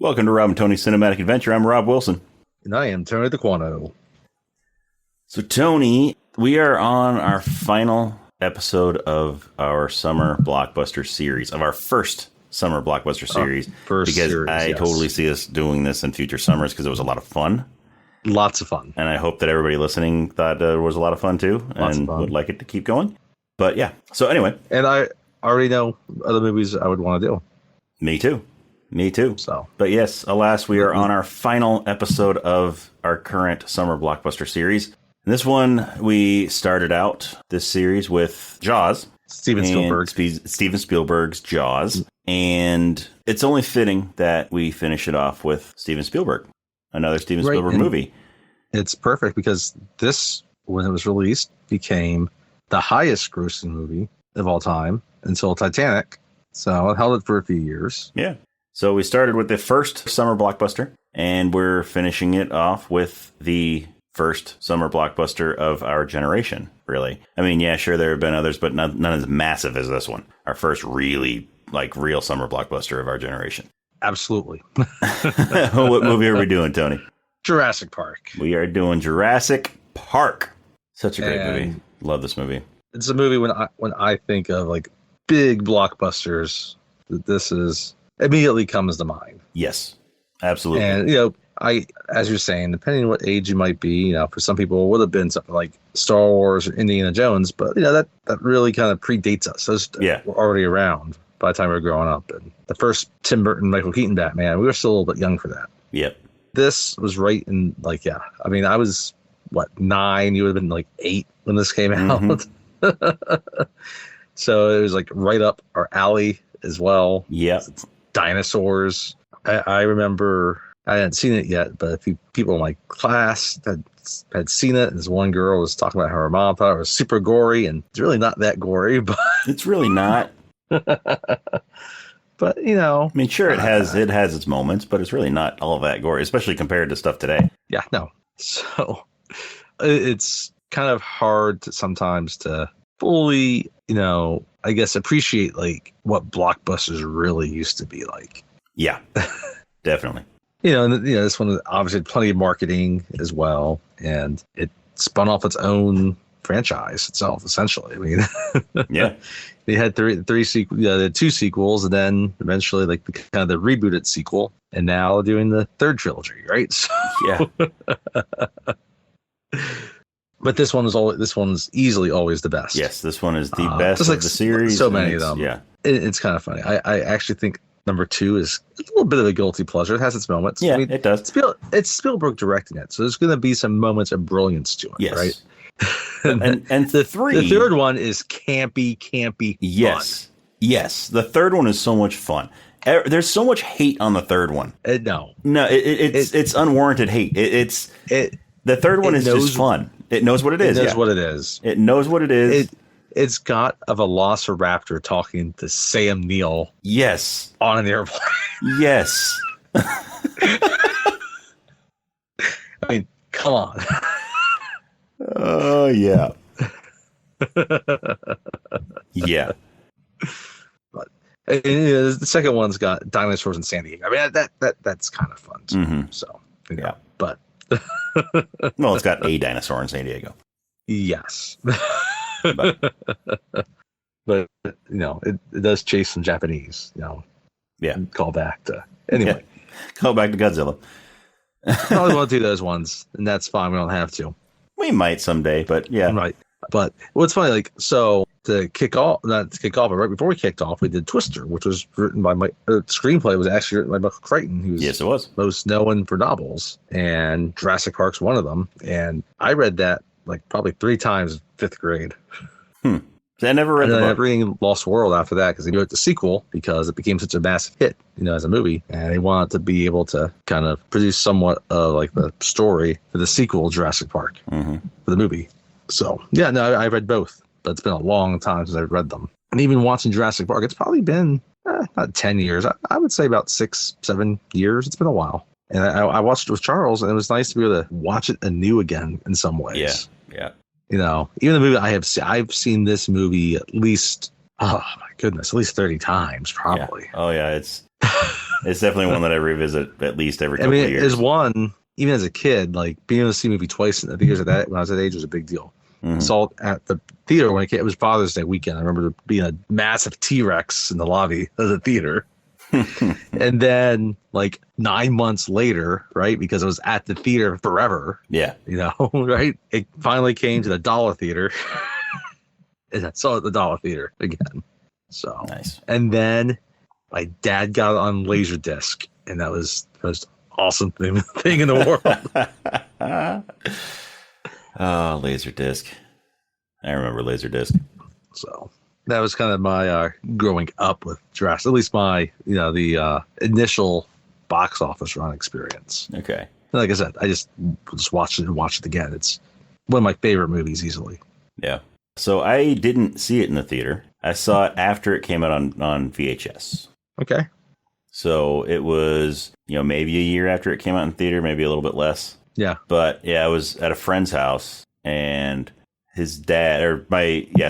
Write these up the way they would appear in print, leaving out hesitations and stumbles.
Welcome to Rob and Tony's Cinematic Adventure. I'm Rob Wilson. And I am Tony DeQuano. So, Tony, we are on our final episode of our summer blockbuster series, of our first summer blockbuster series. I totally see us doing this in future summers because it was a lot of fun. Lots of fun. And I hope that everybody listening thought it was a lot of fun too and would like it to keep going. But yeah, so anyway. And I already know other movies I would want to do. Me too. So, but yes, alas, we are on our final episode of our current summer blockbuster series. In this one, we started out this series with Jaws. Steven Spielberg's Jaws. And it's only fitting that we finish it off with Steven Spielberg, another Steven Spielberg movie. It's perfect because this, when it was released, became the highest grossing movie of all time until Titanic. So it held it for a few years. Yeah. So we started with the first summer blockbuster, and we're finishing it off with the first summer blockbuster of our generation, really. I mean, yeah, sure, there have been others, but none as massive as this one. Our first really, real summer blockbuster of our generation. Absolutely. What movie are we doing, Tony? Jurassic Park. We are doing Jurassic Park. Such a great movie. Love this movie. It's a movie when I think of big blockbusters, that this is immediately comes to mind. Yes, absolutely. And as you're saying, depending on what age you might be, for some people it would have been something like Star Wars or Indiana Jones, but that really kind of predates us. Those were already around by the time we were growing up. And the first Tim Burton, Michael Keaton Batman, we were still a little bit young for that. Yep. This was right in I mean, I was 9, you would have been 8 when this came out. Mm-hmm. So it was right up our alley as well. Yeah. Dinosaurs. I remember, I hadn't seen it yet, but a few people in my class had seen it. And this one girl was talking about how her mom thought it was super gory, and it's really not that gory. But it's really not. But I mean, sure, it has its moments, but it's really not all that gory, especially compared to stuff today. Yeah, no. So it's kind of hard sometimes to fully, I guess, appreciate what blockbusters really used to be like. Yeah, definitely. This one obviously had plenty of marketing as well, and it spun off its own franchise itself, essentially. I mean, yeah, they had three sequels. They had 2 sequels, and then eventually the rebooted sequel, and now they're doing the third trilogy, right? So, yeah. But this one's easily always the best. Yes, this one is the best of the series. So many of them. Yeah, it's kind of funny. I actually think number 2 is a little bit of a guilty pleasure. It has its moments. Yeah, it does. It's Spielberg directing it, so there's going to be some moments of brilliance to it. Yes. Right. and the third one is campy. Yes, fun. Yes. The third one is so much fun. There's so much hate on the third one. No, it's unwarranted hate. The third one is just fun. It knows what it is. It knows what it is. It knows what it is. It's got a velociraptor talking to Sam Neill. Yes. On an airplane. Yes. I mean, come on. Oh, yeah. Yeah. But the second one's got dinosaurs in San Diego. I mean, that's kind of fun too. Mm-hmm. So, yeah. But well, it's got a dinosaur in San Diego. Yes. But it does chase some Japanese, Yeah. Call back to anyway. Yeah. Call back to Godzilla. Probably won't do those ones, and that's fine. We don't have to. We might someday, but yeah. Right. But what's funny, so not to kick off, but right before we kicked off, we did Twister, which was written by screenplay was actually written by Michael Crichton, who's yes, it was most known for novels, and Jurassic Park's one of them. And I read that probably 3 times in 5th grade. I never read the book. I ended up reading Lost World after that because they wrote the sequel because it became such a massive hit, as a movie, and they wanted to be able to kind of produce somewhat of the story for the sequel, Jurassic Park, for the movie. So yeah, no, I read both, but it's been a long time since I've read them. And even watching Jurassic Park, it's probably been not 10 years. I would say about 6-7 years. It's been a while. And I watched it with Charles, and it was nice to be able to watch it anew again in some ways. Yeah. Even the movie I've seen this movie at least, oh my goodness, at least 30 times probably. Yeah. Oh yeah, it's It's definitely one that I revisit at least every couple of years. Is one, even as a kid, like being able to see a movie twice in the theaters when I was that age was a big deal. Mm-hmm. Saw it at the theater when it was Father's Day weekend. I remember there being a massive T-Rex in the lobby of the theater. And then like 9 months later, right, because it was at the theater forever. Yeah. Right? It finally came to the dollar theater. And I saw it at the dollar theater again. So nice. And then my dad got it on Laserdisc, and that was the most awesome thing in the world. Oh, Laserdisc. I remember Laserdisc. So that was kind of my growing up with Jurassic, at least my, the initial box office run experience. Okay. Like I said, I just watched it and watched it again. It's one of my favorite movies easily. Yeah. So I didn't see it in the theater. I saw it after it came out on VHS. Okay. So it was, maybe a year after it came out in theater, maybe a little bit less. Yeah. But yeah, I was at a friend's house and his dad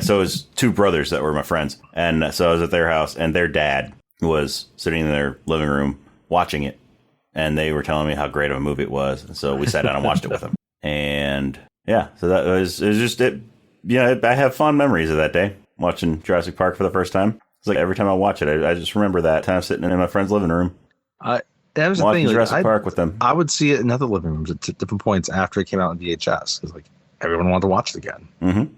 so it was two brothers that were my friends. And so I was at their house and their dad was sitting in their living room watching it. And they were telling me how great of a movie it was. And so we sat down and watched it with them. And yeah, so it was just it. I have fond memories of that day watching Jurassic Park for the first time. It's like every time I watch it, I just remember that time sitting in my friend's living room. That was the watching thing. Jurassic Park with them. I would see it in other living rooms at different points after it came out in VHS because everyone wanted to watch it again. Mm-hmm. And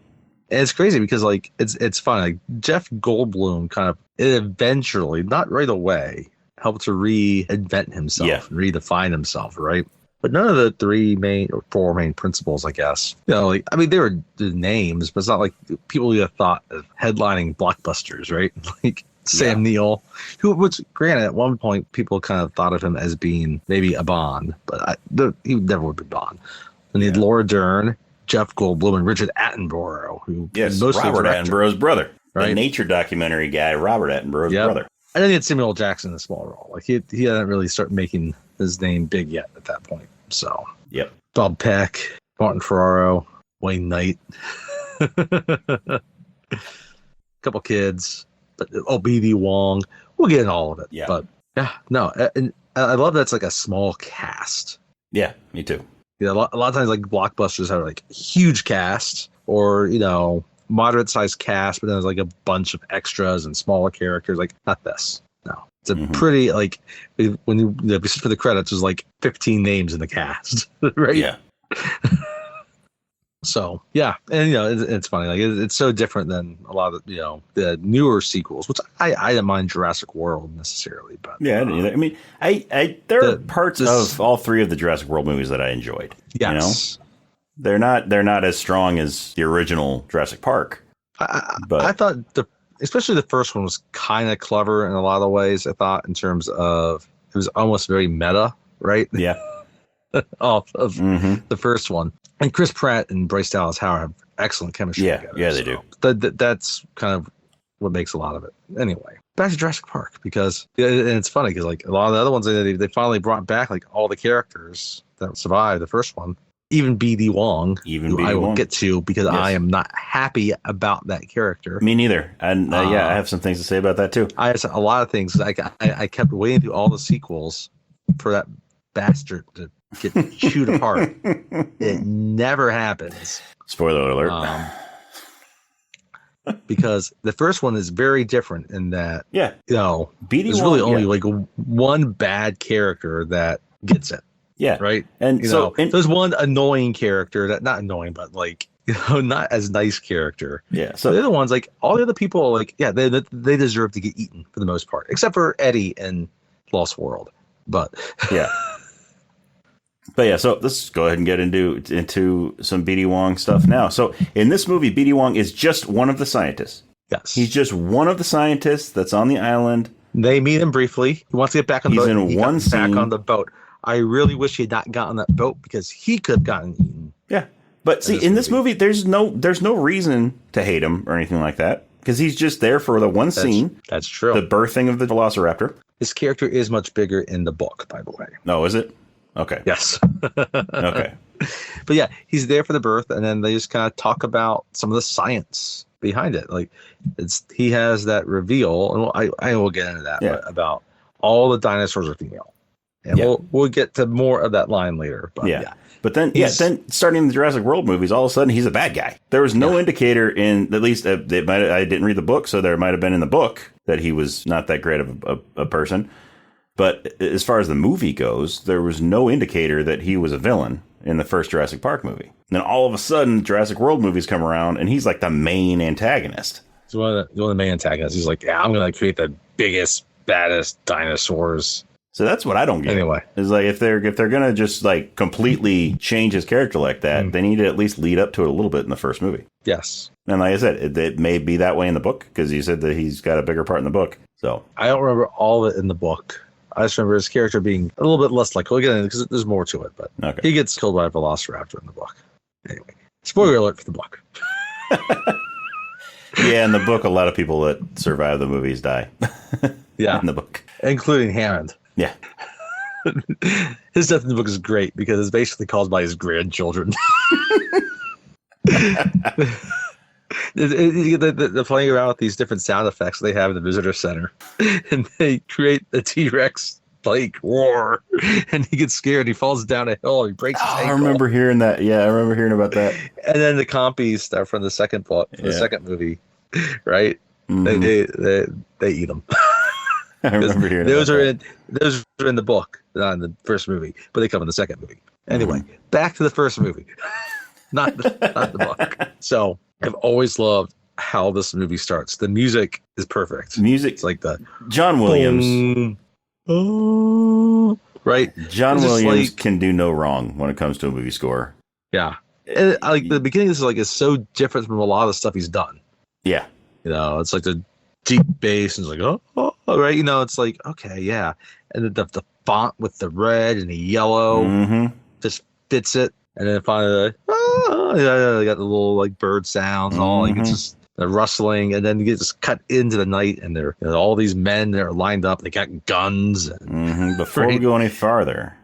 it's crazy because it's fun. Like Jeff Goldblum kind of eventually, not right away, helped to reinvent himself, and redefine himself, right? But none of the four main principles, I guess. They were the names, but it's not like people who thought of headlining blockbusters, right? Like Sam Neill, which granted, at one point, people kind of thought of him as being maybe a Bond, but he never would be Bond. And he had Laura Dern, Jeff Goldblum, and Richard Attenborough, Robert Attenborough's brother, right? The nature documentary guy, Robert Attenborough's brother. And then he had Samuel L. Jackson in a small role. Like he hadn't really started making his name big yet at that point. So, Bob Peck, Martin Ferraro, Wayne Knight, couple kids, but B.D. Wong. We'll get into all of it. Yeah. But and I love that it's like a small cast. Yeah, me too. A lot of times like blockbusters have like huge cast or moderate sized cast, but then there's like a bunch of extras and smaller characters. Like not this. No. It's a pretty, when you for the credits, there's like 15 names in the cast, right? Yeah. So, yeah. And, it's funny. Like, it's so different than a lot of, the newer sequels, which I didn't mind Jurassic World necessarily. But yeah, I didn't either. I mean, there are parts of all three of the Jurassic World movies that I enjoyed. Yes. They're not as strong as the original Jurassic Park. But I thought especially the first one was kind of clever in a lot of ways, I thought, in terms of it was almost very meta, right? Yeah. Off of the first one. And Chris Pratt and Bryce Dallas Howard have excellent chemistry together. Yeah, they do. That's kind of what makes a lot of it. Anyway, back to Jurassic Park, because and it's funny because like a lot of the other ones, they finally brought back like all the characters that survived the first one. Even B.D. Wong, I will get to because I am not happy about that character. Me neither. And I have some things to say about that too. I have a lot of things. I kept waiting through all the sequels for that bastard to get chewed apart. It never happens. Spoiler alert. Because the first one is very different in that, B.D. there's really only like one bad character that gets it. Yeah. Right. And there's one annoying character not annoying, but like, not as nice character. Yeah. So the other ones, like all the other people, like, they deserve to get eaten for the most part, except for Eddie in Lost World. But so let's go ahead and get into some B.D. Wong stuff now. So in this movie, B.D. Wong is just one of the scientists. Yes. He's just one of the scientists that's on the island. They meet him briefly. He wants to get back on the boat. He's in one scene. Back on the boat. I really wish he had not gotten that boat because he could have gotten eaten. Yeah. But see, in this movie, there's no reason to hate him or anything like that because he's just there for the one scene. That's true. The birthing of the Velociraptor. His character is much bigger in the book, by the way. Oh, is it? Okay. Yes. Okay. But yeah, he's there for the birth, and then they just kind of talk about some of the science behind it. Like he has that reveal, and I will get into that about all the dinosaurs are female. And we'll get to more of that line later. But yeah. But then, then starting the Jurassic World movies, all of a sudden he's a bad guy. There was no indicator in, at least I didn't read the book, so there might have been in the book that he was not that great of a person. But as far as the movie goes, there was no indicator that he was a villain in the first Jurassic Park movie. Then all of a sudden, Jurassic World movies come around, and he's like the main antagonist. He's one of the main antagonists. He's like, I'm going to create the biggest, baddest dinosaurs. So that's what I don't get. Anyway, is like if they're gonna just like completely change his character like that, they need to at least lead up to it a little bit in the first movie. Yes, and like I said, it may be that way in the book because you said that he's got a bigger part in the book. So I don't remember all of it in the book. I just remember his character being a little bit less likely again because there's more to it. But he gets killed by a velociraptor in the book. Anyway, spoiler alert for the book. Yeah, in the book, a lot of people that survive the movies die. Yeah, in the book, including Hammond. Yeah. His death in the book is great because it's basically caused by his grandchildren. They're playing around with these different sound effects they have in the visitor center, and they create a T-Rex like roar, and he gets scared. He falls down a hill. He breaks his ankle. I remember hearing that. Yeah, I remember hearing about that. And then the compies that are from the second book, the second movie, right? Mm-hmm. They eat them. I remember hearing those are in the book, not in the first movie, but they come in the second movie. Anyway, back to the first movie, not the book. So I've always loved how this movie starts. The music is perfect. It's like the John Williams. Right. John Williams can do no wrong when it comes to a movie score. Yeah, and like the beginning of this is so different from a lot of the stuff he's done. Yeah, it's like the deep bass and it's like right, it's like okay, yeah, and the font with the red and the yellow just fits it, and then finally they got the little like bird sounds and all, like it's just the rustling, and then you get just cut into the night, and there are all these men that are lined up, they got guns. And, Before we go any farther,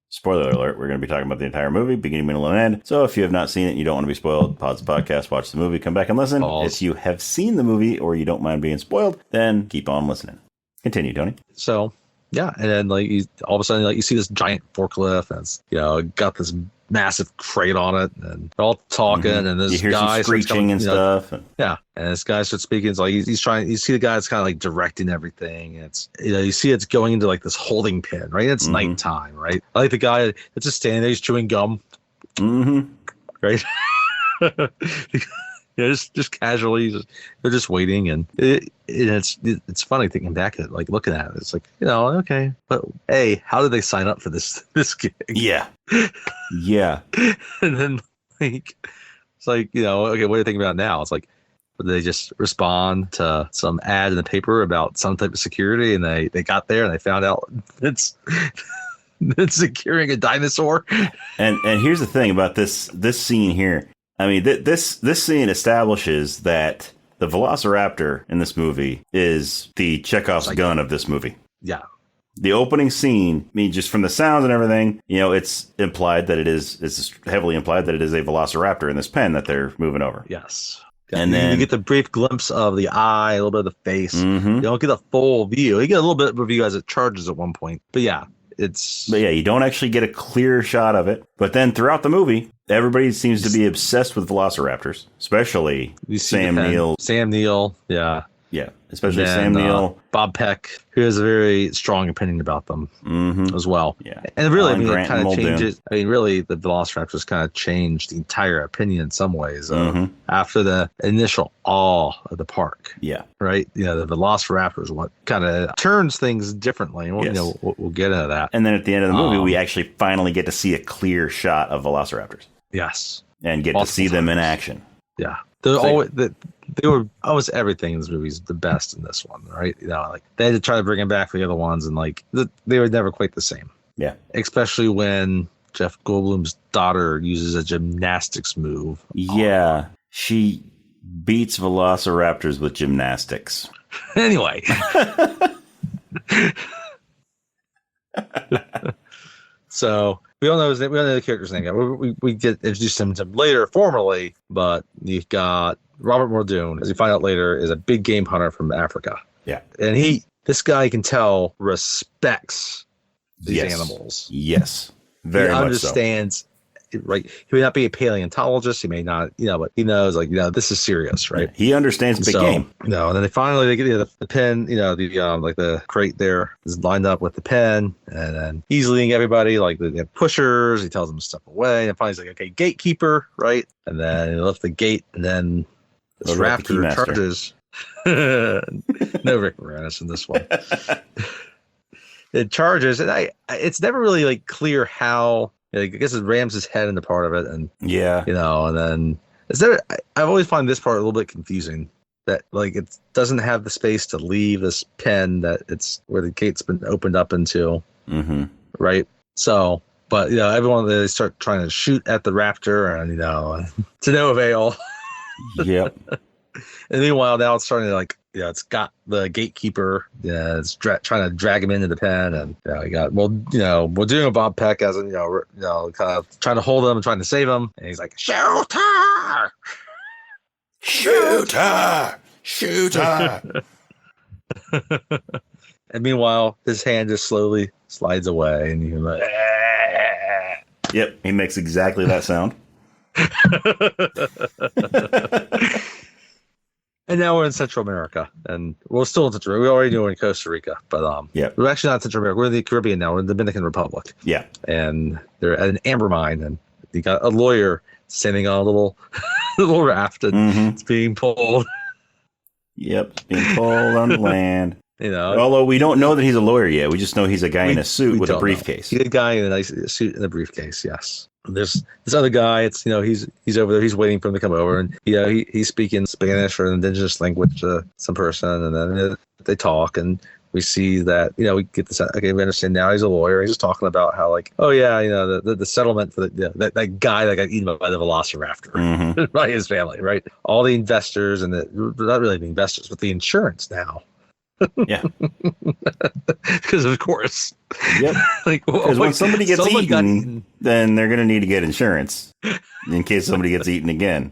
spoiler alert, we're going to be talking about the entire movie, beginning, middle, and end. So if you have not seen it and you don't want to be spoiled, pause the podcast, watch the movie, come back and listen. If you have seen the movie or you don't mind being spoiled, then keep on listening. Continue, Tony. So, yeah, and then all of a sudden you see this giant forklift, and it's got this massive crate on it, and they're all talking, and this guy screeching and stuff. And this guy starts speaking. It's like he's trying. You see the guy that's kind of like directing everything. And it's you see it's going into like this holding pen, right? It's nighttime, right? I like the guy that's just standing there, he's chewing gum, right? Just casually, they're just waiting, and it's funny thinking back at like looking at it. It's like okay, but hey, how did they sign up for this gig? Yeah. And then like it's like okay, what are you thinking about now? It's like they just respond to some ad in the paper about some type of security, and they got there and they found out it's securing a dinosaur. And here's the thing about this scene here. I mean, this scene establishes that the Velociraptor in this movie is the Chekhov's gun of this movie. Yeah. The opening scene, I mean, just from the sounds and everything, it's implied that it's heavily implied that it is a Velociraptor in this pen that they're moving over. Yes. And then you get the brief glimpse of the eye, a little bit of the face. You don't get a full view. You get a little bit of a view as it charges at one point. But yeah, you don't actually get a clear shot of it. But then throughout the movie, everybody seems to be obsessed with Velocirapters, espally Sam Neill. Sam Neill, yeah. Yeah, especially Sam Neill. Bob Peck, who has a very strong opinion about them as well. Yeah. And really, it kind of changes. I mean, really, the Velociraptors kind of changed the entire opinion in some ways after the initial awe of the park. Yeah. Right? The Velociraptors what kind of turns things differently. We'll get into that. And then at the end of the movie, we actually finally get to see a clear shot of Velociraptors. Yes. And get to see them in action. Yeah. They were almost everything in this movie is the best in this one, right? Like they had to try to bring him back for the other ones, and like they were never quite the same. Yeah. Especially when Jeff Goldblum's daughter uses a gymnastics move. Yeah. She beats Velociraptors with gymnastics. Anyway. So we don't know his name. We don't know the character's name yet. We get introduced him to later formally, but you've got Robert Muldoon, as you find out later, is a big game hunter from Africa. Yeah. And he this guy can tell respects these animals. Yes, very much understands. Right, he may not be a paleontologist. He may not, but he knows, this is serious, right? Yeah, he understands big game. And then they get the pen, the crate there is lined up with the pen, and then he's leading everybody, they have pushers. He tells them to step away, and finally he's like, okay, gatekeeper, right? And then he left the gate, and then this raptor charges. No Rick Moranis in this one. It charges, and it's never really clear how. I guess it rams his head into part of it, and and then I've always found this part a little bit confusing. That it doesn't have the space to leave this pen that it's where the gate's been opened up into, right? So, but everyone they start trying to shoot at the raptor, and to no avail. Yep. And meanwhile, now it's starting to it's got the gatekeeper. Yeah, it's trying to drag him into the pen, and we're doing a Bob Peck as kind of trying to hold him and trying to save him, and he's like, shoot her, shoot her, shoot her. And meanwhile, his hand just slowly slides away, and you're like, yep, he makes exactly that sound. And now we're in Central America, and we're still in Central America. We already knew we're in Costa Rica, but we're actually not in Central America. We're in the Caribbean now. We're in the Dominican Republic. Yeah. And they're at an amber mine, and you got a lawyer standing on a little raft, and it's being pulled. Yep, being pulled on the land. Although we don't know that he's a lawyer yet. We just know he's a guy in a suit with a briefcase. He's a guy in a nice suit and a briefcase, yes. There's this other guy. It's he's over there. He's waiting for him to come over, and he's speaking Spanish or an indigenous language to some person, and then they talk, and we see that we get this. Okay, we understand now. He's a lawyer. He's just talking about how the settlement for that guy that got eaten by the velociraptor by his family, right? All the investors and not really the investors, but the insurance now. Yeah, because of course. Yep. Because when somebody gets eaten, then they're going to need to get insurance in case somebody gets eaten again.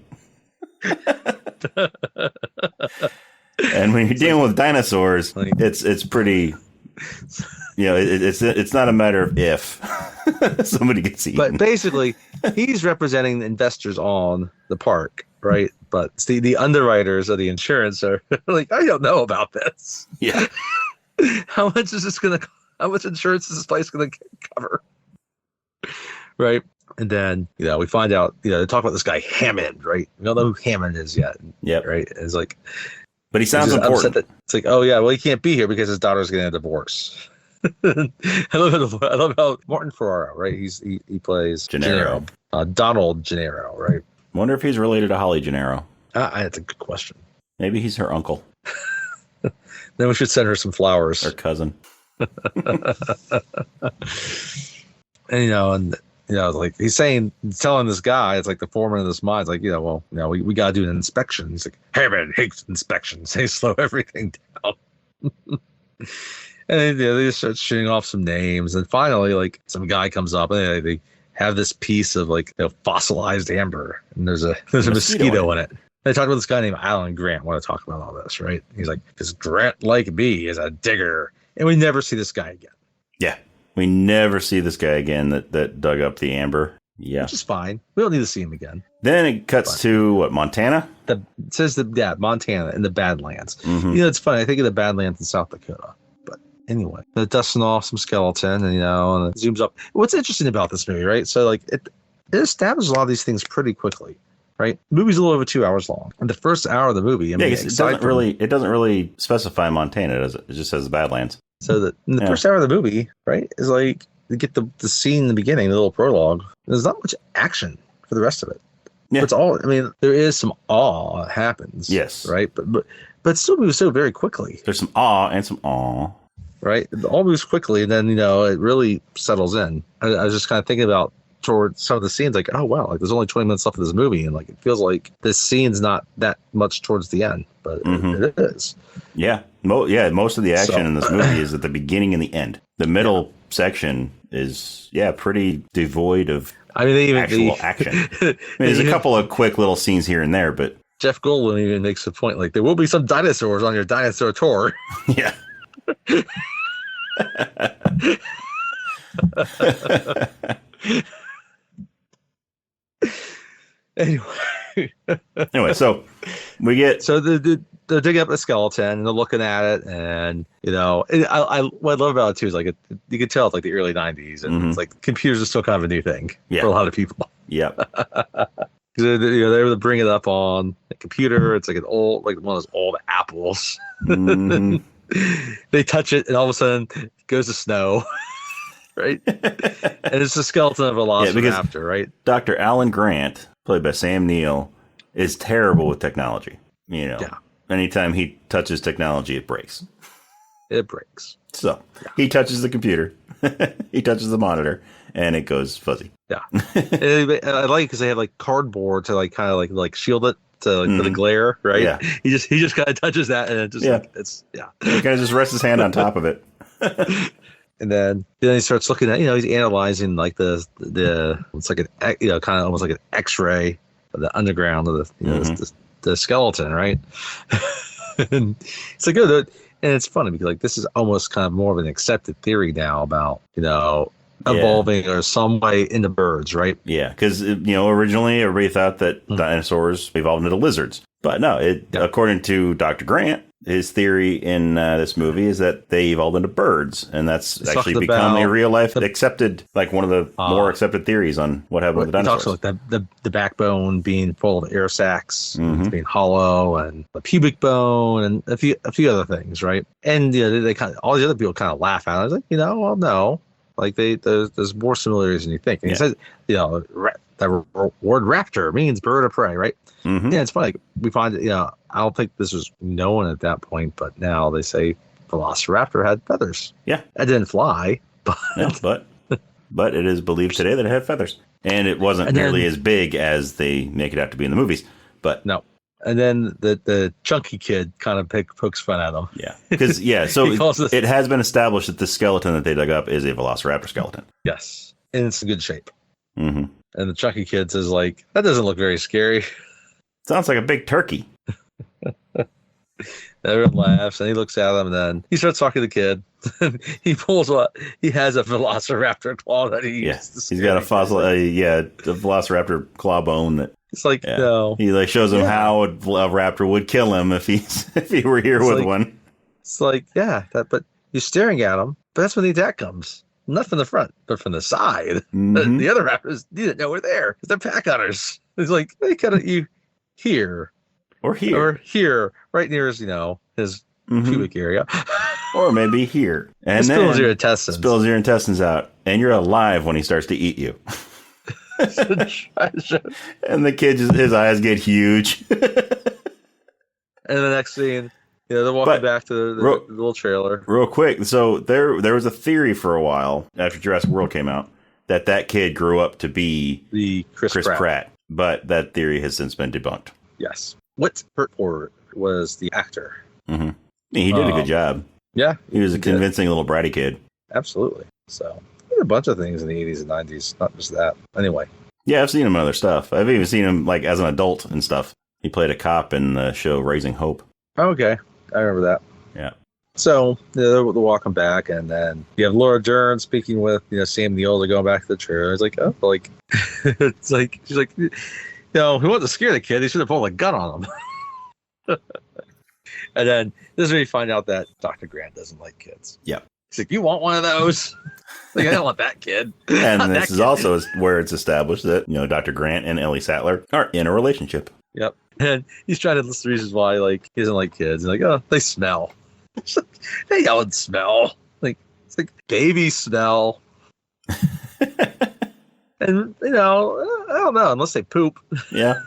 And when you're dealing with dinosaurs, it's pretty. It's not a matter of if somebody gets eaten. But basically, he's representing the investors on the park, right? But the underwriters of the insurance are I don't know about this. Yeah. How much insurance is this place going to cover? Right. And then, we find out, they talk about this guy Hammond, right? We don't know who Hammond is yet. Yeah. Right. It's but he sounds important. It's oh yeah, well, he can't be here because his daughter's getting a divorce. I love how Martin Ferraro, right? He plays Gennaro. Donald Gennaro, right? Wonder if he's related to Holly Gennaro. That's a good question. Maybe he's her uncle. Then we should send her some flowers. Her cousin. And he's telling this guy, it's the foreman of this mine, it's we got to do an inspection. He's like, hey man, hates inspections. They slow everything down. And they just start shooting off some names, and finally, some guy comes up, and they have this piece of fossilized amber, and there's a mosquito in it. They talk about this guy named Alan Grant. Want to talk about all this, right? He's like, because Grant, like me, is a digger, and we never see this guy again. Yeah, we never see this guy again that dug up the amber. Yeah, which is fine. We don't need to see him again. Then it cuts to Montana. It says Montana in the Badlands. Mm-hmm. It's funny. I think of the Badlands in South Dakota. But anyway, they're dusting off some skeleton, and and it zooms up. What's interesting about this movie, right? So it establishes a lot of these things pretty quickly. Right, the movie's a little over 2 hours long, and the first hour of the movie, it doesn't really specify Montana, does it? It just says the Badlands. So the first hour of the movie, right, is you get the scene in the beginning, the little prologue. There's not much action for the rest of it. Yeah, it's all. There is some awe that happens. Yes, right, but it still moves so very quickly. There's some awe and some awe. Right, it all moves quickly, and then it really settles in. I was just kind of thinking about. Toward some of the scenes, oh wow, there's only 20 minutes left of this movie, and it feels like this scene's not that much towards the end, but it is. Yeah, most of the action in this movie is at the beginning and the end. The middle section is pretty devoid of actual action. There's a couple of quick little scenes here and there, but Jeff Goldblum even makes the point there will be some dinosaurs on your dinosaur tour. Yeah. Anyway, So we get they're digging up a skeleton and they're looking at it, and what I love about it too is like you can tell it's like the early '90s, and it's like computers are still kind of a new thing for a lot of people. Yep. They were to bring it up on a computer. It's like one of those old apples. They touch it, and all of a sudden it goes to snow. Right? And it's the skeleton of a velociraptor, right? Dr. Alan Grant, played by Sam Neill, is terrible with technology. Anytime he touches technology, it breaks. It breaks. So he touches the computer, he touches the monitor, and it goes fuzzy. Yeah, I like it because they have like cardboard to like kind of like shield it to for the glare, right? Yeah, he just kind of touches that, and it just he kind of just rests his hand on top of it. And then he starts looking at, he's analyzing like the it's like kind of almost like an X-ray of the underground of the skeleton, right? And it's like good, and it's funny because like this is almost kind of more of an accepted theory now about evolving or some way into birds, right? Yeah, because originally everybody thought that dinosaurs evolved into lizards, but no, according to Dr. Grant, his theory in this movie is that they evolved into birds, and that's actually become a real life accepted, like one of the more accepted theories on what happened with the dinosaurs. He talks about the backbone being full of air sacs, being hollow, and the pubic bone, and a few other things, right? And they kind of all the other people kind of laugh at it. I was like, well, no, like there's more similarities than you think. And he says, the word raptor means bird of prey, right? Yeah, it's funny. Like, we find that, I don't think this was known at that point, but now they say Velociraptor had feathers. Yeah. It didn't fly, but... No, but it is believed today that it had feathers. And it wasn't nearly as big as they make it out to be in the movies. But no. And then the chunky kid kind of pokes fun at him. Yeah. Because, so it has been established that the skeleton that they dug up is a Velociraptor skeleton. Yes. And it's in good shape. And the chunky kid says, like, that doesn't look very scary. Sounds like a big turkey. Everyone laughs, and he looks at him, and then he starts talking to the kid. He pulls he has a Velociraptor claw that he uses. He's got a fossil, the Velociraptor claw bone that. It's like, no. He like shows him how a raptor would kill him if he were here with one. It's like, but you're staring at him, but that's when the attack comes. Not from the front, but from the side. The other raptors didn't know we're there. They're pack hunters. It's like, they cut at you here. Or here, right near his, his pubic area. Or maybe here. And it spills your intestines. Spills your intestines out. And you're alive when he starts to eat you. And the kid, his eyes get huge. And the next scene, they're walking back to the little trailer. Real quick. So there was a theory for a while after Jurassic World came out that kid grew up to be the Chris Pratt. But that theory has since been debunked. Yes. What Hertford was the actor. He did a good job. Yeah. He was a convincing little bratty kid. Absolutely. So, there were a bunch of things in the 80s and 90s, not just that. Anyway. Yeah, I've seen him in other stuff. I've even seen him, like, as an adult and stuff. He played a cop in the show Raising Hope. Oh, okay. I remember that. Yeah. So, they're walking back, and then you have Laura Dern speaking with, Sam Neill. They're going back to the trailer. It's like, it's like, she's like... he wanted to scare the kid. He should have pulled a gun on him. And then this is where you find out that Dr. Grant doesn't like kids. Yep. He's like, you want one of those? Like, I don't want that kid. And this is also where it's established that, Dr. Grant and Ellie Sattler are in a relationship. Yep. And he's trying to list the reasons why, like, he doesn't like kids. He's like, oh, they smell. They don't smell. Like, it's like baby smell. And, I don't know, unless they poop. Yeah.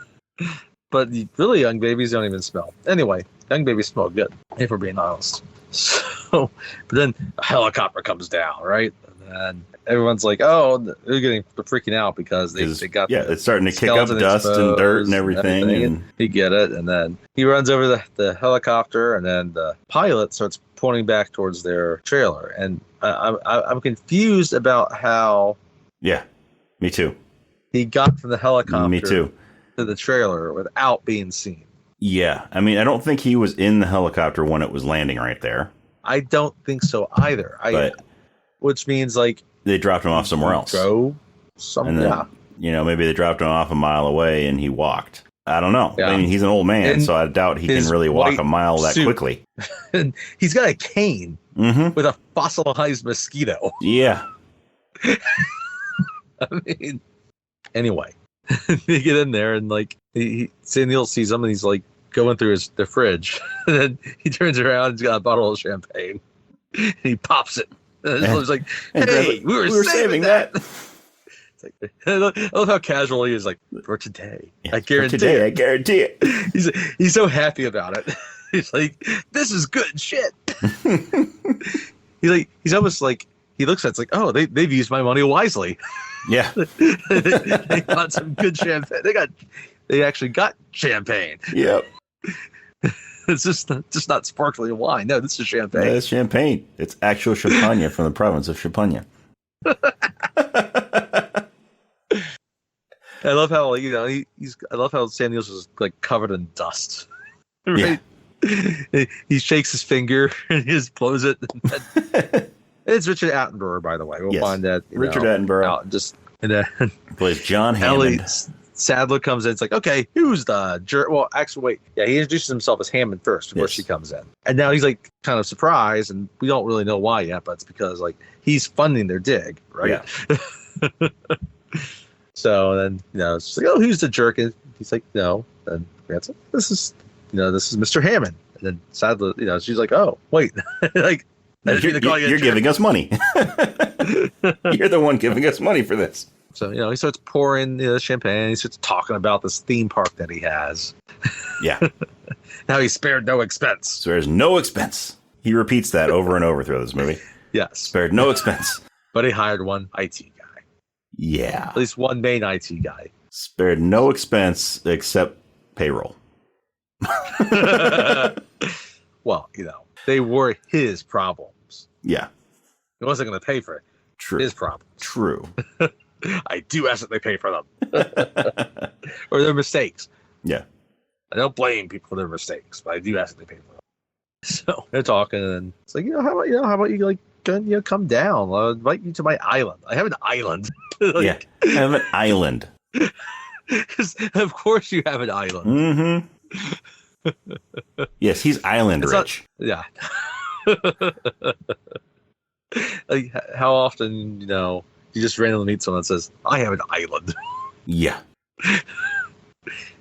But really young babies don't even smell. Anyway, young babies smell good, if we're being honest. So, but then a helicopter comes down, right? And then everyone's like, oh, they're freaking out because they got it's starting to kick up dust and dirt and everything. And he get it. And then he runs over the helicopter, and then the pilot starts pointing back towards their trailer. And I'm confused about how... Yeah. Me too. He got from the helicopter Me too. to the trailer without being seen. Yeah. I mean, I don't think he was in the helicopter when it was landing right there. I don't think so either. Which means like they dropped him off somewhere else. Go somewhere. And then, maybe they dropped him off a mile away and he walked. I don't know. Yeah. I mean, he's an old man, so I doubt he can really walk a mile that quickly. And he's got a cane with a fossilized mosquito. Yeah. I mean, anyway, they get in there and like Sam Neill sees him and he's like going through the fridge. And then he turns around and he's got a bottle of champagne. And he pops it. And he's like, hey, we were saving that. It's like, I love how casual he is. Like, for today, I guarantee it. I guarantee it. He's so happy about it. He's like, this is good shit. He's almost like, he looks at it's like, oh, they've used my money wisely. Yeah. They got some good champagne. They actually got champagne. Yep. It's just not sparkling wine. No, this is champagne. Yeah, it's champagne. It's actual champagne from the province of Champagne. I love how I love how Sam Neill's is like covered in dust. Right? Yeah. He shakes his finger and he just blows it. It's Richard Attenborough, by the way. We'll find that Richard Attenborough out and then plays John Hammond. Sadler comes in. It's like, okay, who's the jerk? Well, actually, wait. Yeah, he introduces himself as Hammond first before she comes in. And now he's like kind of surprised, and we don't really know why yet, but it's because like he's funding their dig, right? Yeah. So then, it's like, oh, who's the jerk? And he's like, no. And Grant's like, this is Mr. Hammond. And then Sadler, she's like, oh, wait. Like, you're giving us money. You're the one giving us money for this. So, he starts pouring champagne. He starts talking about this theme park that he has. Yeah. Now he spared no expense. Spares no expense. He repeats that over and over throughout this movie. Yes. Spared no expense. But he hired one IT guy. Yeah. At least one main IT guy. Spared no expense except payroll. Well, they were his problems. Yeah. He wasn't going to pay for his problems. True. I do ask that they pay for them. Or their mistakes. Yeah. I don't blame people for their mistakes, but I do ask that they pay for them. So they're talking, and it's like, how about you like come down? I'll invite you to my island. I have an island. Yeah. I have an island. Of course you have an island. Mm-hmm. Yes, he's island rich. Yeah. Like, how often, you just randomly meet someone that says, I have an island. Yeah.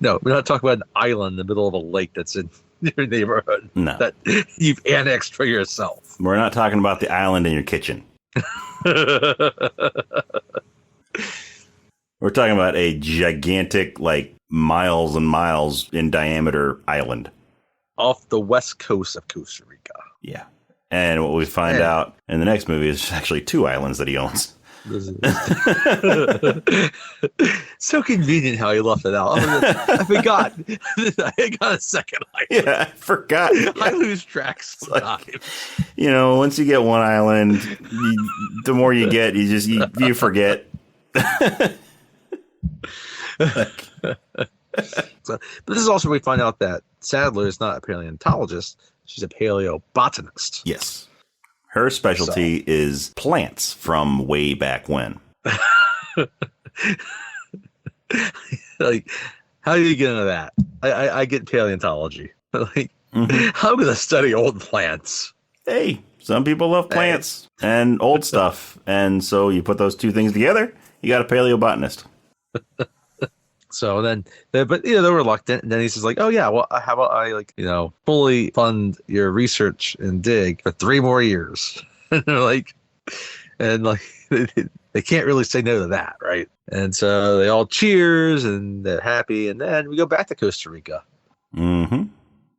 No, we're not talking about an island in the middle of a lake that's in your neighborhood. No. That you've annexed for yourself. We're not talking about the island in your kitchen. We're talking about a gigantic, like, miles and miles in diameter island. Off the west coast of Costa Rica. Yeah. And what we find out in the next movie is actually 2 islands that he owns. So convenient how he left it out. I forgot. I got a second island. Yeah, I forgot. I lose track sometimes. Like, once you get one island, the more you get, you forget. But this is also where we find out that Sadler is not a paleontologist. She's a paleobotanist. Yes. Her specialty is plants from way back when. Like, how do you get into that? I get paleontology. Like, I'm going to study old plants. Hey, some people love plants and old stuff. And so you put those two things together, you got a paleobotanist. So then, they're reluctant. And then he says, like, oh, yeah, well, how about I, fully fund your research and dig for 3 more years? And they're like, they can't really say no to that, right? And so they all cheers and they're happy. And then we go back to Costa Rica. Mm-hmm.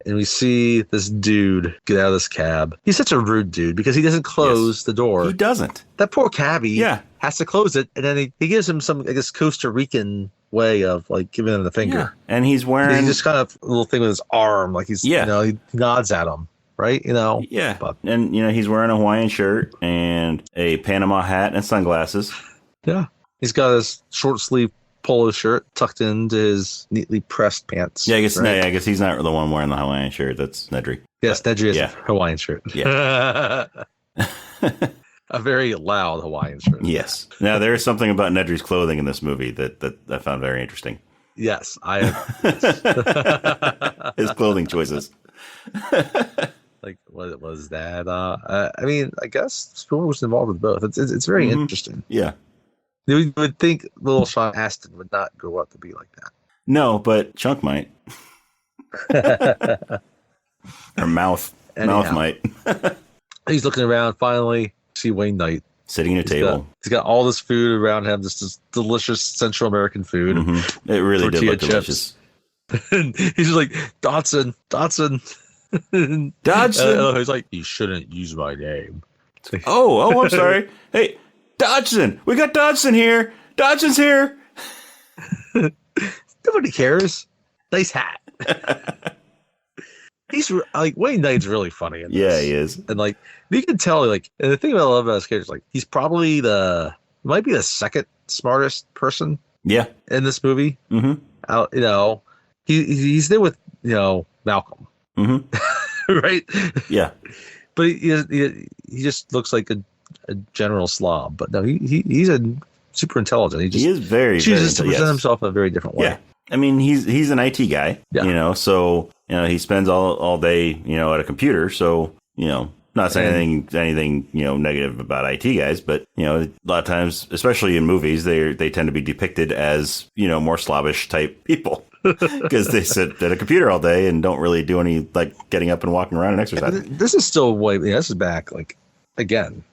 And we see this dude get out of this cab. He's such a rude dude because he doesn't close the door. He doesn't. That poor cabbie has to close it. And then he gives him some, I guess, Costa Rican way of like giving him the finger. Yeah. And he's wearing... He just kind of a little thing with his arm. Like he's, he nods at him. Right? Yeah. But, and, he's wearing a Hawaiian shirt and a Panama hat and sunglasses. Yeah. He's got his short sleeve polo shirt tucked into his neatly pressed pants. Yeah, I guess he's not the one wearing the Hawaiian shirt. That's Nedry. Yes, Nedry has yeah. a Hawaiian shirt. Yeah. A very loud Hawaiian shirt. Yes. Now, there is something about Nedry's clothing in this movie that I found very interesting. Yes, I have. His clothing choices. Like, what was that? I mean, I guess Spielberg was involved with both. It's very interesting. Yeah. You would think little Sean Astin would not grow up to be like that. No, but Chunk might. Or Mouth. Anyhow. Mouth might. He's looking around, finally, see Wayne Knight. Sitting at a table. He's got all this food around him, this delicious Central American food. Mm-hmm. It really did look delicious. And he's just like, Dodson. Dodson. He's like, you shouldn't use my name. Like, oh, I'm sorry. Hey, Dodson. We got Dodson here. Dodson's here. Nobody cares. Nice hat. He's like, Wayne Knight's really funny in this. Yeah, he is. And like, you can tell, like, and the thing I love about his character is like, he's probably might be the second smartest person. Yeah. In this movie. Mm-hmm. He's there with, Malcolm. Mm-hmm. Right? Yeah. But he just looks like a general slob. But no, he's a super intelligent. He is very chooses to present himself in a very different way. Yeah. I mean, he's an IT guy, so, he spends all day, at a computer. So, not saying anything, negative about IT guys, but, a lot of times, especially in movies, they tend to be depicted as, more slobbish type people because they sit at a computer all day and don't really do any, like, getting up and walking around and exercising. This is still this is back, like, again,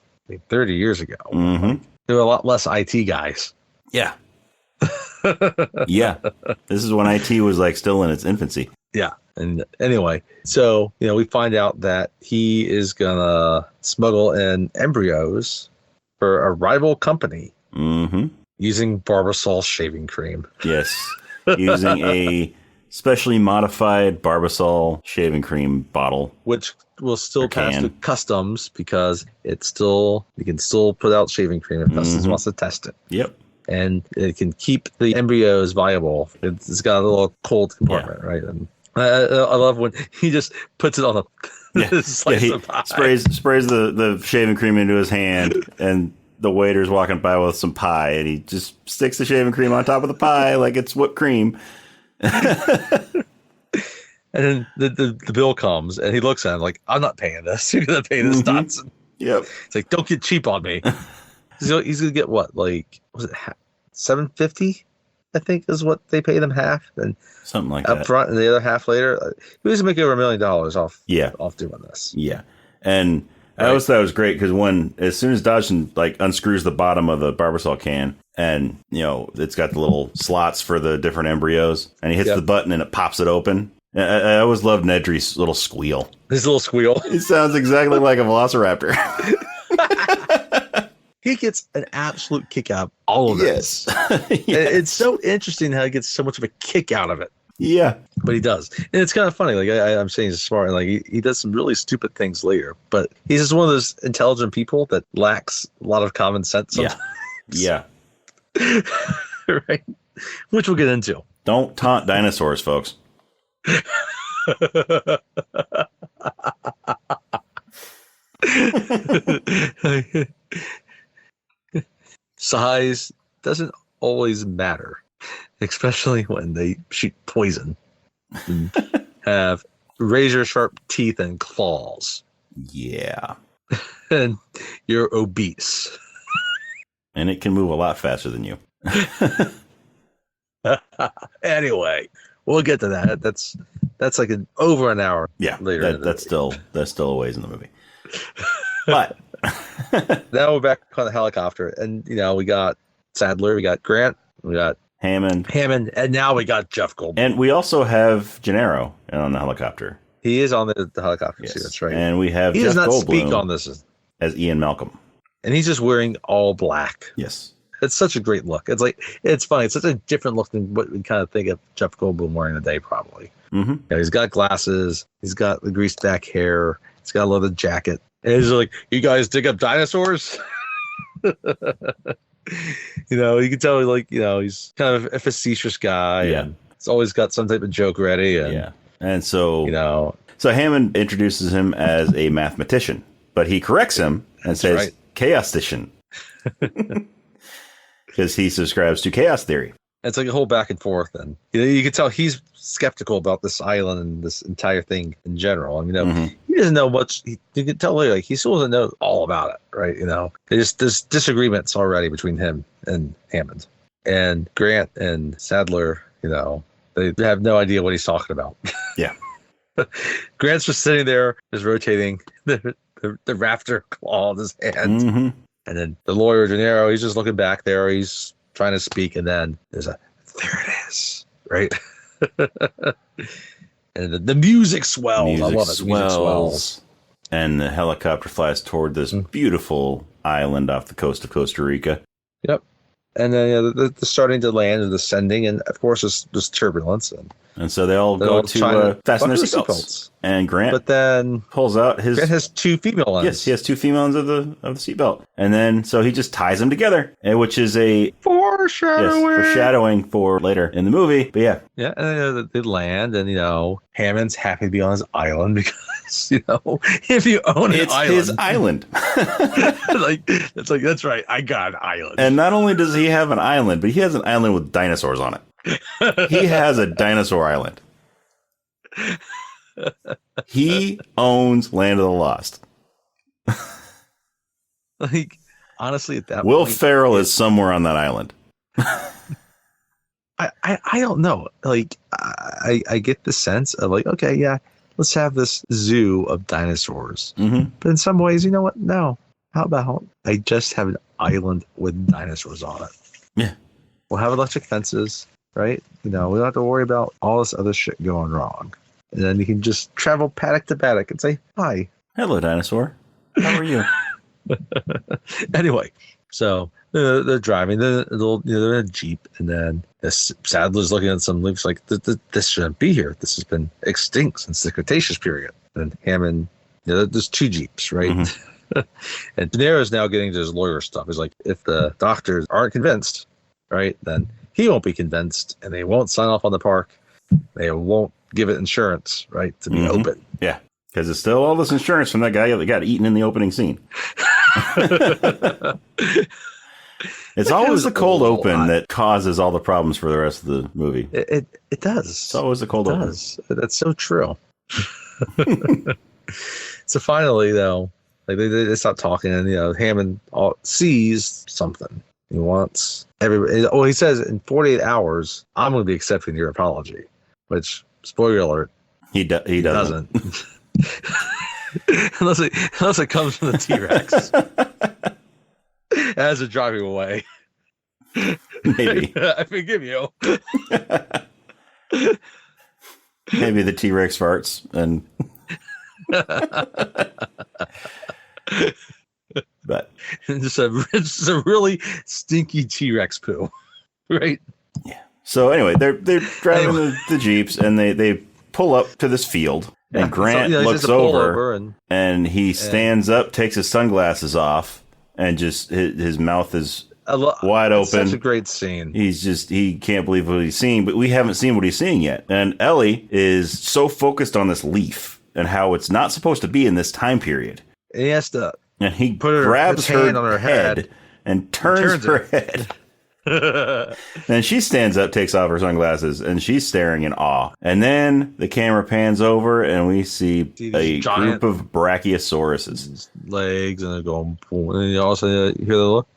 30 years ago. Mm-hmm. There were a lot less IT guys. Yeah. Yeah. This is when IT was like still in its infancy. Yeah. And anyway, so, we find out that he is going to smuggle in embryos for a rival company using Barbasol shaving cream. Yes. Using a specially modified Barbasol shaving cream bottle. Which will still pass through customs because you can still put out shaving cream if customs wants to test it. Yep. And it can keep the embryos viable. It's got a little cold compartment, right? And I love when he just puts it on a slice of pie. Sprays the shaving cream into his hand, and the waiter's walking by with some pie, and he just sticks the shaving cream on top of the pie like it's whipped cream. And then the bill comes, and he looks at him like, I'm not paying this. You're going to pay this, Dodson. Yep. It's like, don't get cheap on me. He's going to get what? Like, was it $750? I think is what they paid him half. And something like up that. Front and the other half later. He was making over $1 million off doing this. Yeah. And I always thought it was great because as soon as Dodson like unscrews the bottom of the Barbasol can and, it's got the little slots for the different embryos and he hits the button and it pops it open. I always loved Nedry's little squeal. His little squeal. It sounds exactly like a velociraptor. He gets an absolute kick out of all of this. Yes. It's so interesting how he gets so much of a kick out of it. Yeah. But he does. And it's kind of funny. Like I'm saying he's smart. And like he does some really stupid things later. But he's just one of those intelligent people that lacks a lot of common sense sometimes. Yeah. Right? Which we'll get into. Don't taunt dinosaurs, folks. Size doesn't always matter, especially when they shoot poison and have razor sharp teeth and claws. Yeah. And you're obese. And it can move a lot faster than you. Anyway, we'll get to that. That's like over an hour. Yeah, later. That's still a ways in the movie. But now we're back on the helicopter, and we got Sadler, we got Grant, we got Hammond, and now we got Jeff Goldblum, and we also have Gennaro on the helicopter. He is on the helicopter. Yes. Too, that's right. And we have he Jeff does not Goldblum speak on this as Ian Malcolm, and he's just wearing all black. Yes. It's such a great look. It's funny. It's such a different look than what we kind of think of Jeff Goldblum wearing today, probably. Mm-hmm. He's got glasses. He's got the greased back hair. He's got a leather jacket. And he's like, "You guys dig up dinosaurs?" You can tell, he's kind of a facetious guy. Yeah. And he's always got some type of joke ready. And, And so, So Hammond introduces him as a mathematician, but he corrects him and says chaostician. Because he subscribes to chaos theory. It's like a whole back and forth, and you can tell he's skeptical about this island and this entire thing in general. And he doesn't know much. You can tell like he still doesn't know all about it, right? There's disagreements already between him and Hammond, and Grant and Sadler. They have no idea what he's talking about. Yeah, Grant's just sitting there, just rotating the raptor claw in his hand, and then the lawyer Gennaro, he's just looking back there. He's trying to speak, and then there it is, right? And the music swells. I love it. The music swells. And the helicopter flies toward this beautiful island off the coast of Costa Rica. Yep. And then they're starting to land and descending, and of course there's turbulence. And so they all go to fasten their seatbelts. And Grant pulls out his... Grant has 2 female ends. Yes, he has 2 female ends of the seatbelt. And then, so he just ties them together, which is a... foreshadowing for later in the movie. But yeah. Yeah, and they land, and, Hammond's happy to be on his island because, if you own an island... It's his island. That's right, I got an island. And not only does he have an island, but he has an island with dinosaurs on it. He has a dinosaur island. He owns Land of the Lost. Honestly, at that Will point, Ferrell is somewhere on that island. I don't know. I get the sense of okay, yeah, let's have this zoo of dinosaurs. But in some ways, you know what? No. How about I just have an island with dinosaurs on it? Yeah. We'll have electric fences, right? We don't have to worry about all this other shit going wrong. And then you can just travel paddock to paddock and say, hi. Hello, dinosaur. How are you? Anyway, so they're driving. They're in a Jeep. And then Sadler's looking at some leaves like, this shouldn't be here. This has been extinct since the Cretaceous period. And Hammond, there's 2 Jeeps, right? And De Niro's now getting to his lawyer stuff. He's like, if the doctors aren't convinced, right, then he won't be convinced, and they won't sign off on the park. They won't give it insurance, right, to be open. Yeah, because it's still all this insurance from that guy that got eaten in the opening scene. It's always the cold open that causes all the problems for the rest of the movie. It does. It's always the cold open. That's so true. So finally, though, they stop talking, and Hammond sees something. He wants everybody. Oh, he says in 48 hours, I'm going to be accepting your apology. Which, spoiler alert, he doesn't. unless it comes from the T-Rex as they're driving away. Maybe. I forgive you. Maybe the T-Rex farts and. But just a really stinky T-Rex poo, right? Yeah. So anyway, they're driving the Jeeps, and they pull up to this field, and Grant looks over and he stands up, takes his sunglasses off, and just his mouth is wide open. Such a great scene. He can't believe what he's seeing, but we haven't seen what he's seeing yet. And Ellie is so focused on this leaf and how it's not supposed to be in this time period. And he has to. And he grabs her hand on her head and turns her head. Then she stands up, takes off her sunglasses, and she's staring in awe. And then the camera pans over, and we see a group of brachiosauruses. Legs, and they're going, and you also hear the look,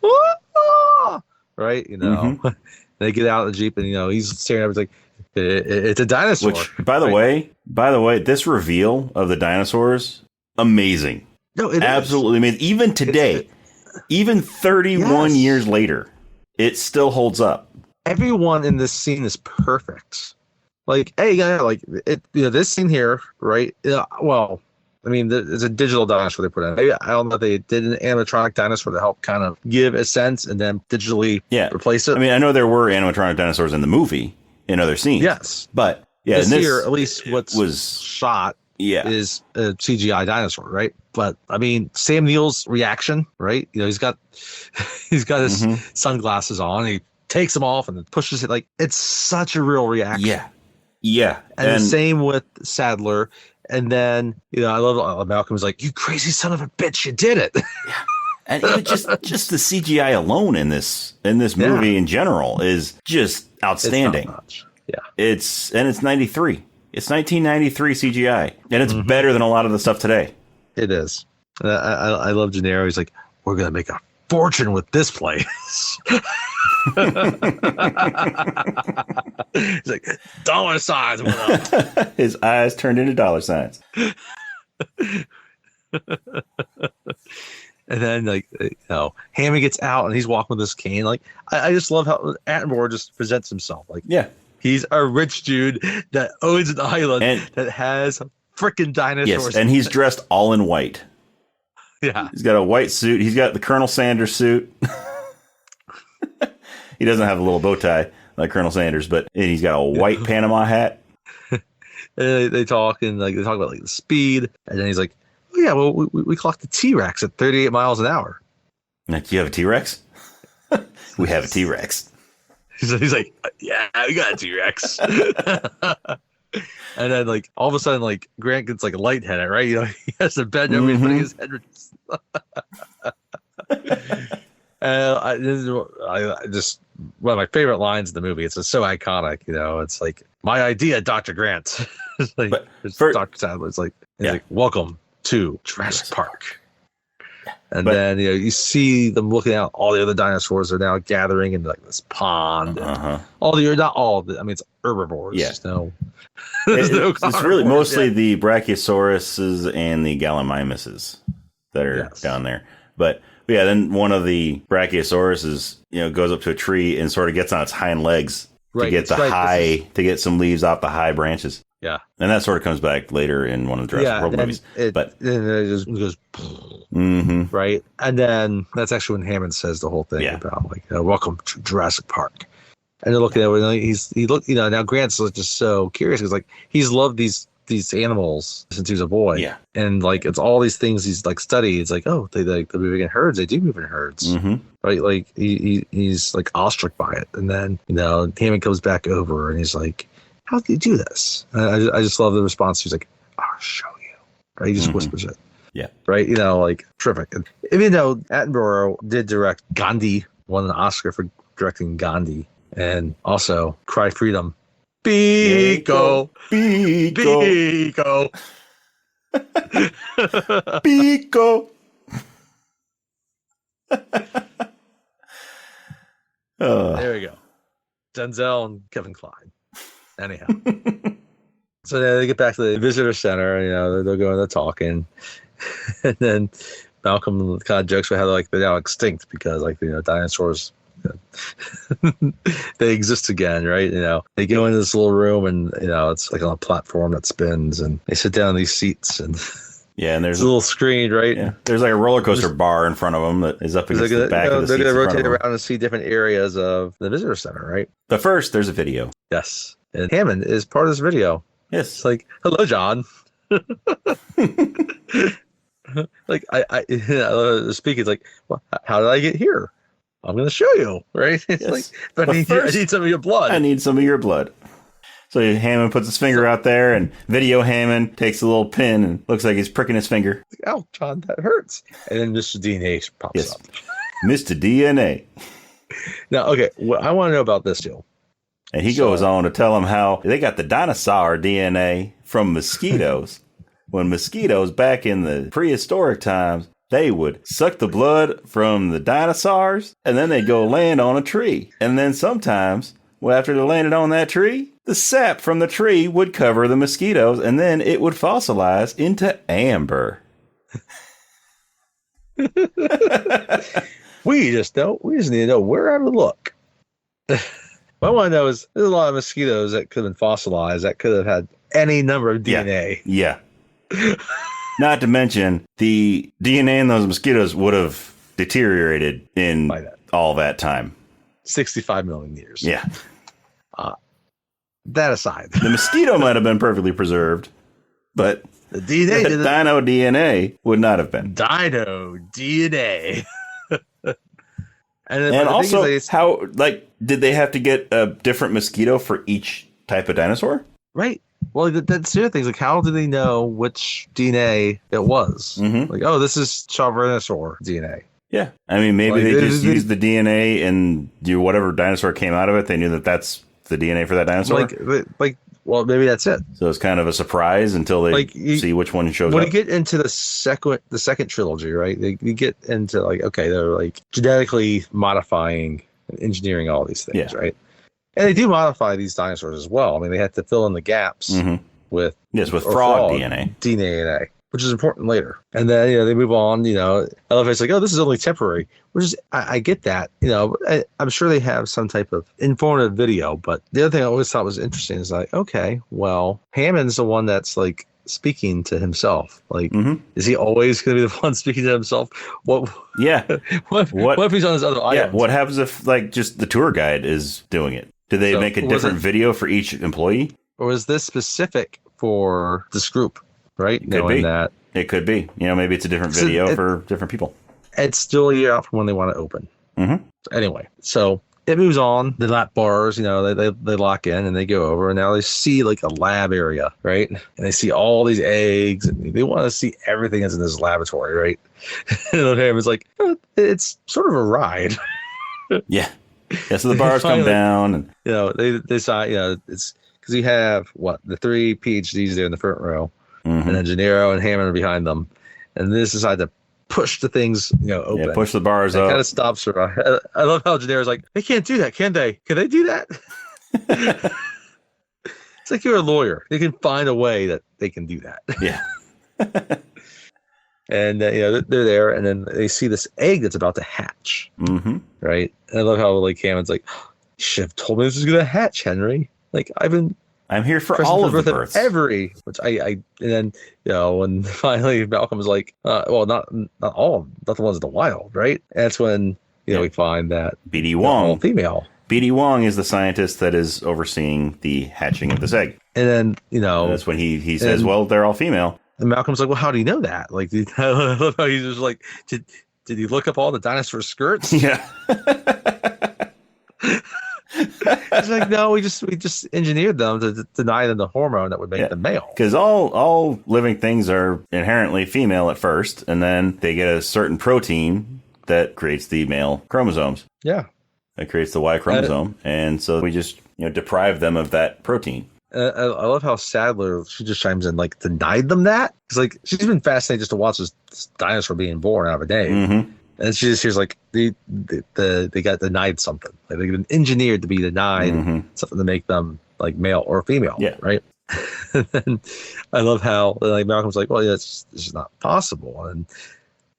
right? They get out of the Jeep, and he's staring up. It's like it's a dinosaur. Which, by the way, this reveal of the dinosaurs, amazing. No, it absolutely amazing. Even today, even 31 years later, it still holds up. Everyone in this scene is perfect. This scene here, right? Well, I mean, there's a digital dinosaur they put in. I don't know if they did an animatronic dinosaur to help kind of give a sense and then digitally replace it. I mean, I know there were animatronic dinosaurs in the movie in other scenes. Yes. But, this here, at least what's shot is a CGI dinosaur, right? But I mean, Sam Neill's reaction, right? He's got his sunglasses on. He takes them off and pushes it. Like, it's such a real reaction. Yeah. And the same with Sadler And then, I love Malcolm's like, you crazy son of a bitch, you did it. And even just the CGI alone in this movie in general is just outstanding. It's top-notch. Yeah. It's 93. It's 1993 CGI, and it's better than a lot of the stuff today. It is. I love Gennaro. He's like, we're gonna make a fortune with this place. He's like, dollar signs went up. His eyes turned into dollar signs. And then, Hammond gets out and he's walking with this cane. Like, I just love how Attenborough just presents himself. Like, yeah, he's a rich dude that owns an island that has freaking dinosaurs. Yes, and he's dressed all in white. Yeah. He's got a white suit. He's got the Colonel Sanders suit. He doesn't have a little bow tie like Colonel Sanders, but he's got a white Panama hat. And they talk about the speed. And then he's like, oh, yeah, well, we clocked the T-Rex at 38 miles an hour. Like, you have a T-Rex? We have a T-Rex. He's like, yeah, we got a T-Rex. And then, all of a sudden, Grant gets, lightheaded, right? He has to bend over, he's putting his head. I just, one of my favorite lines in the movie. It's just so iconic, It's like, my idea, Dr. Grant. Dr. Sadler's he's like, welcome to Jurassic Park. And then, you see them looking out. All the other dinosaurs are now gathering in this pond. Not all of it. I mean, it's herbivores. Yeah. It's really mostly the Brachiosauruses and the Gallimimuses that are down there. But yeah, then one of the Brachiosauruses, goes up to a tree and sort of gets on its hind legs to get to get some leaves off the high branches. Yeah. And that sort of comes back later in one of the Jurassic World movies. Then it just goes, right? And then that's actually when Hammond says the whole thing about welcome to Jurassic Park. And they're looking at it. Now Grant's just so curious because he's loved these animals since he was a boy. Yeah. And it's all these things he's studied. It's oh, they're moving in herds. They do move in herds. Right? He's awestruck by it. And then, Hammond comes back over and he's like, how do you do this? And I just love the response. He's like, I'll show you. Right? He just whispers it. Yeah. Right? Terrific. And even though Attenborough did direct Gandhi, won an Oscar for directing Gandhi, and also Cry Freedom. Pico. Pico. Pico. There we go. Denzel and Kevin Kline. Anyhow. So then they get back to the visitor center, they're going to talking. And then Malcolm kind of jokes about how they're now extinct because dinosaurs they exist again, right? They go into this little room and it's on a platform that spins and they sit down in these seats and and there's a little screen, right? Yeah. There's a roller coaster bar in front of them that is up against the back of the seats. They're going to rotate around and see different areas of the visitor center, right? But first, there's a video. Yes. And Hammond is part of this video. Yes. It's hello, John. Speaking, it's well, how did I get here? I'm going to show you, right? It's but I need some of your blood. I need some of your blood. So Hammond puts his finger out there, and video Hammond takes a little pin and looks like he's pricking his finger. Oh, John, that hurts. And then Mr. DNA pops up. Mr. DNA. Now, okay, I want to know about this deal. And he goes on to tell him how they got the dinosaur DNA from mosquitoes. When mosquitoes back in the prehistoric times, they would suck the blood from the dinosaurs and then they'd go land on a tree. And then sometimes, after they landed on that tree, the sap from the tree would cover the mosquitoes and then it would fossilize into amber. We just need to know where I would look. What I want to know is there's a lot of mosquitoes that could have been fossilized that could have had any number of DNA. Yeah. Not to mention the DNA in those mosquitoes would have deteriorated in all that time. 65 million years. Yeah. That aside. The mosquito might have been perfectly preserved, but the dino DNA would not have been. Dino DNA. And also, how did they have to get a different mosquito for each type of dinosaur? Right. Well, that's the other thing. Like, how do they know which DNA it was? Like, oh, this is Tyrannosaur DNA. Yeah. I mean, maybe they just used the DNA and whatever dinosaur came out of it. They knew that that's the DNA for that dinosaur. Well, maybe that's it. So it's kind of a surprise until they see which one shows up. When you get into the second trilogy, right? You get into like, okay, they're like genetically modifying and engineering all these things, right? And they do modify these dinosaurs as well. I mean, they had to fill in the gaps with frog DNA, which is important later. And then they move on. I love it's like, oh, this is only temporary, which is I get that. I'm sure they have some type of informative video. But the other thing I always thought was interesting is like, okay, well, Hammond's the one that's like speaking to himself. Like, is he always going to be the one speaking to himself? What if he's on his other island? What happens if like just the tour guide is doing it? Do they make a different video for each employee? Or is this specific for this group, right? It could be. Maybe it's a different video for different people. It's still a year out from when they want to open. Anyway, so it moves on. The lap bars, they lock in and they go over. And now they see like a lab area, right? And they see all these eggs. And they want to see everything that's in this laboratory, right? And Hammond's like, it's sort of a ride. Yeah. Yeah, so the bars come down, and they decide, it's because you have the 3 PhDs there in the front row, and then Gennaro and Hammond are behind them, and they decide to push the things, open. Yeah, push the bars up. Kind of stops her. I love how Gennaro's like, they can't do that, can they? Can they do that? It's like you're a lawyer. They can find a way that they can do that. Yeah. And they're there, and then they see this egg that's about to hatch. Right? And I love how like Hammond's like, you should have told me this was gonna hatch, Henry. Like I'm here for all of the births. Which and then when finally Malcolm's like, well, not all, not the ones in the wild, right? And that's when we find that BD Wong, all female. BD Wong is the scientist that is overseeing the hatching of this egg. And then and that's when he says, well, they're all female. And Malcolm's like, well, how do you know that? Like, I love how he's just like, did he look up all the dinosaur skirts? Yeah. It's like, no, we just engineered them to deny them the hormone that would make them male. Because all living things are inherently female at first, and then they get a certain protein that creates the male chromosomes. Yeah. That creates the Y chromosome. And so we just deprive them of that protein. I love how Sadler, she just chimes in, like, denied them that. It's like, she's been fascinated just to watch this dinosaur being born out of a day. And she just hears, like, they got denied something. Like, they've been engineered to be denied something to make them, like, male or female. Yeah. Right? And then I love how, like, Malcolm's like, well, yeah, it's just not possible. And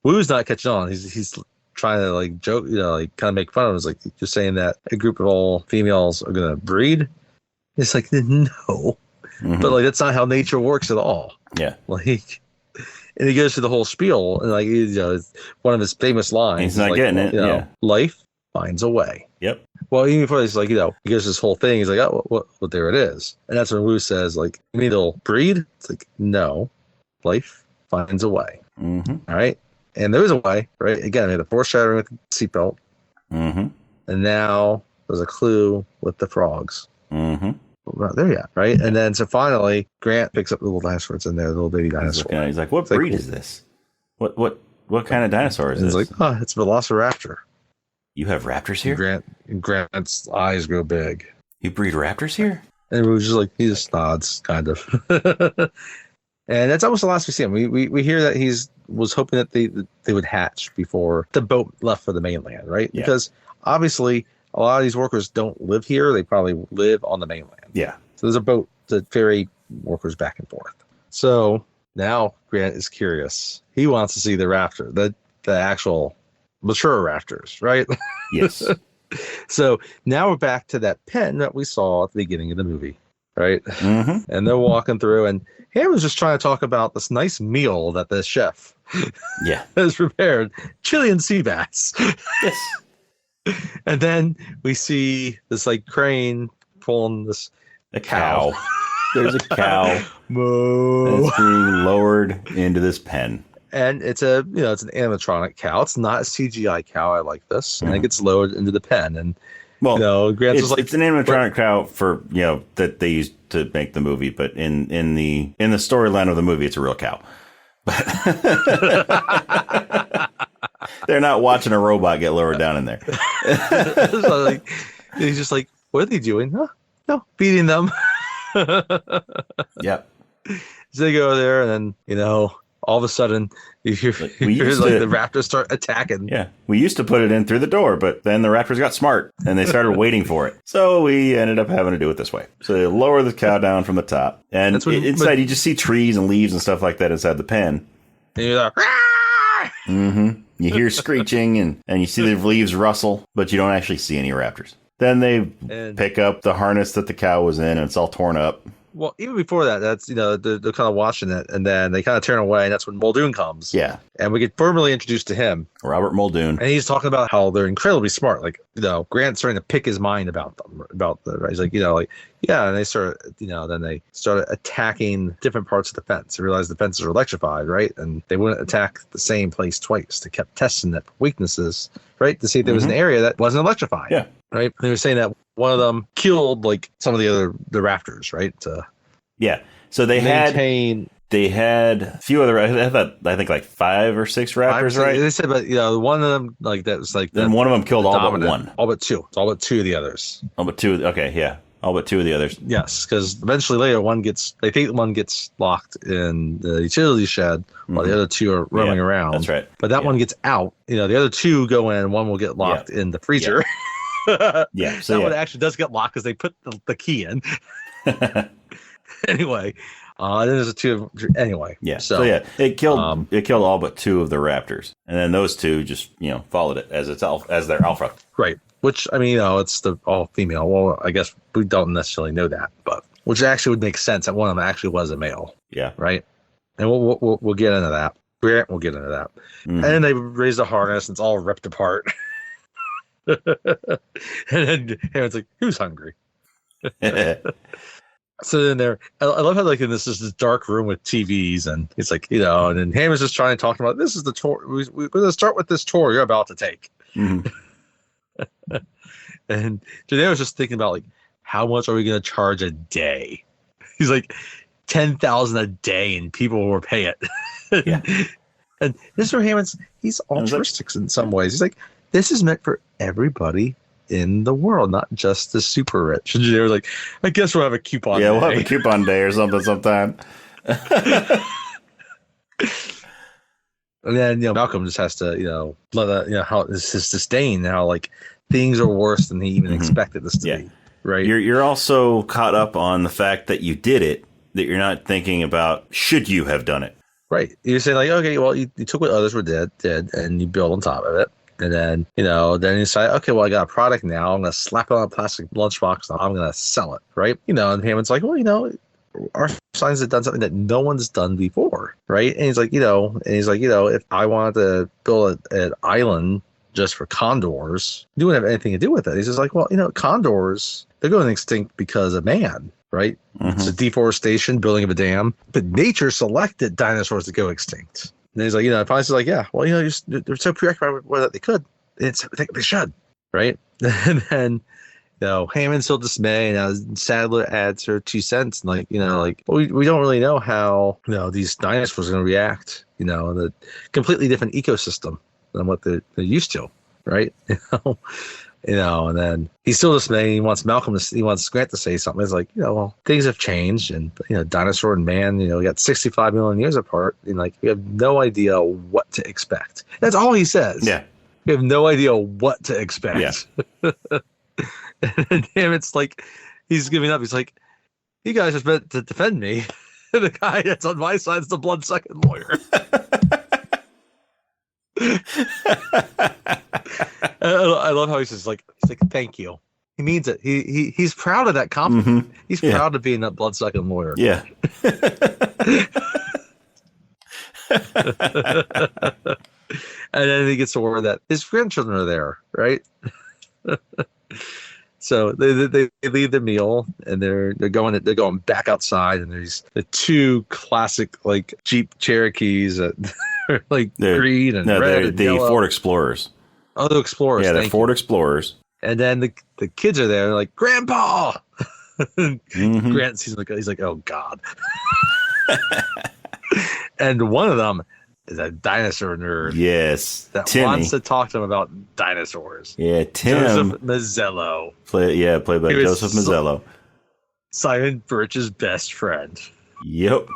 Wu's not catching on. He's trying to, like, joke, like, kind of make fun of him. It's like, you're saying that a group of all females are going to breed? It's like, no. But, like, that's not how nature works at all. Yeah. Like, and he goes through the whole spiel, and, like, one of his famous lines. He's not getting it. Yeah. Life finds a way. Yep. Well, even before this, like, he goes this whole thing. He's like, oh, well, there it is. And that's when Wu says, like, you mean they'll breed? It's like, no. Life finds a way. All right. And there is a way, right? Again, the foreshadowing with the seatbelt. And now there's a clue with the frogs. We're not there yet, right? And then so finally, Grant picks up the little dinosaur. It's in there, the little baby dinosaur. He's like, what breed is this? What kind of dinosaur is this? He's like, oh, it's Velociraptor. You have raptors here? Grant's eyes grow big. You breed raptors here? And we were just like, he just nods, kind of. And that's almost the last we see him. We hear that was hoping that they would hatch before the boat left for the mainland, right? Yeah. Because obviously a lot of these workers don't live here. They probably live on the mainland. Yeah. So there's a boat to ferry workers back and forth. So now Grant is curious. He wants to see the raptor, the actual mature raptors, right? Yes. So now we're back to that pen that we saw at the beginning of the movie, right? And they're walking through, and Hammond's just trying to talk about this nice meal that the chef has prepared. Chilean sea bass. Yes. And then we see this like crane pulling a cow. There's a cow Moo. that's being lowered into this pen. And it's it's an animatronic cow. It's not a CGI cow. I like this. And it gets lowered into the pen. And Well, Grant's was like, it's an animatronic cow for that they used to make the movie, but in the storyline of the movie, it's a real cow. They're not watching a robot get lowered down in there. So like, he's just like, what are they doing? Huh? No, feeding them. Yep. So they go there, and then all of a sudden you hear the raptors start attacking. Yeah, we used to put it in through the door, but then the raptors got smart and they started waiting for it. So we ended up having to do it this way. So they lower the cow down from the top, and inside you just see trees and leaves and stuff like that inside the pen. And you're like, mm-hmm. You hear screeching and you see the leaves rustle, but you don't actually see any raptors. Then they pick up the harness that the cow was in, and it's all torn up. Well, even before that, that's they're kind of watching it, and then they kind of turn away, and that's when Muldoon comes. Yeah, and we get formally introduced to him, Robert Muldoon, and he's talking about how they're incredibly smart. Like Grant's starting to pick his mind about them, he's like and they start then they started attacking different parts of the fence. They realized the fences are electrified, right? And they wouldn't attack the same place twice. They kept testing it for weaknesses, right, to see if there was an area that wasn't electrified. Yeah, right. And they were saying that one of them killed like some of the raptors, right? Yeah. So they had a few other. I think like 5 or 6 raptors, right? They said, but one of them like that was like. Then one of them killed all but one. All but 2. All but 2 of the others. All but 2. Okay, yeah. All but 2 of the others. Yes, because eventually later they think one gets locked in the utility shed while the other 2 are roaming around. That's right. But that one gets out. The other 2 go in, and one will get locked in the freezer. Yeah. So that one actually does get locked because they put the key in. Anyway, then there's a 2 anyway. Yeah. So it killed all but 2 of the raptors, and then those 2 just followed it as their alpha. Right. Which it's the all female. Well, I guess we don't necessarily know that, but which actually would make sense that one of them actually was a male. Yeah. Right. And we'll get into that. We'll get into that. Mm-hmm. And then they raise the harness, and it's all ripped apart. And then Hammond's like, "Who's hungry?" So then I love how this is this dark room with TVs, and it's like and then Hammond's just trying to talk about this is the tour. We're going to start with this tour you're about to take. Mm-hmm. And Janae was just thinking about how much are we going to charge a day? He's like $10,000 a day, and people will pay it. Yeah. And Mr. Hammond's he's altruistic in some ways. He's like, this is meant for everybody in the world, not just the super rich. And Janae was like, I guess we'll have a coupon. Yeah, we'll have a coupon day or something sometime. And then Malcolm just has to let how it's his disdain, how things are worse than he even expected this to be. Right. You're also caught up on the fact that you did it, that you're not thinking about should you have done it. Right. You're saying okay, well you took what others did and you build on top of it. And then, then you decide, okay, well, I got a product now. I'm going to slap it on a plastic lunchbox and I'm going to sell it. Right. And Hammond's like, well, our science has done something that no one's done before. Right. And he's like, if I wanted to build an island just for condors, you wouldn't have anything to do with it. He's just like, well, condors, they're going extinct because of man. Right. Mm-hmm. It's a deforestation, building of a dam. But nature selected dinosaurs to go extinct. And he's like, finally says yeah, well, they're so preoccupied with that they could. They should, right? And then, Hammond's still dismayed. And Sadler adds her 2 cents. And we don't really know how, these dinosaurs are going to react, in a completely different ecosystem than what they're used to, right? And then he's still dismayed. He wants he wants Grant to say something. It's like, well, things have changed, and dinosaur and man, we got 65 million years apart, and we have no idea what to expect. That's all he says. Yeah, we have no idea what to expect. Yeah. And damn, it's like he's giving up. He's like, you guys are meant to defend me. The guy that's on my side is the blood-sucking lawyer. I love how he's like, thank you. He means it. He's proud of that compliment. Mm-hmm. He's proud of being that blood-sucking lawyer. Yeah. And then he gets to word that his grandchildren are there, right? So they leave the meal, and they're going back outside, and there's the 2 classic Jeep Cherokees that are green and red and the yellow. Ford Explorers. Oh, the Explorers. Yeah, they're Ford Explorers. And then the kids are there. They're like, Grandpa. Grant sees him. He's like, oh God. And one of them is a dinosaur nerd. Yes, that Timmy wants to talk to him about dinosaurs. Yeah, Tim. Joseph Mazzello. Played by Joseph Mazzello. Simon Birch's best friend. Yep.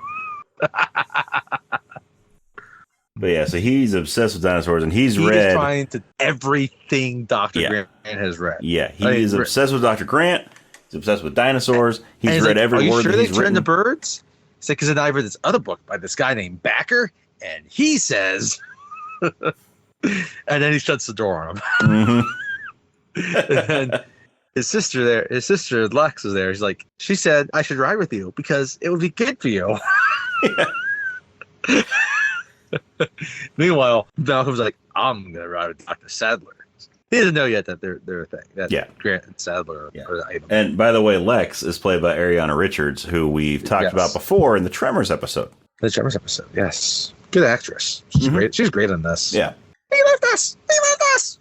But yeah, so he's obsessed with dinosaurs, and he's read is trying to everything Dr. Grant has read. Yeah, he's obsessed with Dr. Grant. He's obsessed with dinosaurs. He's read every word that he's written. Are you sure they turned to birds? He said, because then I read this other book by this guy named Backer, and he says, and then he shuts the door on him. And then his sister Lex is there. He's like, she said I should ride with you because it would be good for you. Meanwhile, Malcolm's like, I'm gonna ride with Dr. Sadler. He doesn't know yet that they're a thing. That Grant and Sadler are the item. And by the way, Lex is played by Ariana Richards, who we've talked about before in the Tremors episode. The Tremors episode, yes. Good actress. She's great. She's great in this. Yeah. He left us. He left us.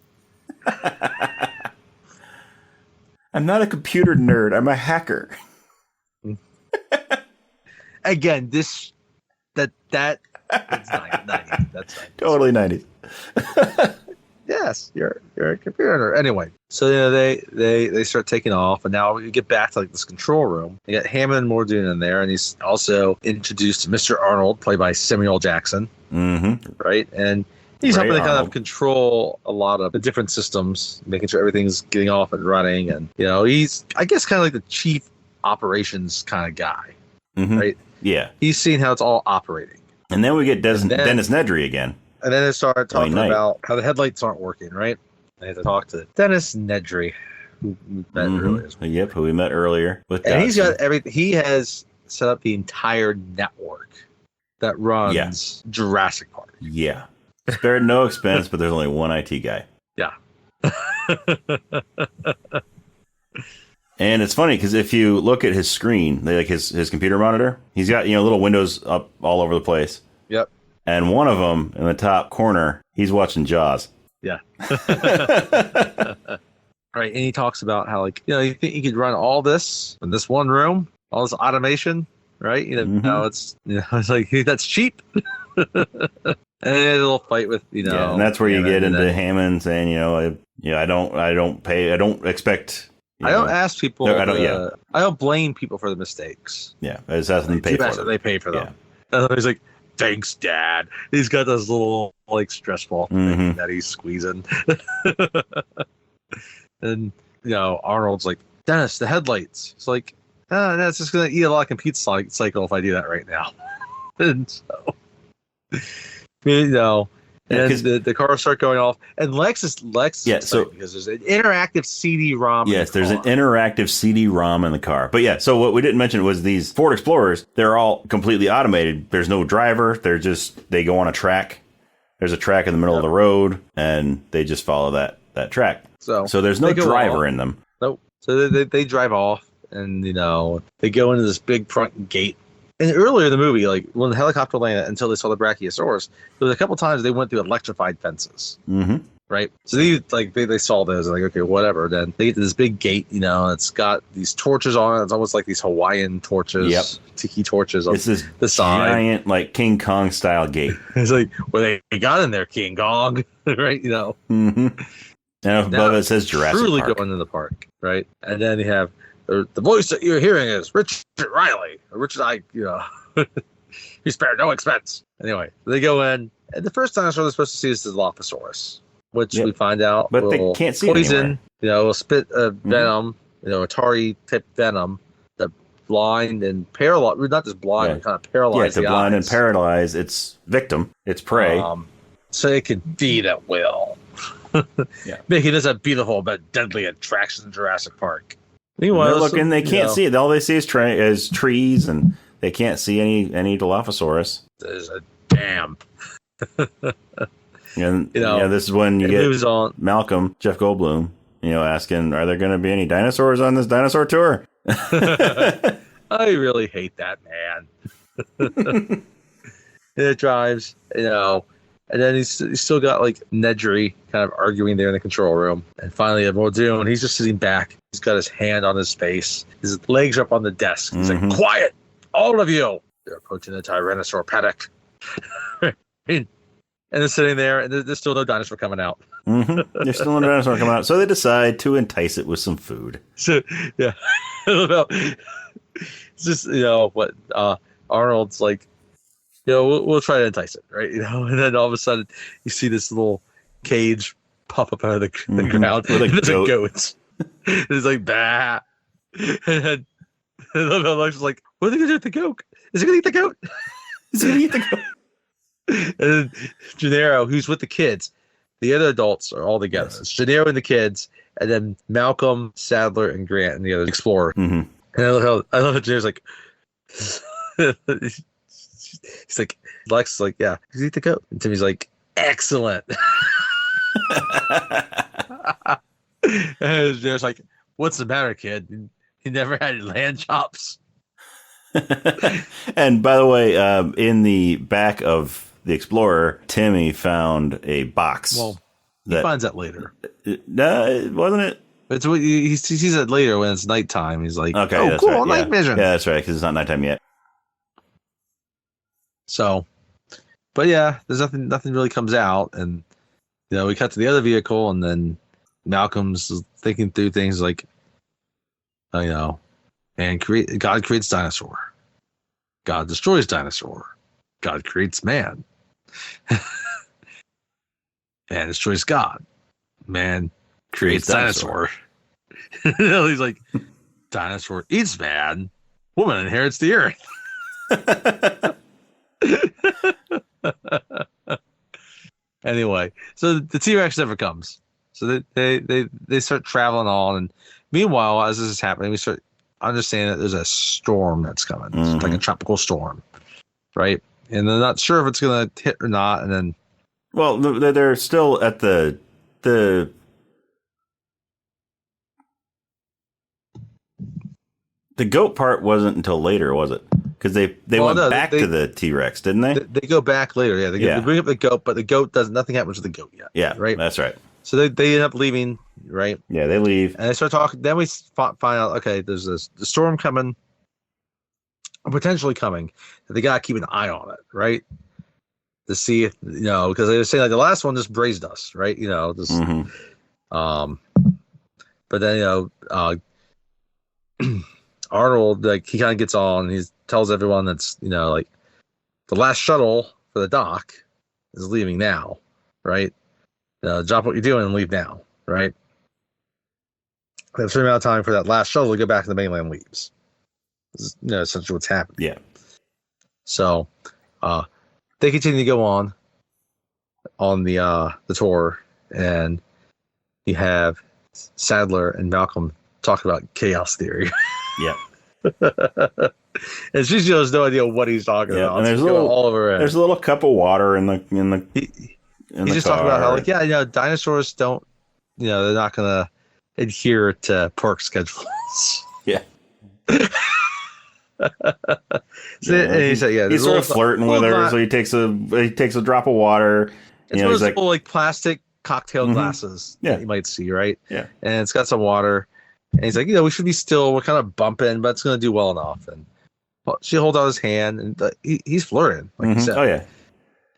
I'm not a computer nerd. I'm a hacker. Again, that's 90s. That's 90s. Totally 90s. Yes, you're a computer nerd. Anyway, so they start taking off, and now we get back to like this control room. You got Hammond and Muldoon in there, and he's also introduced to Mr. Arnold, played by Samuel Jackson. Right, and he's helping to kind of control a lot of the different systems, making sure everything's getting off and running. And he's, I guess, kind of like the chief operations kind of guy, right? Yeah, he's seeing how it's all operating. And then we get Dennis Nedry again. And then they started talking about how the headlights aren't working, right? They had to talk to Dennis Nedry, who we met earlier. Yep, who we met earlier. And he's got everything. He has set up the entire network that runs Jurassic Park. Yeah. Spared no expense, but there's only one IT guy. Yeah. And it's funny because if you look at his screen, like his computer monitor, he's got little windows up all over the place. Yep. And one of them in the top corner, he's watching Jaws. Yeah. Right. And he talks about how, like, you think you could run all this in this one room, all this automation, right? How it's, it's like, that's cheap. And a little fight with, Yeah, and that's where you get into Hammond saying, I don't expect. I don't ask people. I don't blame people for the mistakes. Yeah. I just ask them to pay for them. They pay for them. Yeah. And he's like, thanks, Dad. He's got this little stress ball thing that he's squeezing. And Arnold's like, Dennis, the headlights. It's like, that's just gonna eat a lot of compute cycle if I do that right now. And so, and the cars start going off, and Lex is so because there's an interactive CD-ROM. Yes, there's an interactive CD-ROM in the car. But so what we didn't mention was these Ford Explorers. They're all completely automated. There's no driver. They go on a track. There's a track in the middle of the road, and they just follow that track. So there's no driver in them. Nope. So they drive off, and they go into this big front gate. And earlier in the movie, like when the helicopter landed until they saw the Brachiosaurus, there was a couple times they went through electrified fences. Right? So they saw those and like, okay, whatever. Then they get to this big gate, it's got these torches on it. It's almost like these Hawaiian torches, tiki torches on the side. Giant, like King Kong style gate. It's like, well, they got in there, King Kong, right? And above it says Jurassic Park. Truly going into the park, right? And then you have the voice that you're hearing is Richard Riley. Richard, he spared no expense. Anyway, they go in, and the first dinosaur they're supposed to see is the Dilophosaurus, which we find out, but they can't see poison. Will spit venom, Atari type venom that blind and paralyze. Not just blind, but kind of paralyze. Yeah, to blind and paralyze its victim, its prey, so it can feed at will. Making this a beautiful but deadly attraction in Jurassic Park. Meanwhile, they're looking, they can't see it. All they see is trees, and they can't see any Dilophosaurus. There's a dam. And this is when you get Malcolm, Jeff Goldblum, asking, are there going to be any dinosaurs on this dinosaur tour? I really hate that man. And it drives, And then he's still got like Nedry kind of arguing there in the control room. And finally, Muldoon, he's just sitting back. He's got his hand on his face. His legs are up on the desk. He's like, quiet, all of you. They're approaching the Tyrannosaur paddock. And they're sitting there, and there's still no dinosaur coming out. There's still no dinosaur coming out. So they decide to entice it with some food. So, yeah. It's just, what Arnold's like, we'll try to entice it, right? And then all of a sudden, you see this little cage pop up out of the ground with a goat. It's like, bah. And then Alexa's like, what are they going to do with the goat? Is he going to eat the goat? Is he going to eat the goat? And then Gennaro, who's with the kids, the other adults are all together. It's Gennaro and the kids, and then Malcolm, Sadler, and Grant, and the other explorer. And I love how Gennaro's like, he's like, Lex is like, yeah, he's eat the goat. And Timmy's like, excellent. And Gennaro's like, what's the matter, kid? He never had lamb chops. And by the way, in the back of the Explorer, Timmy found a box. Well, he finds that later. No, wasn't it? It's what he sees it later when it's nighttime. He's like, okay, oh, that's cool, right. night vision. Yeah, that's right, because it's not nighttime yet. So, but yeah, there's nothing really comes out, and we cut to the other vehicle, and then Malcolm's thinking through things like, and God creates dinosaur, God destroys dinosaur, God creates man. Man destroys God. Man creates dinosaur. He's like, dinosaur eats man. Woman inherits the earth. Anyway, so the T-Rex never comes. So they start traveling on, and meanwhile, as this is happening, we start understanding that there's a storm that's coming. It's like a tropical storm, right? And they're not sure if it's going to hit or not. And then, well, they're still at the goat part wasn't until later, was it? Because they went back to the T-Rex, didn't they? They go back later. Yeah, they bring up the goat, but the goat nothing happens with the goat yet. Yeah, right. That's right. So they end up leaving, right? Yeah, they leave, and they start talking. Then we find out, okay, there's the storm coming. Potentially coming, they gotta keep an eye on it, right? To see if because they were saying like the last one just grazed us, right? But then Arnold, like, he kind of gets on. He tells everyone that's like the last shuttle for the dock is leaving now, right? Drop what you're doing and leave now, right? They have a certain amount of time for that last shuttle to go back to the mainland leaves. Essentially what's happening. Yeah. So, they continue to go on the tour, and you have Sadler and Malcolm talk about chaos theory. Yeah. And she has no idea what he's talking about. And there's there's a little cup of water in the. He's just talking about how, like, dinosaurs don't, they're not gonna adhere to park schedules. Yeah. And he said, he's sort of flirting with her, so he takes a drop of water. It's one of those like plastic cocktail glasses that you might see, right? Yeah. And it's got some water, and he's like, we should be still. We're kind of bumping, but it's going to do well enough. And she holds out his hand, and he's flirting, like you said. Oh yeah.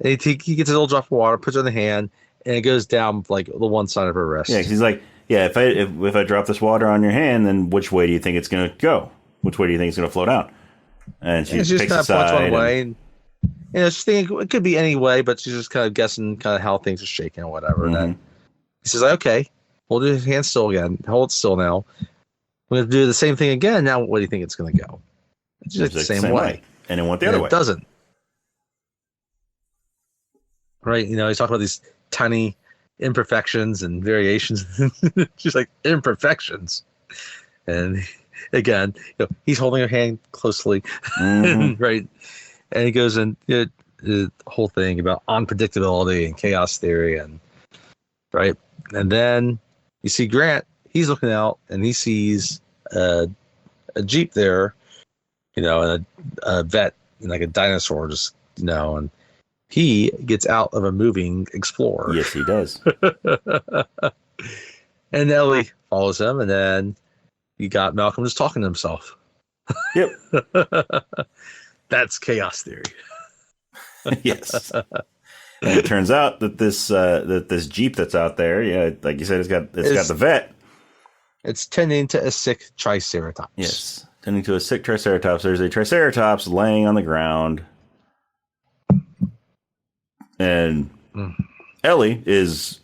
And he gets a little drop of water, puts it in the hand, and it goes down like the one side of her wrist. Yeah, he's like, if I drop this water on your hand, then which way do you think it's going to go? Which way do you think it's going to flow down? And she just picks kind a of points side. one way. And she's thinking it could be any way, but she's just kind of guessing kind of how things are shaking or whatever. And then he says, okay, hold your hand still again. Hold it still now. We're going to do the same thing again. Now, what do you think it's going to go? It's just the same way. And it went the other way. It doesn't. Right? He's talking about these tiny imperfections and variations. She's like, imperfections. And again, he's holding her hand closely, right? And he goes in the whole thing about unpredictability and chaos theory, and right. And then you see Grant. He's looking out, and he sees a Jeep there, and a vet, and like a dinosaur, just and he gets out of a moving Explorer. Yes, he does. And Ellie follows him, and then you got Malcolm just talking to himself. Yep. That's chaos theory. Yes. And it turns out that this Jeep that's out there, yeah, like you said, it's got the vet. It's tending to a sick Triceratops. Yes, tending to a sick Triceratops. There's a Triceratops laying on the ground, and Ellie is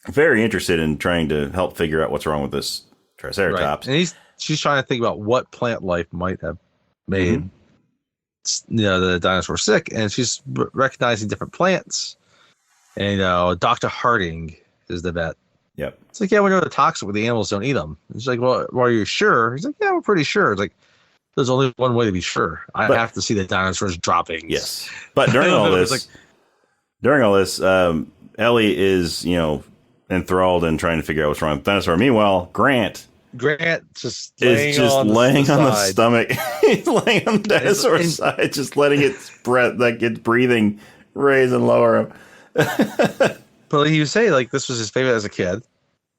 very interested in trying to help figure out what's wrong with this Triceratops. Right. And she's trying to think about what plant life might have made the dinosaur sick, and she's recognizing different plants. And Dr. Harding is the vet. Yep. It's like, yeah, we know they're toxic, but the animals don't eat them. It's like, well, are you sure? He's like, yeah, we're pretty sure. It's like, there's only one way to be sure. I have to see the dinosaurs droppings. Yes. But during all this, Ellie is, enthralled and trying to figure out what's wrong with the dinosaur. Meanwhile, Grant just laying on the stomach. He's laying on the dinosaur's side, just letting its breath, like it's breathing, raise and lower him. But he would say, like, this was his favorite as a kid,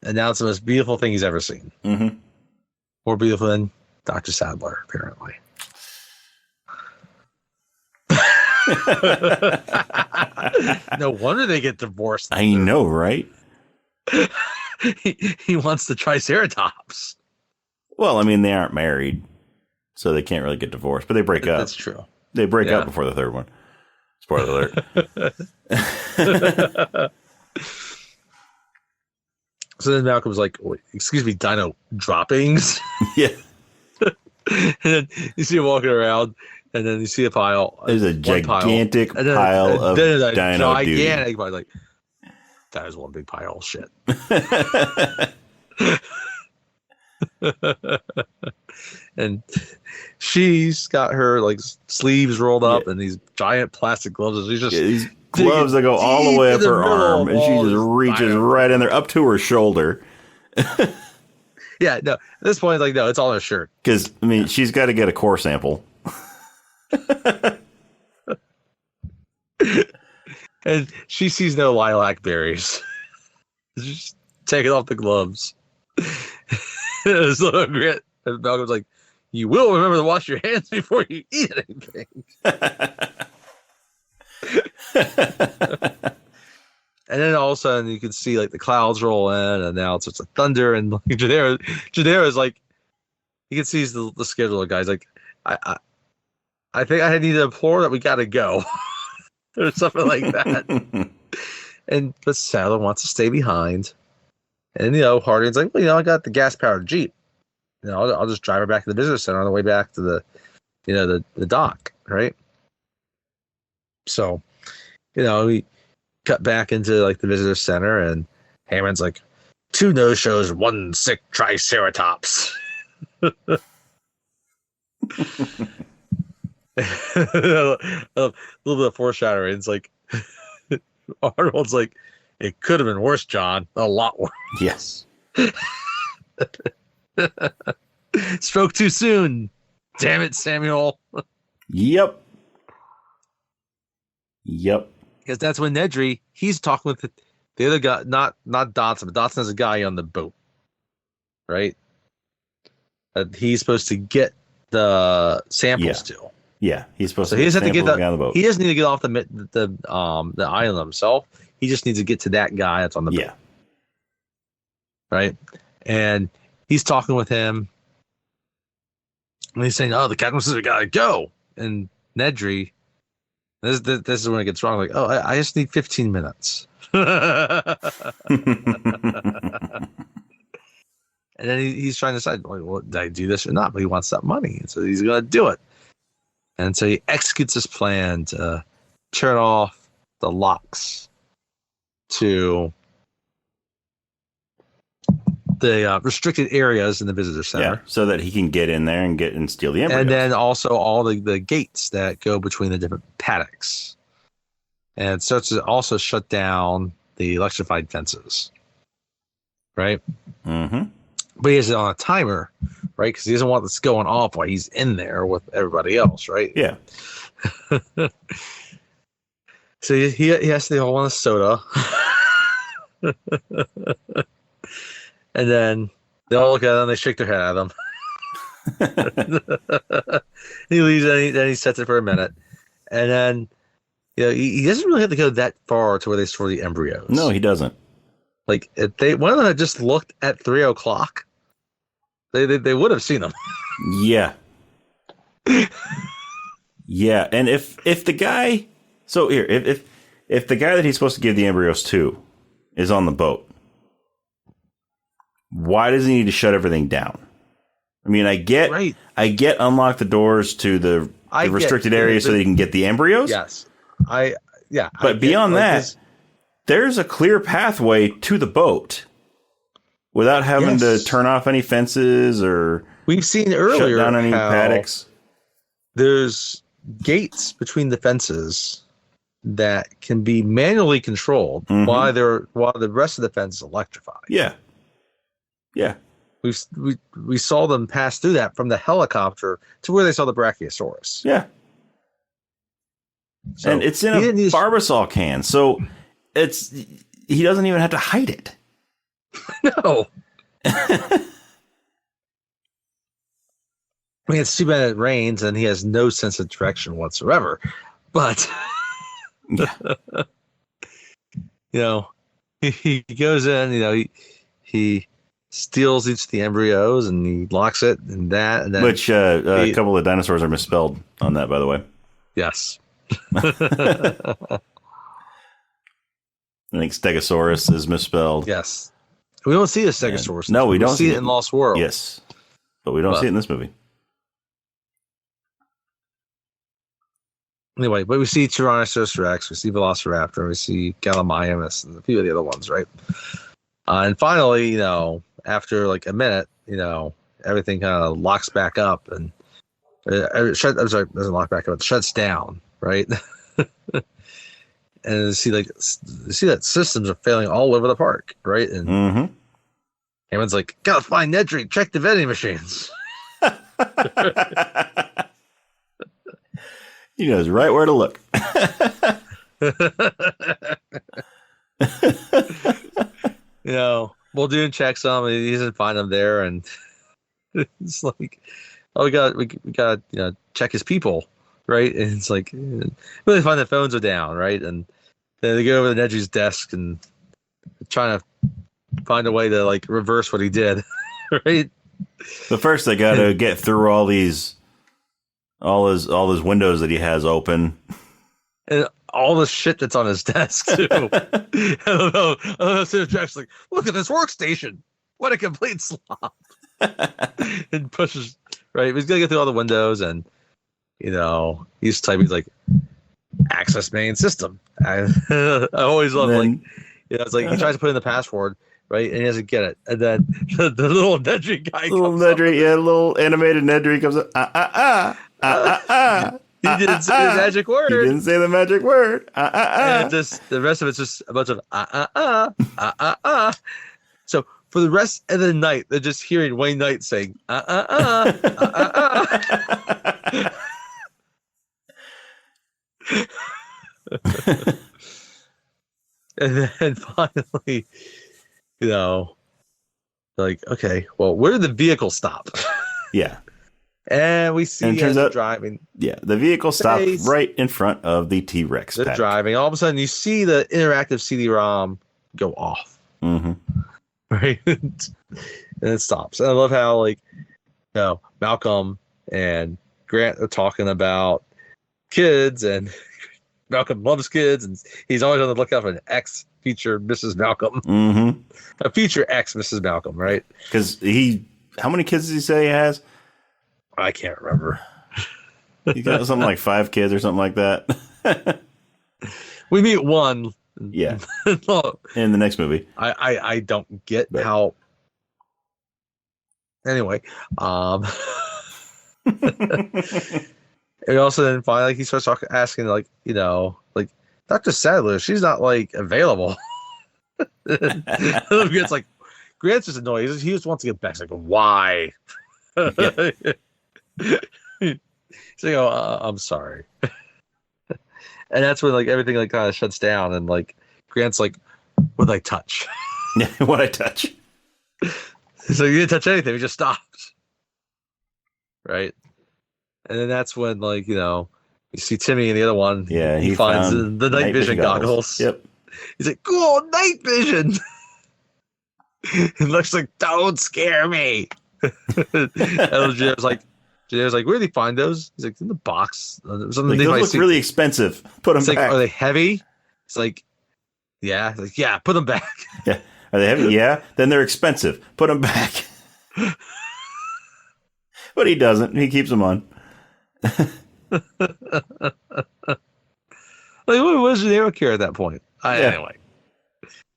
and now it's the most beautiful thing he's ever seen. Mm-hmm. More beautiful than Dr. Sadler, apparently. No wonder they get divorced. I know, right? He wants the Triceratops. Well, I mean, they aren't married, so they can't really get divorced, but they break up. That's true. They break up before the third one. Spoiler alert. So then Malcolm's like, excuse me, dino droppings? Yeah. And then you see him walking around, and then you see a pile. There's a gigantic pile of dino gigantic pile. Like, that is one big pile of shit. And she's got her like sleeves rolled up and these giant plastic gloves. And she's just these gloves that go all the way up her arm, and she just reaches right in there up to her shoulder. Yeah, no. At this point, like, no, it's all her shirt. Because I mean, she's got to get a core sample. And she sees no lilac berries. Just taking off the gloves. This little grit. And Malcolm's like, you will remember to wash your hands before you eat anything. And then all of a sudden you can see like the clouds roll in, and now it's just like thunder, and like, Jadera is like, you can see the schedule of guys like, I think I need to implore that we gotta go. Or something like that. But Sadler wants to stay behind. And Harding's like, well, I got the gas powered Jeep. I'll just drive her back to the visitor center on the way back to the dock, right? So, we cut back into like the visitor center, and Hammond's like, 2 no-shows, 1 sick Triceratops. A little bit of foreshadowing. It's like Arnold's like, it could have been worse, John. A lot worse. Yes. Spoke too soon. Damn it, Samuel. Yep. Because that's when Nedry, he's talking with the other guy, not Dodson, but Dodson has a guy on the boat, right? He's supposed to get the samples to. Yeah, he's supposed to. He doesn't have to get on the boat. He doesn't need to get off the island himself. He just needs to get to that guy that's on the boat. Yeah. Right, and he's talking with him, and he's saying, "Oh, the captain says we gotta go." And Nedry, this is when it gets wrong. Like, "Oh, I just need 15 minutes." And then he's trying to decide, like, well, did I do this or not? But he wants that money, and so he's going to do it. And so he executes his plan to turn off the locks to the restricted areas in the visitor center. Yeah, so that he can get in there and steal the embryos. And then also all the gates that go between the different paddocks. And so to also shut down the electrified fences. Right? Mm-hmm. But he has it on a timer, right? Because he doesn't want this going off while he's in there with everybody else, right? Yeah. So he has to all want a soda. And then they all look at him, they shake their head at him. He leaves, and then he sets it for a minute. And then, he doesn't really have to go that far to where they store the embryos. No, he doesn't. Like, if one of them had just looked at 3:00, they would have seen them. Yeah. Yeah, and if the guy, so here, if the guy that he's supposed to give the embryos to is on the boat, why does he need to shut everything down? I mean, I get unlock the doors to the restricted area so that you can get the embryos. Yes, but beyond that, there's a clear pathway to the boat without having to turn off any fences or we've seen earlier shut down any paddocks. There's gates between the fences that can be manually controlled while the rest of the fence is electrified. Yeah. We saw them pass through that from the helicopter to where they saw the Brachiosaurus. Yeah. So and it's in a Barbasol can, so he doesn't even have to hide it. No. I mean, it's too bad it rains and he has no sense of direction whatsoever. But, he goes in, he steals each of the embryos and he locks it and that. And then which a couple of dinosaurs are misspelled on that, by the way. Yes. I think Stegosaurus is misspelled. Yes. We don't see a Stegosaurus. No, we don't see it in Lost World. Yes. But we don't see it in this movie. Anyway, but we see Tyrannosaurus Rex, we see Velociraptor, we see Gallimimus, and a few of the other ones, right? And finally, after like a minute, everything kind of locks back up and doesn't lock back up, it shuts down, right? And you see that systems are failing all over the park, right? And everyone's like, gotta find Nedry, check the vending machines. He knows right where to look. Muldoon checks him, and he doesn't find him there, and it's like, oh, we got check his people, right? And it's like, really find the phones are down, right? And then they go over to Nedry's desk and trying to find a way to like reverse what he did, right? But first, they got to get through all his windows that he has open, and all the shit that's on his desk too. I don't know. Jack's like, look at this workstation. What a complete slop. And pushes right. He's gonna get through all the windows, and he's typing like access main system. I always love it's like he tries to put in the password. Right, and he doesn't get it, and then the little Nedry guy little animated Nedry comes up. He didn't say the magic word. He didn't say the magic word. And the rest of it's just a bunch of So for the rest of the night, they're just hearing Wayne Knight saying And then finally, like, okay, well, where did the vehicle stop? Yeah. And we see them driving. Yeah, the vehicle stopped right in front of the T-Rex. They're driving. All of a sudden, you see the interactive CD-ROM go off. Right? And it stops. And I love how, Malcolm and Grant are talking about kids, and Malcolm loves kids, and he's always on the lookout for an X feature Mrs. Malcolm. A feature X Mrs. Malcolm, right? Because how many kids does he say he has? I can't remember. He got something like 5 kids or something like that. We meet one. Yeah. In the next movie. I don't get how. Anyway. And also then finally he starts asking Dr. Sadler, she's not available. It's like Grant's just annoyed. He just wants to get back. It's like, why? He's like, oh, I'm sorry. And that's when like everything like kind of shuts down, and like Grant's like, "What did I touch?" What I touch. So you didn't touch anything. We just stopped, right? And then that's when like you see Timmy and the other one. Yeah, he finds the night vision goggles. Yep. He's like, "Cool, night vision." It looks like, "Don't scare me." And Jared's like, "Where did he find those?" He's like, "In the box." Like, those look really expensive. Put them back. Like, are they heavy? It's like, yeah. It's like, yeah, put them back. Yeah. Are they heavy? Yeah. Then they're expensive. Put them back. But he doesn't. He keeps them on. Like, what was the arrow care at that point? Anyway,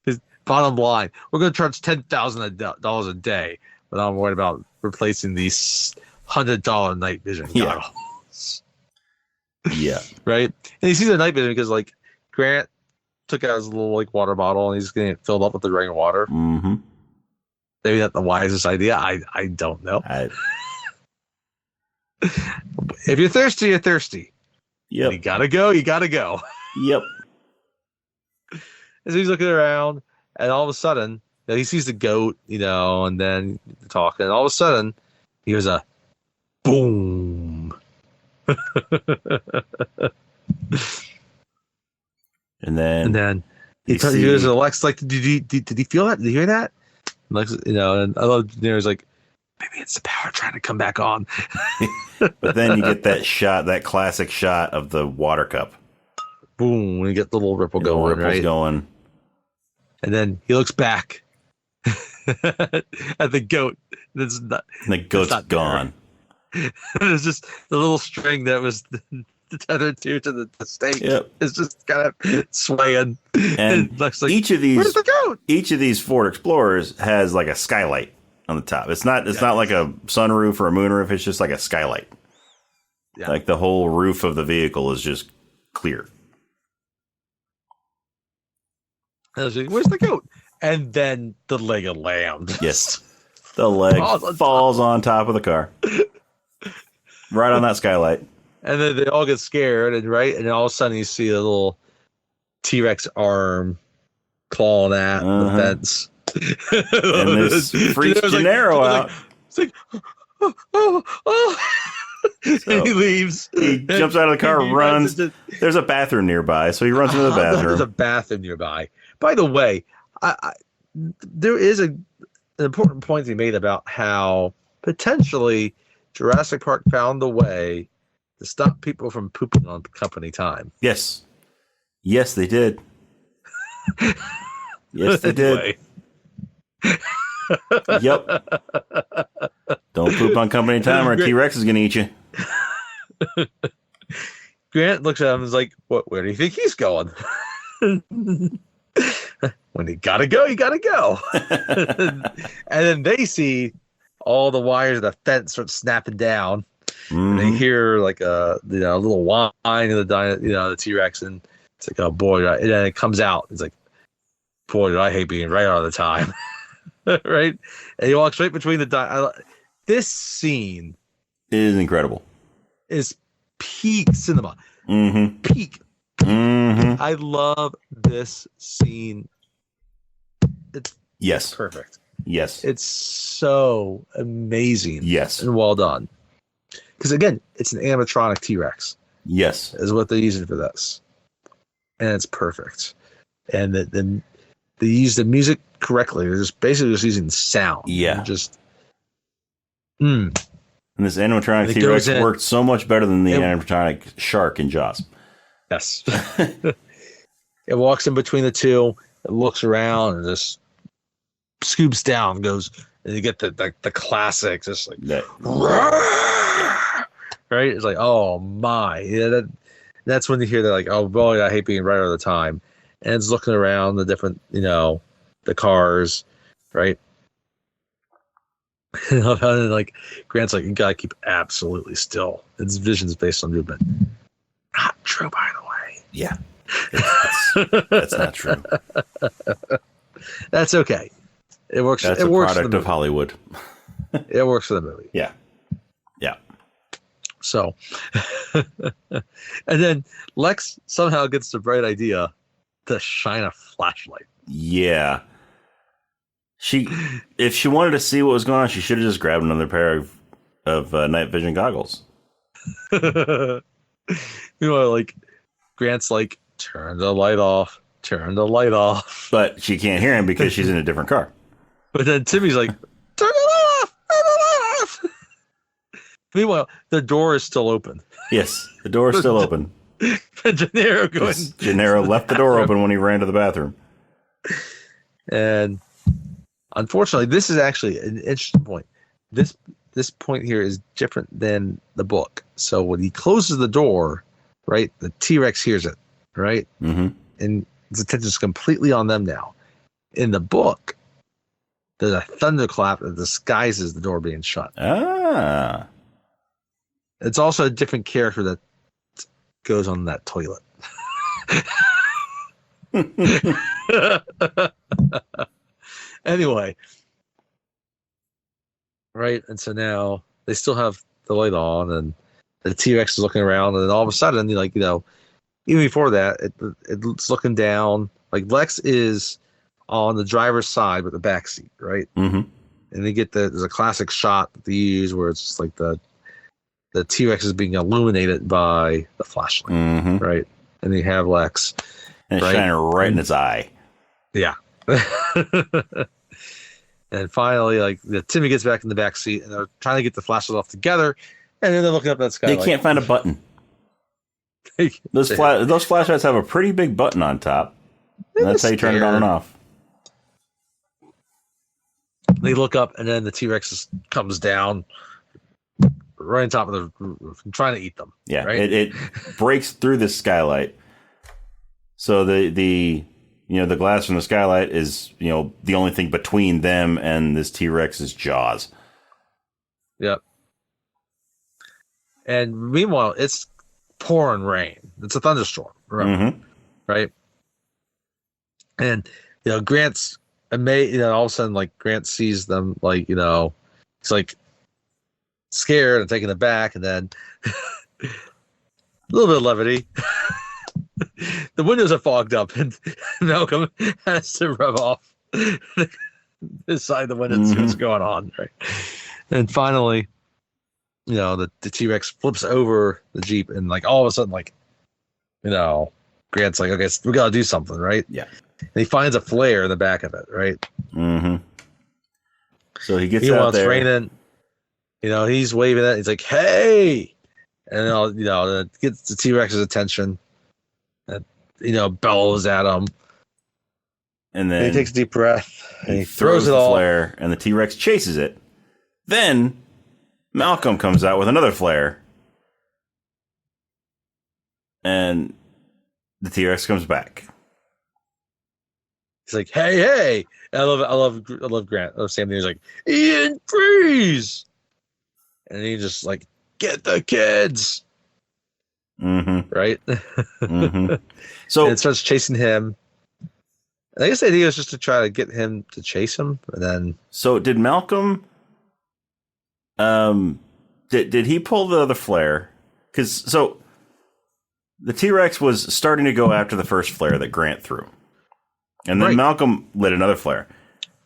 his bottom line: we're going to charge $10,000 a day, but I'm worried about replacing these $100 night vision goggles. Yeah. Right. And he sees the night vision because like Grant took out his little like water bottle and he's getting it filled up with the rainwater. Mm-hmm. Maybe that's the wisest idea. I don't know. If you're thirsty, you're thirsty. Yep. You gotta go. You gotta go. Yep. As he's looking around, and all of a sudden, he sees the goat, and then talking. And all of a sudden, he hears a boom. And then he goes to Lex, like, did he feel that? Did he hear that? Lex, and I love Daenerys like, maybe it's the power trying to come back on. But then you get that classic shot of the water cup. Boom, when you get the little ripple going, right? Going. And then he looks back at the goat. The goat's gone. There's just the little string that was tethered to the stake. Yep. It's just kind of swaying. And looks like, each of these, where's the goat? Each of these Ford Explorers has like a skylight on the top. It's not like a sunroof or a moonroof. It's just like a skylight. Yeah. Like the whole roof of the vehicle is just clear. I was like, where's the goat? And then the leg of lamb. Yes. The leg falls on top of the car. Right on that skylight. And then they all get scared, and then all of a sudden you see a little T-Rex arm clawing at the fence. And this freaks Gennaro out. It's like, oh. So and he leaves. He jumps out of the car, runs. There's a bathroom nearby, so he runs into the bathroom. There's a bathroom nearby. By the way, there is an important point he made about how potentially Jurassic Park found a way to stop people from pooping on company time. Yes. Yes, they did. Yes, they did. Yep. Don't poop on company time or T-Rex is going to eat you. Grant looks at him and is like, "What? Where do you think he's going?" When you gotta go, you gotta go. And then they see all the wires of the fence start snapping down. And they hear like a little whine of the T-Rex, and it's like, oh boy, and then it comes out. It's like, boy, do I hate being right all the time. Right? And he walks right between this scene is incredible. Is peak cinema. Mm-hmm. Peak. Mm-hmm. I love this scene. It's perfect. Yes. It's so amazing. Yes. And well done. Because again, it's an animatronic T-Rex. Yes. Is what they're using for this. And it's perfect. And then they use the music correctly. They're basically just using sound. Yeah. And this animatronic T-Rex worked so much better than the animatronic shark in Jaws. Yes. It walks in between the two. It looks around and just scoops down, goes, and you get the classic, just like that. Right? It's like, oh my. Yeah, that's when you hear that, like, oh boy, I hate being right all the time. And it's looking around the different, the cars, right? And like Grant's like, you gotta keep absolutely still. Its vision's based on movement. Not true, by the way. Yeah. That's not true. That's okay. It works. That's a product of Hollywood. It works for the movie. Yeah. Yeah. So, and then Lex somehow gets the bright idea to shine a flashlight. Yeah. If she wanted to see what was going on, she should have just grabbed another pair of night vision goggles. Like Grant's like, turn the light off, turn the light off. But she can't hear him because she's in a different car. But then Timmy's like, turn the light off, turn the light off. Meanwhile, the door is still open. Yes, the door is still open. Gennaro left the door open when he ran to the bathroom. And unfortunately, this is actually an interesting point. This point here is different than the book. So when he closes the door, right, the T-Rex hears it, right? Mm-hmm. And his attention is completely on them now. In the book, there's a thunderclap that disguises the door being shut. Ah. It's also a different character that goes on that toilet. Anyway. Right, and so now they still have the light on, and the T-Rex is looking around, and then all of a sudden, even before that, it's looking down. Like Lex is on the driver's side with the back seat, right? Mm-hmm. And they get there's a classic shot that they use where it's just like the T-Rex is being illuminated by the flashlight, mm-hmm. right? And they have Lex, and it's shining right in its eye. Yeah. And finally, Timmy gets back in the back seat, and they're trying to get the flashlight off together, and then they're looking up at the sky. They can't find a button. Those flashlights have a pretty big button on top, and that's how you turn it on and off. They look up, and then the T-Rex comes down right on top of the roof, trying to eat them. Yeah, right? it breaks through the skylight. So the glass from the skylight is, the only thing between them and this T-Rex's jaws. Yep. And meanwhile, it's pouring rain. It's a thunderstorm, mm-hmm. right? And Grant's amazed. All of a sudden, Grant sees them, he's scared and taken aback, and then a little bit of levity. The windows are fogged up, and Malcolm has to rub off this side of the window to see what's going on, right? And finally, the T-Rex flips over the Jeep, and all of a sudden, Grant's like, okay, we gotta do something, right? Yeah. And he finds a flare in the back of it, right? Mm-hmm. So he gets out there. Raining. He's waving it. He's like, hey! And, it gets the T-Rex's attention. And, bellows at him. And then he takes a deep breath. And he throws the it all. Flare, and the T-Rex chases it. Then Malcolm comes out with another flare. And the T-Rex comes back. He's like, hey. And I love Grant. I love Sam. He's like, Ian, freeze! And he just get the kids. Mm-hmm. Right? Mm-hmm. So and it starts chasing him. I guess the idea was just to try to get him to chase him, and then. So did Malcolm? Did he pull the other flare? Because the T-Rex was starting to go after the first flare that Grant threw, and then Malcolm lit another flare,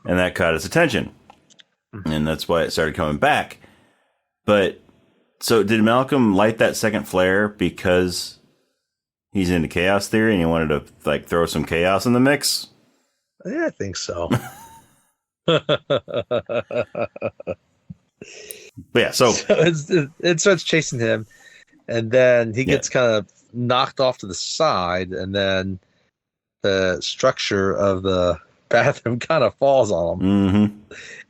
and that caught his attention, and that's why it started coming back. But so did Malcolm light that second flare because he's into chaos theory and he wanted to throw some chaos in the mix? Yeah, I think so. But yeah, so it starts chasing him, and then he gets kind of knocked off to the side, and then the structure of the bathroom kind of falls on him. Mm-hmm.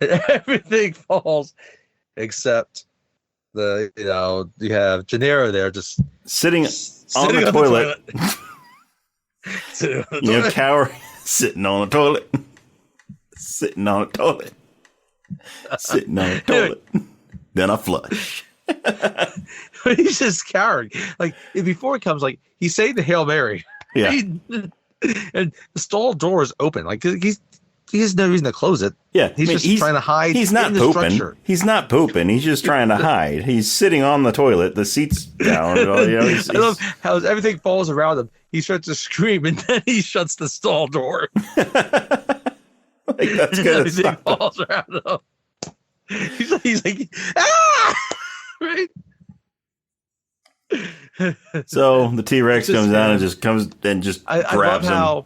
And everything falls except you have Gennaro there just sitting on the toilet. Coward sitting on the toilet. Sitting on the toilet. Sitting on the toilet. Then I flush. He's just coward. Before he comes, he's saying the Hail Mary. Yeah. And the stall door is open. He's he has no reason to close it. Yeah, he's just trying to hide. He's not in the pooping. Structure. He's not pooping. He's just trying to hide. He's sitting on the toilet. The seat's down. I love how everything falls around him. He starts to scream, and then he shuts the stall door. Like that's good. Everything falls around him. He's like, ah! Right. So the T-Rex comes down and just comes and just grabs him. I love how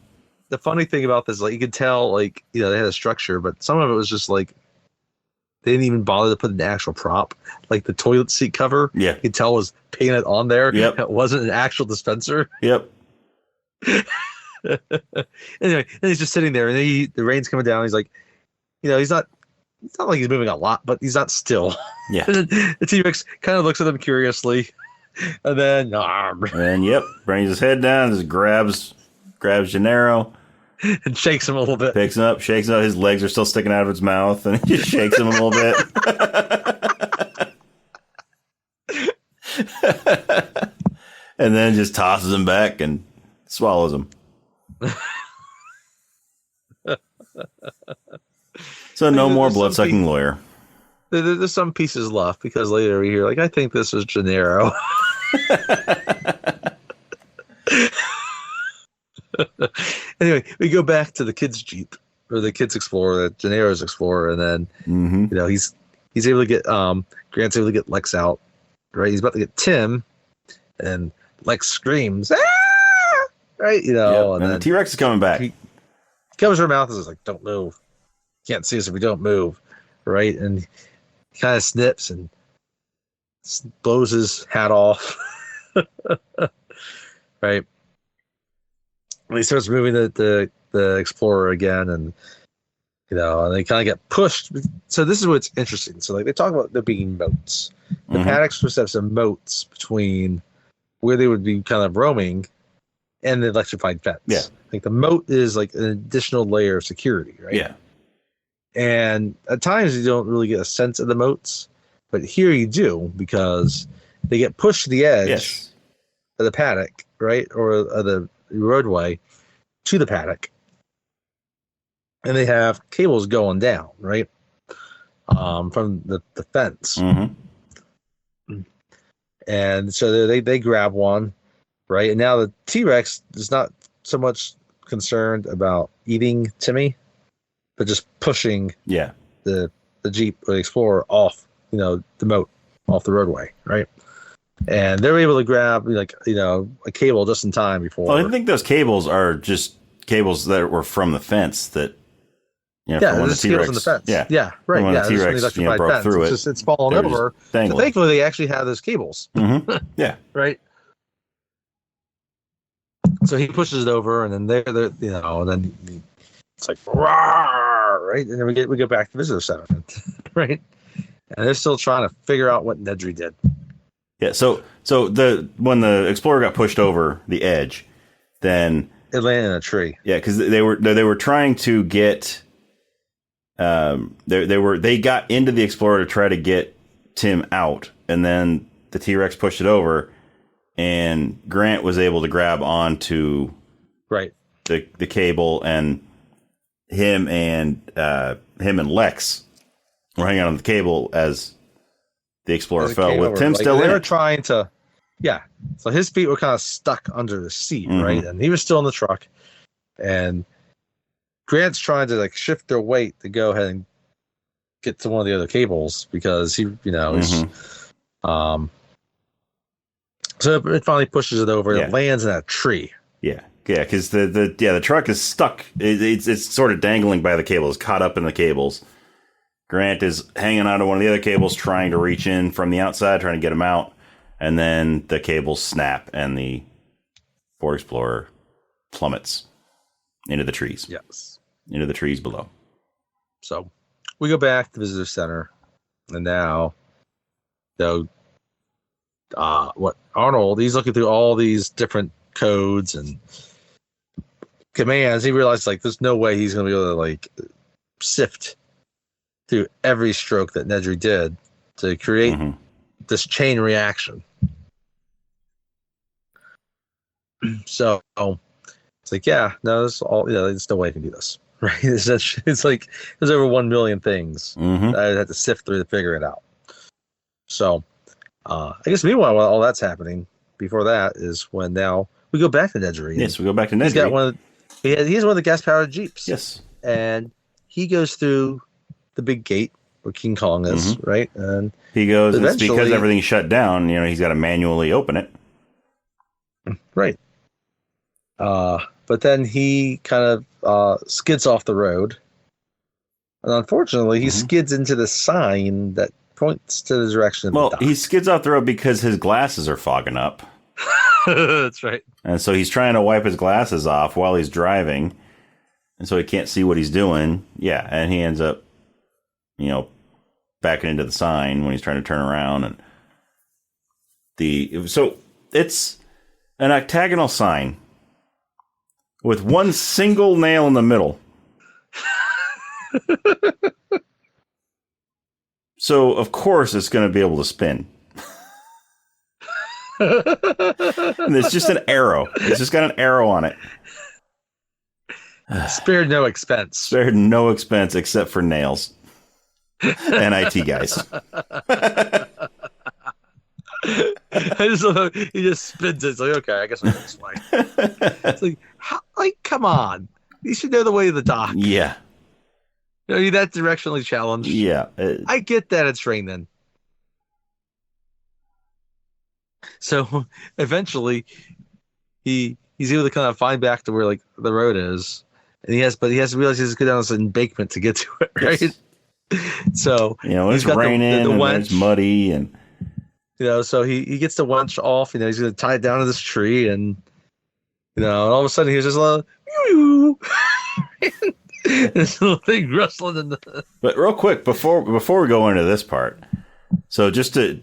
the funny thing about this, like you could tell, like they had a structure, but some of it was just like they didn't even bother to put an actual prop, like the toilet seat cover. Yeah, you could tell was painted on there. Yep, it wasn't an actual dispenser. Yep. Anyway, and he's just sitting there, and the rain's coming down. He's like, he's not like he's moving a lot, but he's not still. Yeah. And then the T-Rex kind of looks at him curiously, and then brings his head down, just grabs Gennaro, and shakes him a little bit. Picks him up, shakes him up. His legs are still sticking out of his mouth, and he just shakes him a little bit. And then just tosses him back and swallows him. So no more blood-sucking lawyer. There's some pieces left because later we hear, like, I think this is Gennaro. Anyway, we go back to the kids' Jeep or the kids' Explorer, Gennaro's Explorer, and then he's able to get Grant's able to get Lex out. Right, he's about to get Tim, and Lex screams, "Ah!" Right, and then then T-Rex is coming back. He covers her mouth and is like, "Don't move. You can't see us if we don't move." Right, and he kind of snips and blows his hat off. Right. And he starts moving the Explorer again, and and they kind of get pushed. So this is what's interesting. So like they talk about there being moats. The paddocks must have some moats between where they would be kind of roaming and the electrified fence. Yeah. Like the moat is like an additional layer of security, right? Yeah. And at times you don't really get a sense of the moats, but here you do because they get pushed to the edge of the paddock, right? Or of the roadway to the paddock. And they have cables going down, right? From the fence. And so they grab one, right? And now the T-Rex is not so much concerned about eating Timmy, but just pushing the Jeep or the Explorer off, the moat, off the roadway, right? And they're able to grab a cable just in time before. Well, I think those cables are just cables that were from the fence that. From when the T-Rex, on the fence. Yeah, right. When the T-Rex broke through it, it's fallen over. So thankfully, they actually have those cables. Yeah, right. So he pushes it over, and then they're and then it's like right, and then we go back to the visitor center, right, and they're still trying to figure out what Nedry did. Yeah. So when the Explorer got pushed over the edge, then it landed in a tree. Yeah, because they were trying to get. They got into the Explorer to try to get Tim out, and then the T-Rex pushed it over, and Grant was able to grab onto the cable, and him and Lex were hanging on the cable as the Explorer fell with Tim still in. They were trying to, so his feet were kind of stuck under the seat, right, and he was still in the truck, and Grant's trying to shift their weight to go ahead and get to one of the other cables because he, he's, so it finally pushes it over and it lands in that tree. Yeah. Yeah. Cause the truck is stuck. It's sort of dangling by the cables, caught up in the cables. Grant is hanging onto one of the other cables, trying to reach in from the outside, trying to get him out. And then the cables snap and the Ford Explorer plummets into the trees. Yes. Into the trees below. So we go back to the visitor center, and now, Arnold, he's looking through all these different codes and commands. He realized there's no way he's going to be able to sift through every stroke that Nedry did to create this chain reaction. So it's there's all, there's no way I can do this. right? It's like there's over 1 million things I had to sift through to figure it out. So, I guess meanwhile, while all that's happening, before that is when now we go back to Nedry. Yes, we go back to Nedry. He's got he has one of the gas powered Jeeps. Yes. And he goes through the big gate where King Kong is, right? And he goes, it's because everything's shut down, he's got to manually open it. Right. But then he kind of skids off the road. And unfortunately, he skids into the sign that points to the direction of the dock. He skids off the road because his glasses are fogging up. That's right. And so he's trying to wipe his glasses off while he's driving. And so he can't see what he's doing. Yeah, and he ends up, backing into the sign when he's trying to turn around. And so it's an octagonal sign with one single nail in the middle. So, of course, it's going to be able to spin. And it's just an arrow. It's just got an arrow on it. Spared no expense. Spared no expense except for nails and IT guys. I just love how he just spins it. It's like, okay, I guess I'm this way. It's like, come on. You should know the way to the dock. Yeah. Are you that directionally challenged? Yeah. I get that it's raining. So eventually he's able to kind of find back to where like the road is. And he has to realize he has to go down this embankment to get to it, right? Yes. So it's raining and it's muddy and so he gets the winch off, he's gonna tie it down to this tree and and all of a sudden he's just like this little thing rustling in the But real quick, before we go into this part, so just to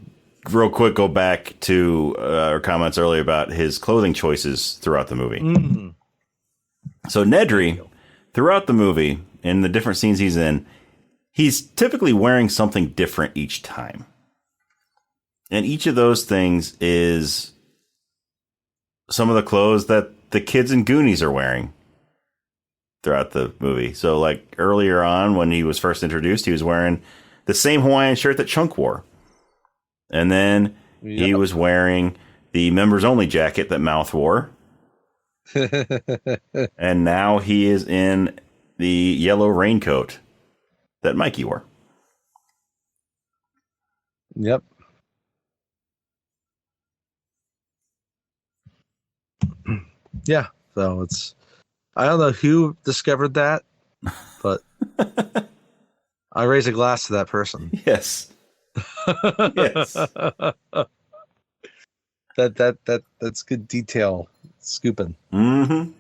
real quick go back to our comments earlier about his clothing choices throughout the movie. Mm-hmm. So Nedry, throughout the movie, in the different scenes he's in, he's typically wearing something different each time. And each of those things is some of the clothes that the kids in Goonies are wearing throughout the movie. So like earlier on when he was first introduced, he was wearing the same Hawaiian shirt that Chunk wore. And then he was wearing the members only jacket that Mouth wore. And now he is in the yellow raincoat that Mikey wore. Yep. Yeah. So I don't know who discovered that, but I raise a glass to that person. Yes. Yes. That's good detail scooping. Mm-hmm.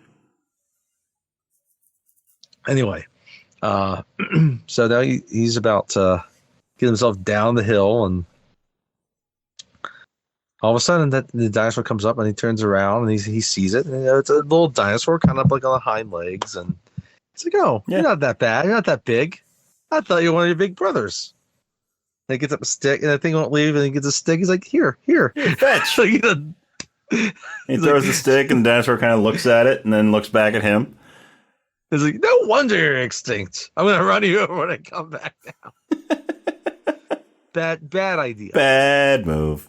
Anyway, so now he's about to get himself down the hill, and all of a sudden the dinosaur comes up and he turns around and he sees it. And, it's a little dinosaur kind of like on the hind legs, and he's like, "Oh, You're not that bad. You're not that big. I thought you were one of your big brothers." And he gets up a stick, and that thing won't leave, and he gets a stick. He's like, Here, fetch. Like, he throws the stick, and the dinosaur kind of looks at it and then looks back at him. He's like, "No wonder you're extinct. I'm going to run you over when I come back now." Bad idea. Bad move.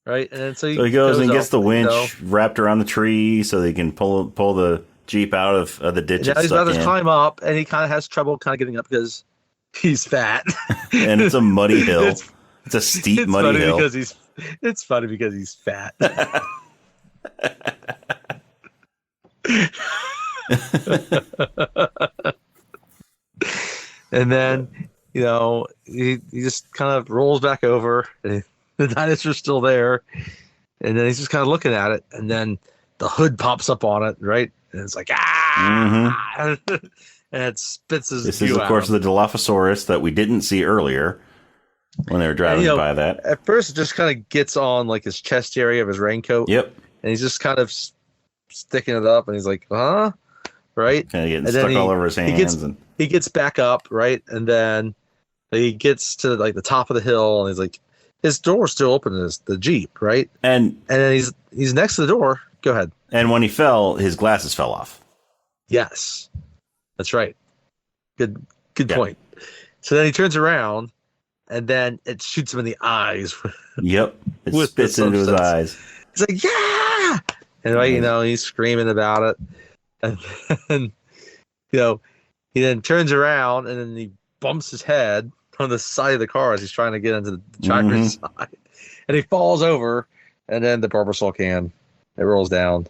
Right? And then so he goes and gets the winch wrapped around the tree so they can pull the Jeep out of the ditch. Yeah, he's about to climb up, and he kind of has trouble kind of getting up because he's fat. And it's a muddy hill. It's a steep, muddy hill. It's funny because he's fat. And then, he just kind of rolls back over, and the dinosaur's still there. And then he's just kind of looking at it, and then the hood pops up on it, right? And it's like, ah! Mm-hmm. And it spits his This is, of course, the Dilophosaurus that we didn't see earlier when they were driving by that. At first, it just kind of gets on like his chest area of his raincoat. Yep. And he's just kind of sticking it up, and he's like, huh? Right? Kind of getting stuck all over his hands. He gets back up, right? And then he gets to like the top of the hill, and he's like, his door's still open in the Jeep, right? And then he's next to the door. Go ahead. And when he fell, his glasses fell off. Yes. That's right. Good Yeah. point. So then he turns around, and then it shoots him in the eyes. Yep. It With the spits into his substance. eyes. He's like, yeah! And right, he's screaming about it. And then, he then turns around and then he bumps his head on the side of the car as he's trying to get into the driver's side. And he falls over, and then the barbasol can, it rolls down,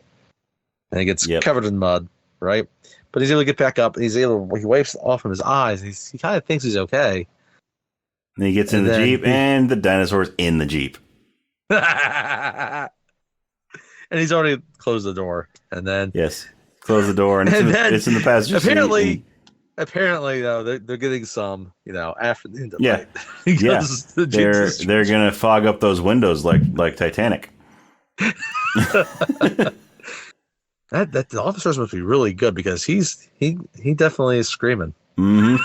and he gets covered in mud, right? But he's able to get back up, and he wipes off from his eyes, and he kind of thinks he's okay. And he gets in the Jeep, and the dinosaur's in the Jeep. And he's already closed the door, and then close the door, and it's in the passenger seat. Apparently, though, they're getting some, after the end of night. They're gonna fog up those windows like Titanic. That the officers must be really good because he definitely is screaming. Mm-hmm.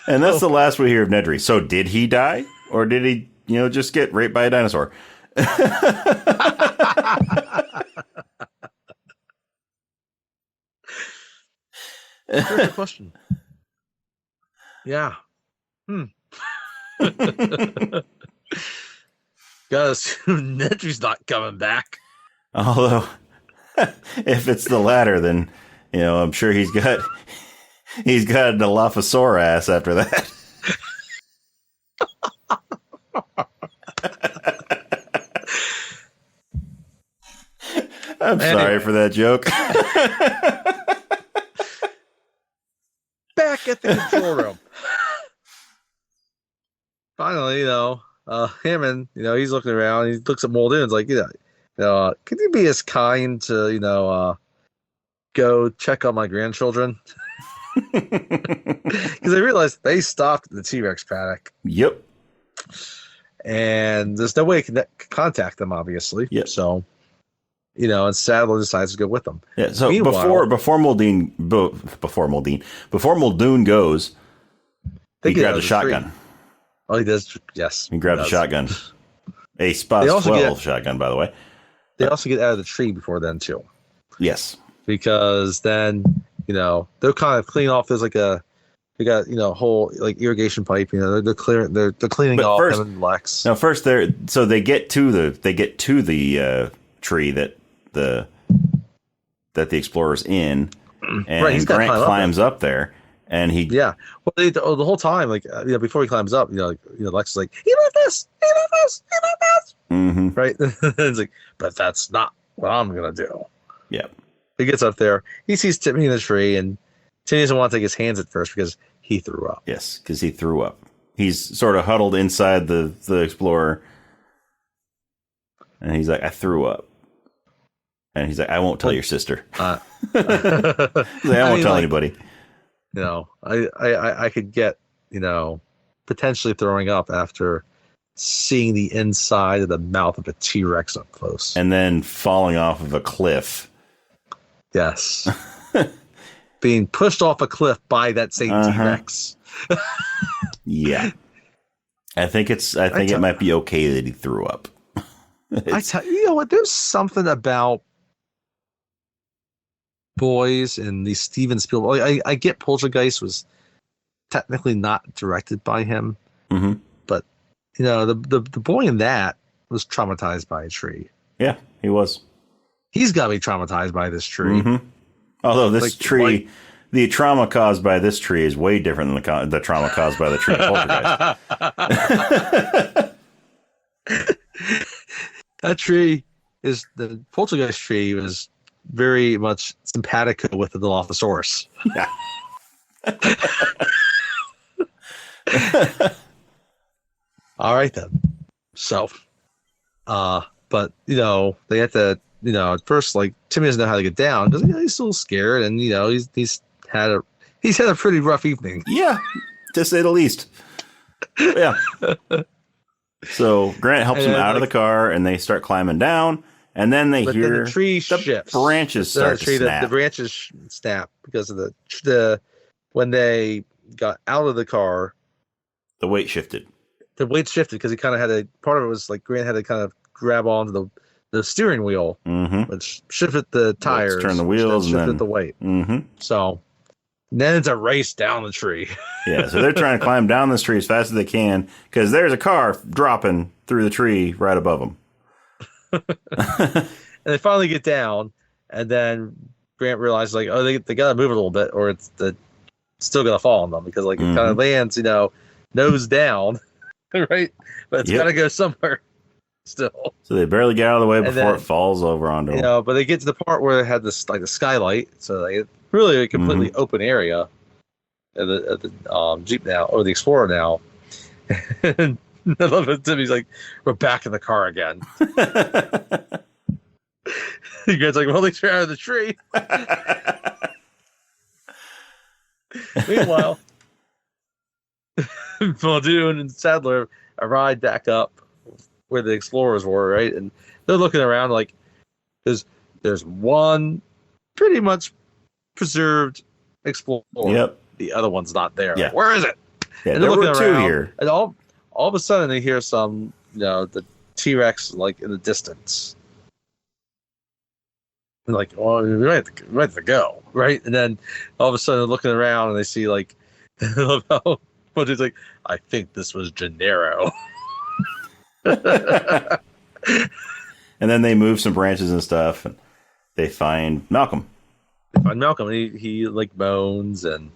And that's the last we hear of Nedry. So did he die, or did he, just get raped by a dinosaur? Good question. Yeah. Gotta assume Nedry's not coming back. Although, if it's the latter, then I'm sure he's got a Dilophosaur ass after that. I'm sorry for that joke. Back at the control room. Finally, Hammond, he's looking around. He looks at Muldoon. It's like, could you be as kind to, go check on my grandchildren? Because I realized they stopped at the T-Rex paddock. Yep. And there's no way to contact them, obviously. Yep. So, and Sadler decides to go with them. Yeah. So before Muldoon goes, he grabs a shotgun. Tree. Oh, he does. Yes. He grabs a shotgun. A Spaz 12 shotgun, by the way. They also get out of the tree before then, too. Yes. Because then, they're kind of cleaning off. They got, a whole irrigation pipe, they're cleaning off him and Lex. Now first they get to the tree that the explorer's in, and Grant climbs up there. And the whole time, before he climbs up, Lex is like, he left this. Mm-hmm. Right? It's like, but that's not what I'm gonna do. Yeah. He gets up there, he sees Timmy in the tree, and Timmy doesn't want to take his hands at first because he threw up. Yes, because he threw up. He's sort of huddled inside the explorer, and he's like, I threw up. And he's like, I won't tell your sister. I won't tell anybody. I could get, potentially throwing up after seeing the inside of the mouth of a T-Rex up close. And then falling off of a cliff. Yes. Being pushed off a cliff by that same T-Rex. Yeah. I think it might be okay that he threw up. You know what? There's something about boys and these Steven Spielberg. I get Poltergeist was technically not directed by him, but the boy in that was traumatized by a tree. Yeah, he was. He's got to be traumatized by this tree. Although this tree, the trauma caused by this tree is way different than the trauma caused by the tree Poltergeist. That tree is the Poltergeist tree was very much simpatico with the Dilophosaurus. Yeah. All right then. So, but they have to, at first, Timmy doesn't know how to get down because he's still scared, and he's had a pretty rough evening. Yeah, to say the least. Yeah. So Grant helps him out of the car, and they start climbing down. And then they hear the tree shifts. Branches start to snap. The branches snap because of the when they got out of the car. The weight shifted. The weight shifted because he kind of had part of it was Grant had to kind of grab onto the steering wheel, which shifted the tires, turn the wheels, shifted and then the weight. Mm-hmm. So then it's a race down the tree. Yeah, so they're trying to climb down this tree as fast as they can because there's a car dropping through the tree right above them. And they finally get down, and then Grant realizes, like, oh, they got to move a little bit, or it's still going to fall on them because, like, it kind of lands, nose down, right? But it's got to go somewhere still. So they barely get out of the way before it falls over onto them. But they get to the part where they had this, like, the skylight, so like, really a completely open area of the Jeep now, or the Explorer now. And I love it. Timmy's like, we're back in the car again. You guys like, well, they are out of the tree. Meanwhile, Muldoon and Sadler arrive back up where the Explorers were, right? And they're looking around like there's one pretty much preserved Explorer. Yep. The other one's not there. Yeah. Like, where is it? Yeah, and they're there looking were two around, here. and all of a sudden they hear some, the T-Rex like in the distance. And like, well, we have to go, right? And then all of a sudden they're looking around and they see like, I love how Muldoon's like, I think this was Gennaro. And then they move some branches and stuff, and they find Malcolm. They find Malcolm, and he like moans, and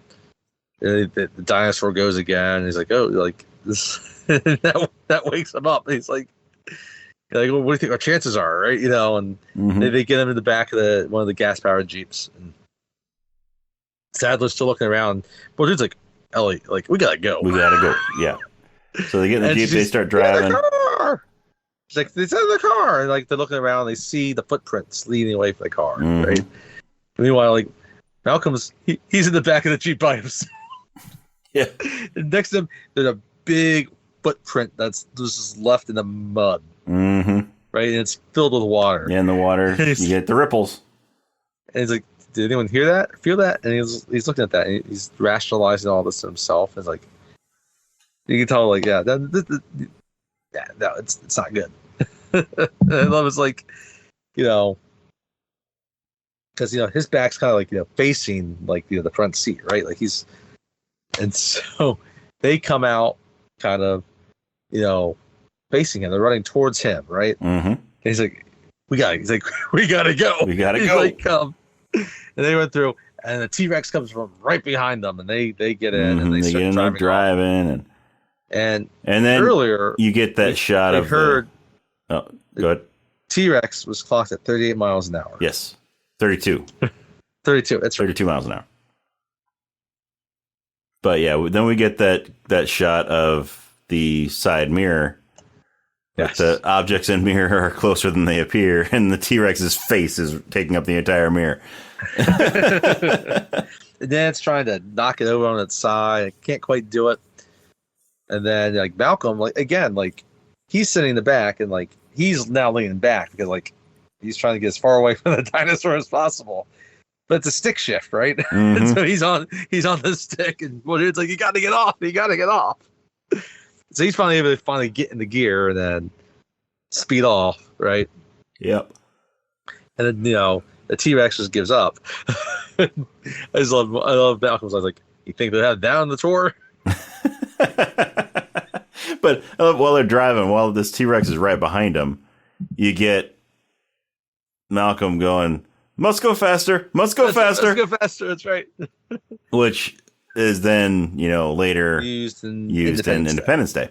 the dinosaur goes again. And he's like, oh, like this. that wakes him up. And he's like, well, what do you think our chances are, right? And they get him in the back of one of the gas powered Jeeps, and Sadler's still looking around. But dude's like, Ellie, like, we gotta go. Yeah. So they get in the Jeep, they start driving. She's like, it's in the car. And like, they're looking around, they see the footprints leading away from the car, right? Meanwhile, like, Malcolm's, he's in the back of the Jeep by himself. Yeah. And next to him, there's a big footprint that's just left in the mud. Right? And it's filled with water. Yeah, in the water, you get the ripples. And he's like, did anyone hear that? Feel that? And he's looking at that, and he's rationalizing all this to himself. It's like, you can tell, like, no, it's not good. And I love it's like, because his back's kind of like facing like the front seat, right? Like and so they come out kind of facing him. They're running towards him, right? And he's like, we gotta go. We gotta he's go. Like, come. And they went through, and the T-Rex comes from right behiund them, and they get in, and they start driving, and then earlier you get that shot of heard. Oh, go ahead. T-Rex was clocked at 38 miles an hour. Yes, 32. 32. That's 32 miles an hour. But yeah, then we get that shot of the side mirror. Yes. The objects in mirror are closer than they appear, and the T-Rex's face is taking up the entire mirror. And then it's trying to knock it over on its side. It can't quite do it. And then like Malcolm, like again, like he's sitting in the back, and like he's now leaning back because like he's trying to get as far away from the dinosaur as possible. But it's a stick shift, right? And so he's on the stick, and it's like, you got to get off. So he's finally able to get in the gear and then speed off, right? Yep. And then the T-Rex just gives up. I love Malcolm's. I was like, you think they have that on the tour? But while they're driving, while this T-Rex is right behind them, you get Malcolm going, must go faster. Let's go faster. That's right. Which is then, later used in Independence Day.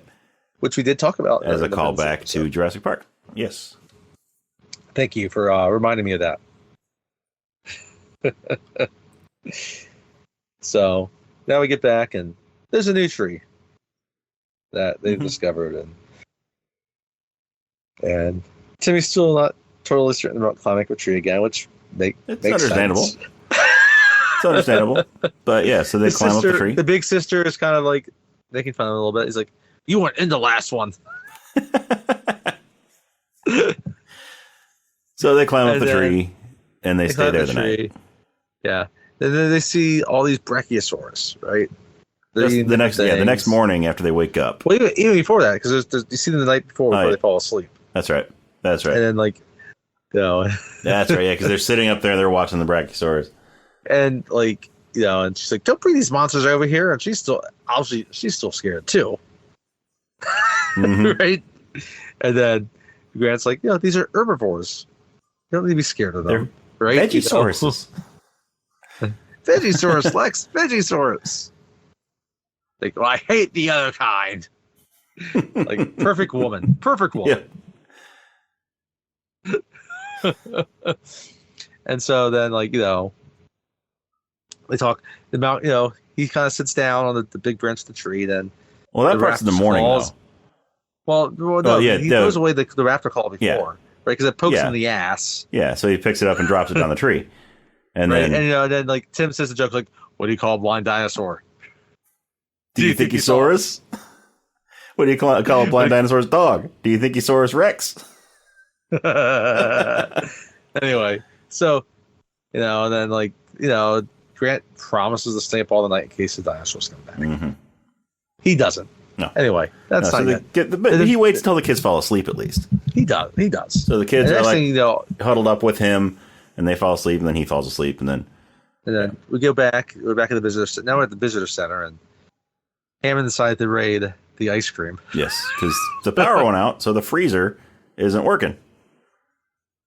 Which we did talk about. As a callback to Jurassic Park. Yes. Thank you for reminding me of that. So now we get back, and there's a new tree that they've discovered, and Timmy's still not totally certain about climbing a tree again, which makes understandable. Sense. It's understandable. But yeah, so they climb up the tree. The big sister is kind of like making fun of him a little bit. He's like, you weren't in the last one. So they climb up the tree, and they stay there the night. Yeah. And then they see all these brachiosaurs, right? The next morning after they wake up. Well, even before that, because you see them the night before they fall asleep. That's right. And then like You know, That's right. Yeah, because they're sitting up there, they're watching the Brachiosaurus. and like, you know, and she's like, "Don't bring these monsters over here." And she's still, obviously, she's still scared too, Mm-hmm. right? And then Grant's like, "You know, these are herbivores. You don't need to be scared of them, right?" Vegisauruses. You know? Vegisaurus, Lex, Vegisaurus. Like, well, I hate the other kind. Like, perfect woman. Yeah. And so then, like, you know, they talk about, you know, he kind of sits down on the big branch of the tree. Then, Well, that part's in the morning, though. Well, no, yeah, he throws away the raptor call before, right? Because it pokes him in the ass. Yeah, so he picks it up and drops it down the tree. And right? then, And, you know, then, like, Tim says the joke, like, what do you call a blind dinosaur? do you think he saw us? What do you call a blind dinosaur's dog? Do you think he saw us Rex? Anyway, so, you know, and then, like, you know, Grant promises to stay up all the night in case the dinosaurs come back. Mm-hmm. He doesn't. No. Anyway, that's not good. But he waits till the kids fall asleep, at least. He does. So the kids are, like, thing, you know, huddled up with him, and they fall asleep, and then he falls asleep, and then we go back. We're back at the visitor center. Now we're at the visitor center, and Hammond decided to raid the ice cream. Yes, because the power went out, so the freezer isn't working.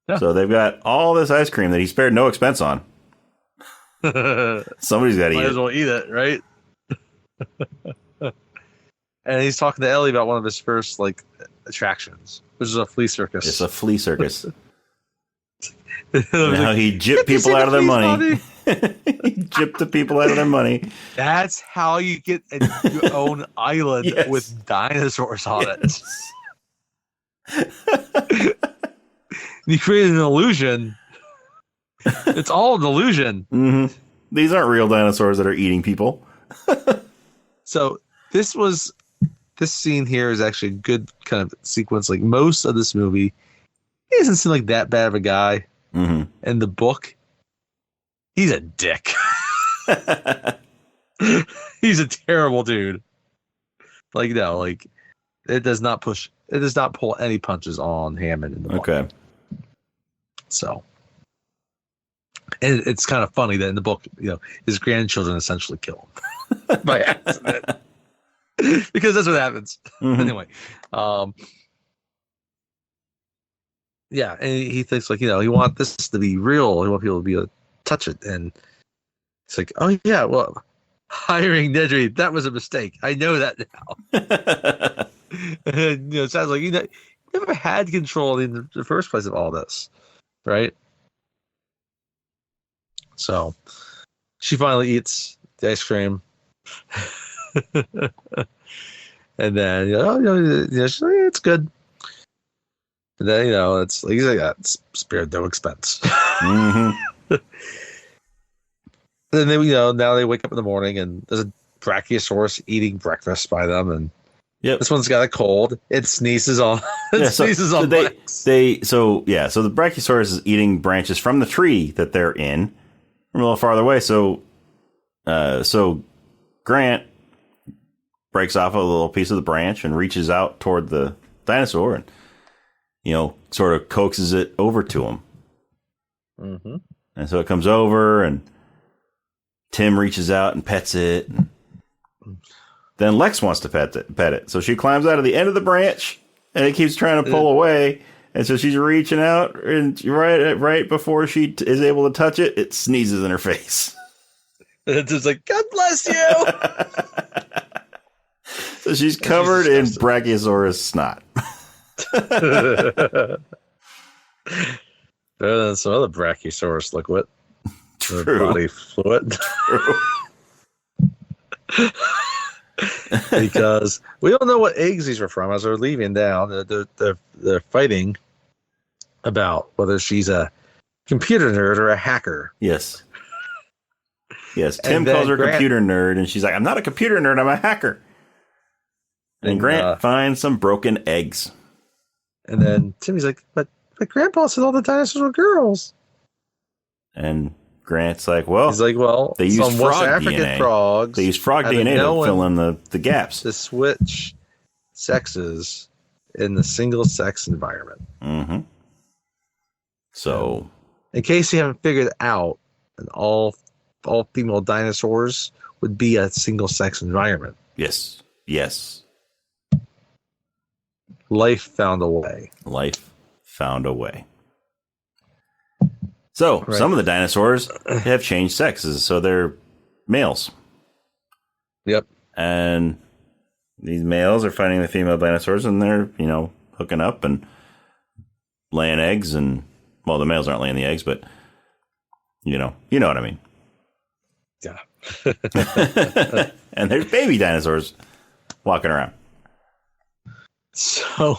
Yeah. So they've got all this ice cream that he spared no expense on. Somebody's got to eat it. Might as well eat it, right? And he's talking to Ellie about one of his first, like, attractions, which is a flea circus. It's a flea circus. Now he gypped people out of their money. He gypped the people out of their money. That's how you get your own island with dinosaurs on it. You create an illusion. It's all an illusion. Mm-hmm. These aren't real dinosaurs that are eating people. So this scene here is actually a good kind of sequence. Like, most of this movie, he doesn't seem like that bad of a guy. Mm-hmm. In the book, he's a dick. He's a terrible dude. Like, no, like, it does not pull any punches on Hammond in the book. Okay. So, and it's kind of funny that in the book, you know, his grandchildren essentially kill him by accident. Because that's what happens. Mm-hmm. Anyway, yeah, and he thinks, like, you know, he wants this to be real. He wants people to be able to touch it, and it's like, oh yeah, well, hiring Nedry, that was a mistake. I know that now. And, you know, it sounds like you never had control in the first place of all this, right? So she finally eats the ice cream. And then, you know, she's like, it's good. And then, you know, it's like, he's like, it's spared no expense. Mm-hmm. Then they, you know, now they wake up in the morning and there's a Brachiosaurus eating breakfast by them, and this one's got a cold. It sneezes on. Sneezes on. So the Brachiosaurus is eating branches from the tree that they're in, from a little farther away. So Grant breaks off a little piece of the branch and reaches out toward the dinosaur and, you know, sort of coaxes it over to him. Mm-hmm. And so it comes over, and Tim reaches out and pets it. And then Lex wants to pet it. So she climbs out of the end of the branch, and it keeps trying to pull away. And so she's reaching out, and right before she is able to touch it, it sneezes in her face. It's just like, God bless you. So she's covered in Brachiosaurus snot. Better than some other Brachiosaurus liquid. True. Body fluid. True. Because we don't know what eggs these are from. As they're leaving down, they're fighting about whether she's a computer nerd or a hacker. Yes. Yes. Tim calls her computer nerd, and she's like, I'm not a computer nerd, I'm a hacker. And Grant finds some broken eggs. And then Timmy's like, but Grandpa said all the dinosaurs were girls. And Grant's like, well, they used some West frog African DNA. Frogs. They used frog DNA to fill in the gaps. To switch sexes in the single sex environment. Mm-hmm. So, in case you haven't figured out, an all female dinosaurs would be a single sex environment. yes. Life found a way. Life found a way. So, Right. some of the dinosaurs have changed sexes, so they're males. Yep. And these males are finding the female dinosaurs, and they're, hooking up and laying eggs. And, well, the males aren't laying the eggs, but, you know what I mean. Yeah. And there's baby dinosaurs walking around. So,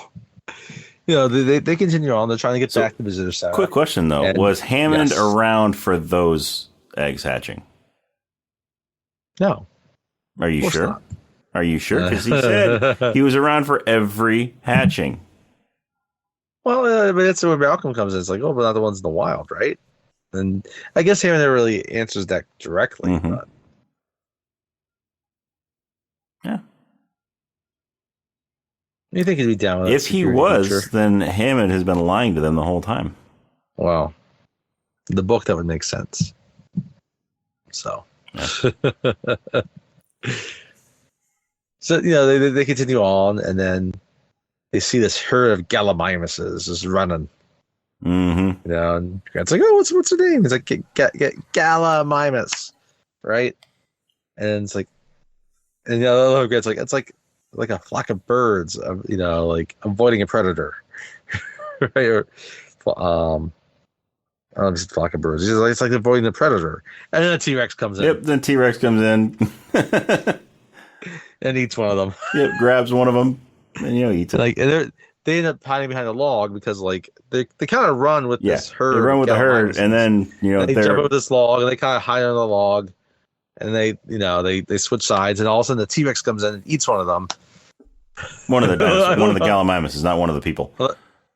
they continue on. They're trying to get back to the visitor center. Quick question, though. And, was Hammond yes. around for those eggs hatching? No. Are you sure? Not. Are you sure? Because he said he was around for every hatching. Well, but that's where Malcolm comes in. It's like, but not the ones in the wild, right? And I guess Hammond never really answers that directly. Mm-hmm. But yeah. You think he'd be down with that? If he was, then Hammond has been lying to them the whole time. Well, the book, that would make sense. So, yeah. So they continue on, and then they see this herd of gallimimuses just running. Mm-hmm. And Grant's like, "Oh, what's her name?" He's like, "Gallimimus," right? And it's like, and the other Grant's like, "It's like a flock of birds, like avoiding a predator, right?" Or, I don't know if it's a flock of birds. He's like, it's like avoiding the predator. And then the T-Rex comes in. Yep, then T-Rex comes in. And eats one of them. Yep, grabs one of them and eats it. And they end up hiding behind a log because they kind of run with this herd. They run with the herd, and then they jump over this log and they kind of hide under the log, and they switch sides, and all of a sudden the T-Rex comes in and eats one of them. One of the gallimimus is not one of the people.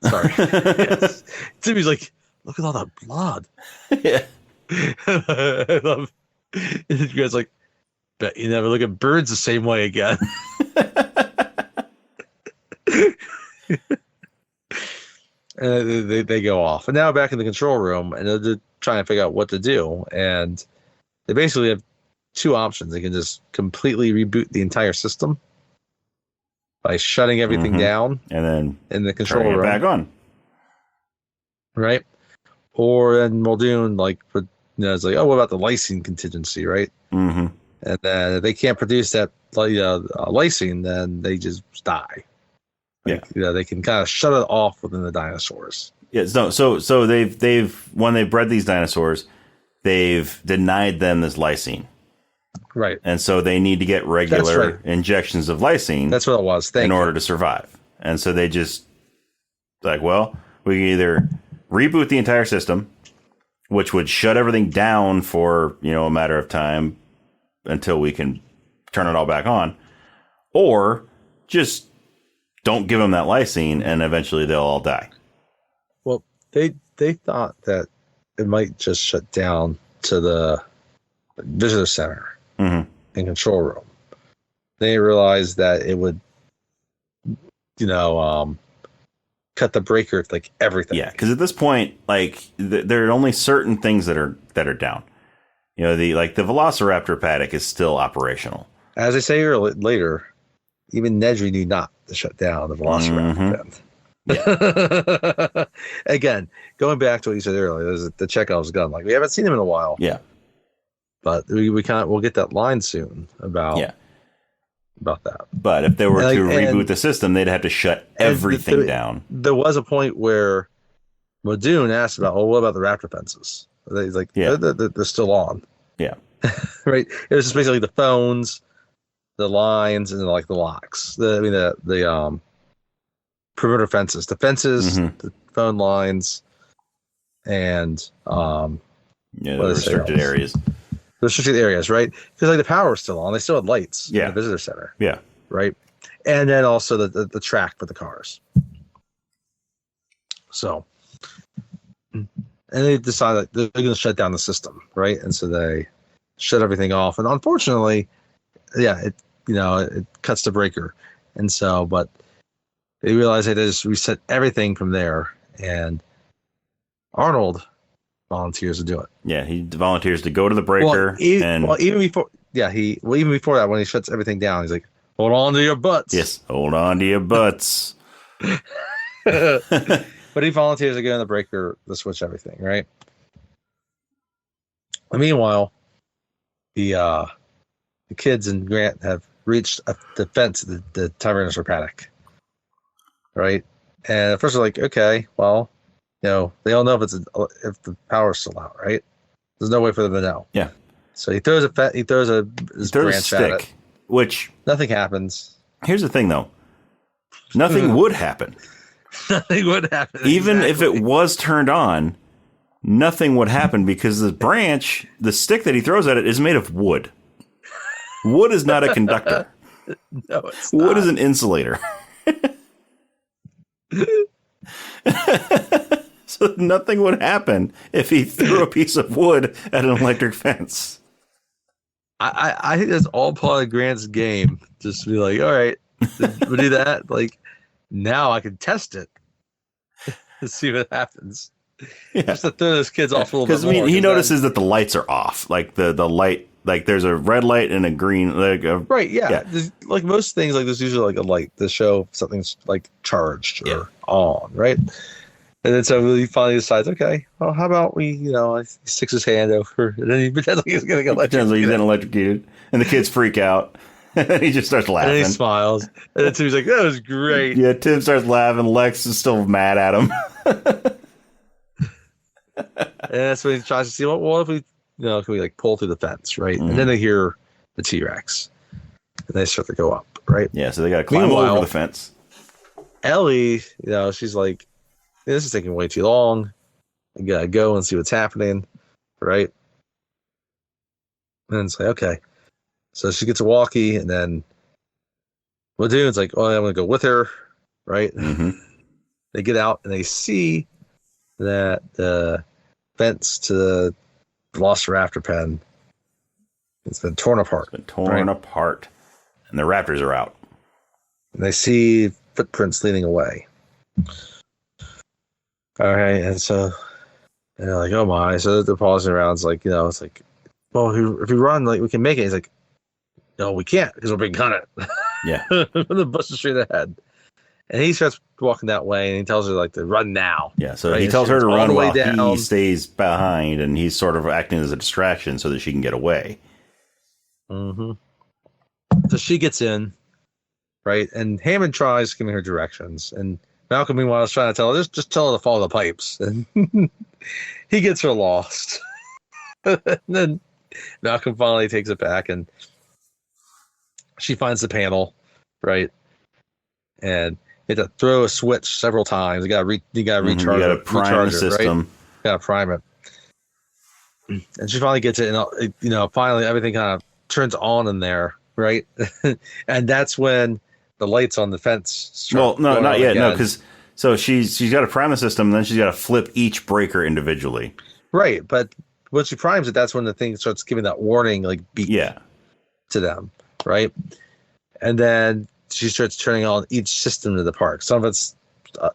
Sorry. Yes. Timmy's like, look at all that blood. Yeah. I love. You guys like, bet you never look at birds the same way again. And they go off, and now back in the control room, and they're trying to figure out what to do. And they basically have two options. They can just completely reboot the entire system by shutting everything down, and then in the control room, back on, right? Or then Muldoon it's like, what about the lysine contingency, right? Mm-hmm. And then if they can't produce that lysine, then they just die. They can kind of shut it off within the dinosaurs. Yeah. So they've when they bred these dinosaurs, they've denied them this lysine. Right. And so they need to get regular injections of lysine. That's what it was. In order to survive. And so they just we can either reboot the entire system, which would shut everything down for, a matter of time until we can turn it all back on, or just don't give them that lysine and eventually they'll all die. Well, they thought that it might just shut down to the visitor center and control room. They realized that it would, cut the breaker like everything. Yeah, because at this point, there are only certain things that are down. The Velociraptor paddock is still operational. As I say later, even Nedry knew not to shut down the Velociraptor pen. Yeah. Again, going back to what you said earlier, there's the Chekhov's gun. We haven't seen him in a while. Yeah. But we'll get that line soon about that. But if they were to reboot the system, they'd have to shut everything down. There was a point where Muldoon asked about, what about the raptor fences? He's like, they're still on. Yeah. Right. It was just basically the phones, the lines, and the locks. The perimeter fences, the fences, the phone lines, and the restricted areas. Restricted areas, right? Because the power was still on. They still had lights in the visitor center. Yeah. Right. And then also the track for the cars. So, and they decided they're going to shut down the system, right? And so they shut everything off. And unfortunately, it cuts the breaker. And so, but they realized they just reset everything from there. And Arnold volunteers to do it. Yeah, he volunteers to go to the breaker Even before, even before that, when he shuts everything down, he's like, "Hold on to your butts." Yes, hold on to your butts. But he volunteers to go in the breaker to switch everything, right? And meanwhile, the kids and Grant have reached the fence of the Tyrannosaur paddock, right? And at first they're like, okay, well, they don't know if the power's still out, right? There's no way for them to know. Yeah. So he throws a branch stick, at it, which nothing happens. Here's the thing, though. Nothing would happen. Nothing would happen. Even if it was turned on, nothing would happen because the stick that he throws at it, is made of wood. Wood is not a conductor. No, it's wood not. is an insulator. So nothing would happen if he threw a piece of wood at an electric fence. I think that's all part of Grant's game. Just to be like, all right, we'll do that. Like, now I can test it to see what happens. Yeah. Just to throw those kids off a little bit more. Because he notices that the lights are off. Like the light, like there's a red light and a green. Right, yeah. Like most things, like there's usually like a light to show something's like charged or on, right? And then so he finally decides, okay, well, how about we, he sticks his hand over, and then he pretends like he's getting electrocuted. Pretends like he's getting electrocuted, and the kids freak out. And he just starts laughing. And then he smiles, and then Tim's like, that was great. Yeah, Tim starts laughing. Lex is still mad at him. And that's when he tries to see, what if we, can we like pull through the fence, right? Mm-hmm. And then they hear the T-Rex, and they start to go up, right? Yeah, so they got to climb over the fence. Ellie, she's like, this is taking way too long. I gotta go and see what's happening, right? And it's like, okay. So she gets a walkie, and then dude's like, oh, I'm gonna go with her, right? Mm-hmm. They get out, and they see that the fence to the Velociraptor pen has been torn apart. It's been torn apart, and the raptors are out. And they see footprints leading away. All right, and so they're like, "Oh my!" So they're pausing around. It's like, it's like, well, if we run, like we can make it. He's like, "No, we can't because we're being hunted." Yeah, the bus is straight ahead, and he starts walking that way, and he tells her like to run now. Yeah, so he tells her to run while he stays behind, and he's sort of acting as a distraction so that she can get away. Mm-hmm. So she gets in, right, and Hammond tries giving her directions, and Malcolm, meanwhile, is trying to tell her, just tell her to follow the pipes. And he gets her lost. And then Malcolm finally takes it back, and she finds the panel, right? And you have to throw a switch several times. You got to recharge it. You got to prime the system. Right? Got to prime it. And she finally gets it, and finally everything kind of turns on in there, right? And that's when the lights on the fence. Well, no, not yet. Again. No, because she's got to prime the system, and then she's got to flip each breaker individually. Right, but when she primes it, that's when the thing starts giving that warning, like beep. To them, right? And then she starts turning on each system to the park. Some of it's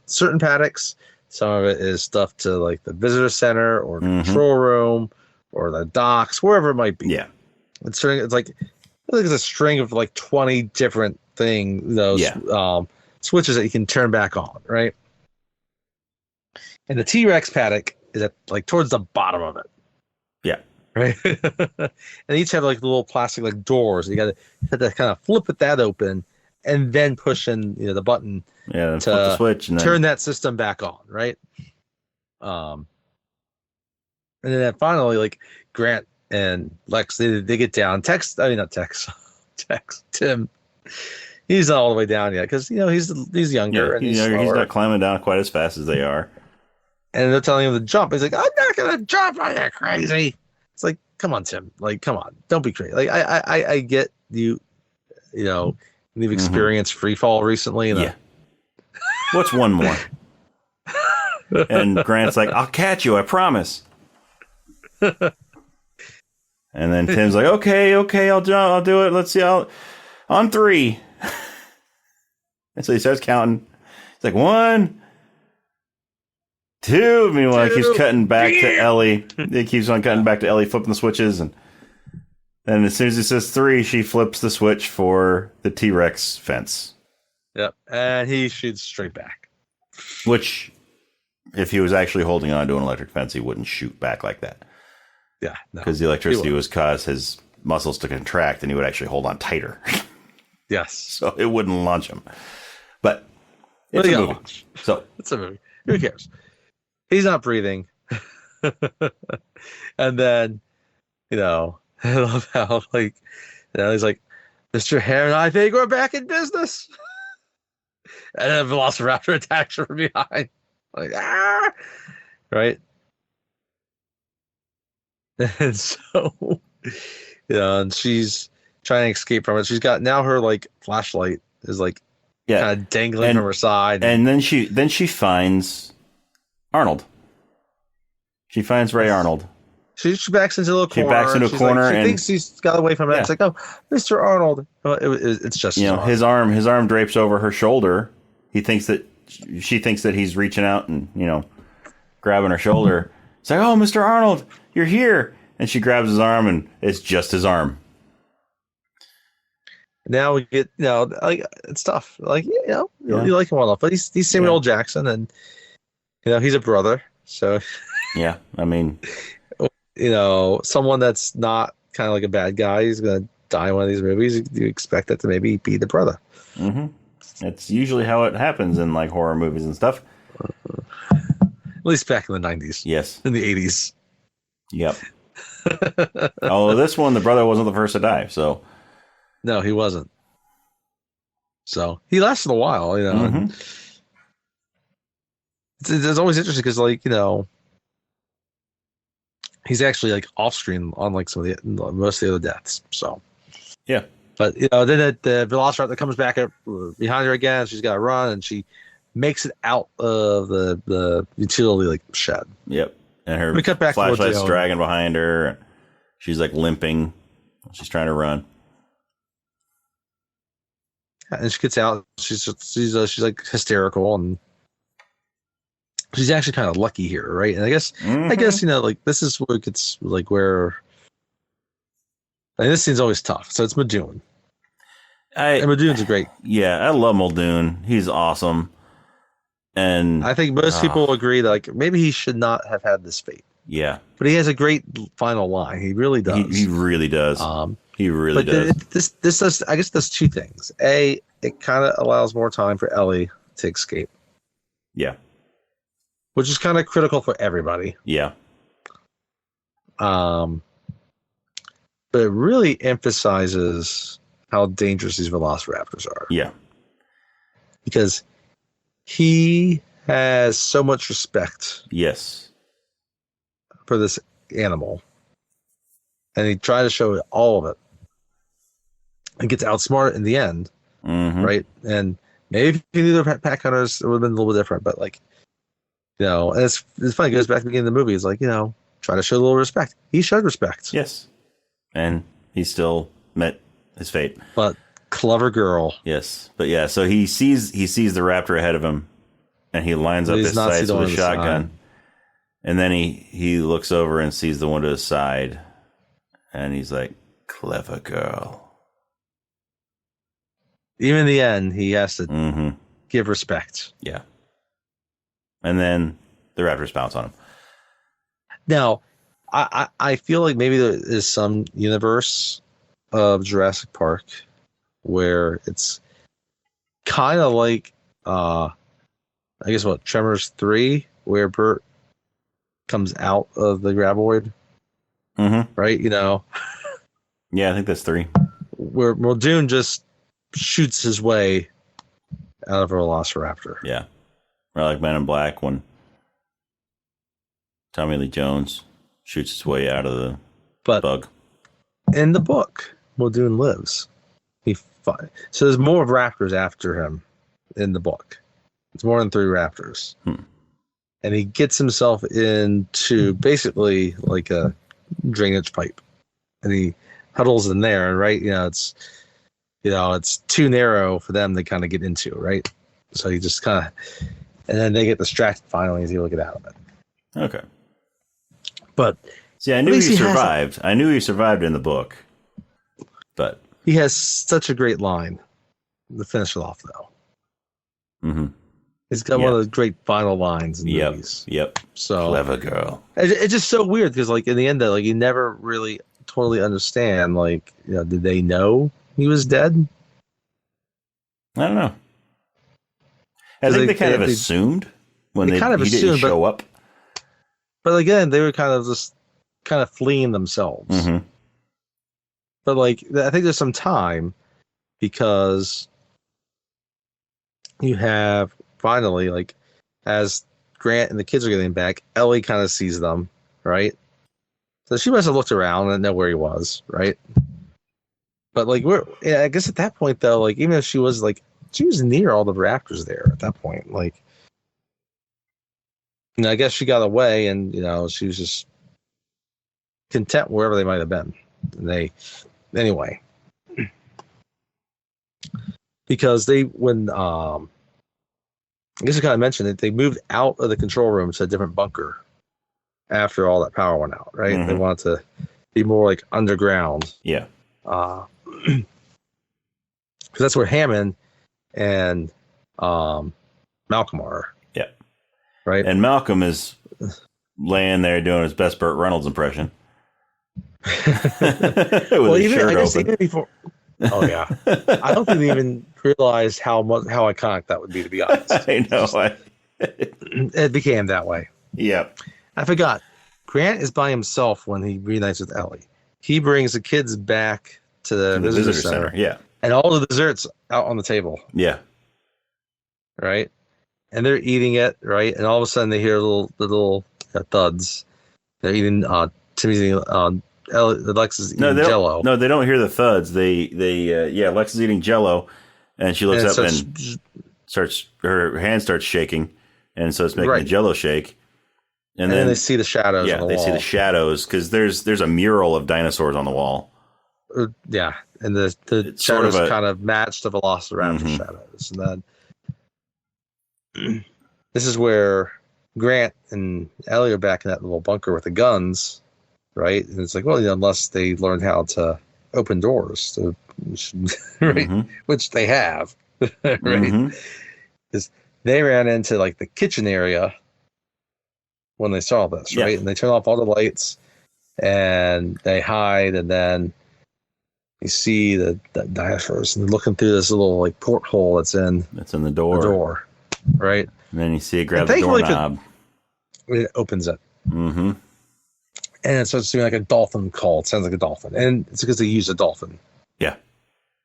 certain paddocks. Some of it is stuff to like the visitor center or the control room or the docks, wherever it might be. Yeah, it's like it's a string of like 20 different things, switches that you can turn back on, right? And the T-Rex paddock is at like towards the bottom of it. Yeah. Right. And each have like little plastic like doors. You got to kind of flip that open and then push in the button to flip the switch and turn that system back on, right? And then finally, like Grant and Lex, they get down. Text Tim. He's not all the way down yet because he's younger. Yeah, he's not climbing down quite as fast as they are. And they're telling him to jump. He's like, "I'm not gonna jump. Are you crazy?" It's like, come on, Tim. Like, come on, don't be crazy. Like, I get you. You've experienced free fall recently. What's one more? And Grant's like, "I'll catch you. I promise." And then Tim's like, okay, I'll jump. I'll do it. Let's see. On 3. And so he starts counting. It's like 1, 2. Meanwhile, he keeps cutting back to Ellie. He keeps on cutting back to Ellie, flipping the switches. And as soon as he says 3, she flips the switch for the T-Rex fence. Yep. And he shoots straight back. Which, if he was actually holding on to an electric fence, he wouldn't shoot back like that. Yeah. Because the electricity would cause his muscles to contract, and he would actually hold on tighter. Yes. So it wouldn't launch him. But it's a movie. So it's a movie. Who cares? He's not breathing. And then, I love how, he's like, Mr. Hare and I think we're back in business. And then Velociraptor attacks her from behind. Right? And so, and she's trying to escape from it. She's got now her flashlight is kind of dangling from her side. And then she finds Arnold. She finds Ray Arnold. She backs into a little corner. She backs into a corner. She thinks she's got away from it. Yeah. It's like, oh, Mr. Arnold. Well, it's just his arm drapes over her shoulder. She thinks that he's reaching out and grabbing her shoulder. It's like, oh, Mr. Arnold, you're here. And she grabs his arm, and it's just his arm. Now we get it's tough. You like him well enough, but he's Samuel L. Jackson, and he's a brother. So yeah, I mean. Someone that's not kind of like a bad guy, he's going to die in one of these movies. You expect that to maybe be the brother. Mm-hmm. That's usually how it happens in horror movies and stuff. At least back in the 90s. Yes. In the 80s. Yep. Although this one, the brother wasn't the first to die, so. No, he wasn't. So he lasted a while, Mm-hmm. It's always interesting because, he's actually off screen on most of the other deaths. So yeah, but then the Velociraptor comes back up behind her again. She's got to run, and she makes it out of the utility shed. Yep, and her flashlight's dragging behind her. She's limping. She's trying to run, and she gets out. She's hysterical, and she's actually kind of lucky here, right? And I guess this is where it gets where this scene's always tough. So it's Muldoon. And Muldoon's a great. Yeah, I love Muldoon. He's awesome, and I think most people agree that maybe he should not have had this fate. Yeah, but he has a great final line. He really does. He really does. He really does. This does. I guess does two things. A, it kind of allows more time for Ellie to escape. Yeah. Which is kind of critical for everybody. Yeah. But it really emphasizes how dangerous these velociraptors are. Yeah. Because he has so much respect. Yes. For this animal. And he tried to show all of it. And gets outsmarted in the end. Mm-hmm. Right? And maybe if you knew the pack hunters, it would have been a little bit different. But and it's funny. It goes back to the beginning of the movie. It's try to show a little respect. He showed respect. Yes. And he still met his fate. But clever girl. Yes. But yeah, so he sees the raptor ahead of him, and he lines up his sights with a shotgun. And then he looks over and sees the one to his side, and he's like, clever girl. Even in the end, he has to give respect. Yeah. And then the raptors pounce on him. Now, I feel like maybe there is some universe of Jurassic Park where it's kind of I guess Tremors 3, where Bert comes out of the graboid. Mm-hmm. Right? Yeah, I think that's 3. Where Muldoon just shoots his way out of a velociraptor. Yeah. Or Men in Black when Tommy Lee Jones shoots his way out of the bug. In the book, Muldoon lives. So there's more raptors after him in the book. It's more than 3 raptors. And he gets himself into basically a drainage pipe. And he huddles in there, right? It's too narrow for them to kind of get into, right? So he just kind of And then they get distracted finally and he's able to get out of it. Okay. But see, I knew he survived. I knew he survived in the book. But he has such a great line to finish it off, though. Mm-hmm. He's got one of the great final lines in movies. Yep. So clever girl. It's just so weird because, like, in the end, like, you never really totally understand. Like, you know, did they know he was dead? I don't know. I think they kind of assumed when he didn't show up. But again, they were kind of fleeing themselves. Mm-hmm. But like, I think there's some time because you have finally, like, as Grant and the kids are getting back, Ellie kind of sees them, right? So she must have looked around and know where he was, right? But like, I guess at that point though, like, even if she was near all the raptors there at that point, like, you know, I guess she got away and, you know, she was just content wherever they might have been. And anyway, because I guess I kind of mentioned it, they moved out of the control room to a different bunker after all that power went out, right? Mm-hmm. They wanted to be more like underground. Yeah. Because that's where Hammond and Malcolm are. Yeah. Right. And Malcolm is laying there doing his best Burt Reynolds impression. Well, even before. Oh yeah, I don't think they even realized how iconic that would be. To be honest, I know. It became that way. Yeah, I forgot. Grant is by himself when he reunites with Ellie. He brings the kids back to the visitor center. Yeah, and all the desserts out on the table. Yeah, right. And they're eating it, right? And all of a sudden they hear little thuds. They're eating. Timmy's eating. Lex is eating Jello. No, they don't hear the thuds. Lex is eating Jello, and she looks up and her hand starts shaking, and so it's making the Jello shake. And then they see the shadows. Yeah, on the they wall. see the shadows because there's a mural of dinosaurs on the wall. Yeah, and the shadows kind of match the Velociraptor shadows, and then this is where Grant and Ellie are back in that little bunker with the guns. Right, and it's like, well, unless they learn how to open doors, right? Which they have, right? Because they ran into like the kitchen area when they saw this, right? And they turn off all the lights and they hide, and then you see the dinosaurs and they're looking through this little like porthole that's in the door, right? And then you see it grab the doorknob. It opens it. And it starts doing like a dolphin call. It sounds like a dolphin. And it's because they use a dolphin. Yeah.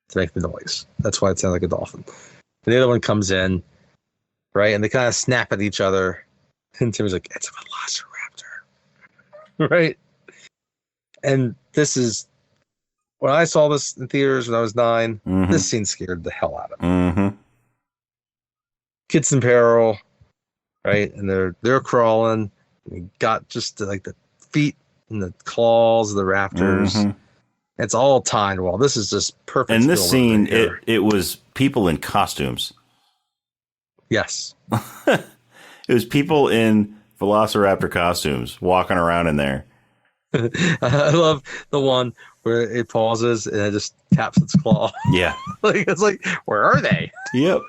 To make the noise. That's why it sounds like a dolphin. And the other one comes in, right? And they kind of snap at each other. And Timmy's like, it's a velociraptor. Right? And this is, when I saw this in theaters when I was 9, this scene scared the hell out of me. Kids in peril, right? And they're crawling. And you got just like the feet and the claws of the raptors. It's all timed well. This is just perfect. And this scene, it was people in costumes. Yes. It was people in Velociraptor costumes walking around in there. I love the one where it pauses and it just taps its claw. Yeah. It's like, where are they? Yep.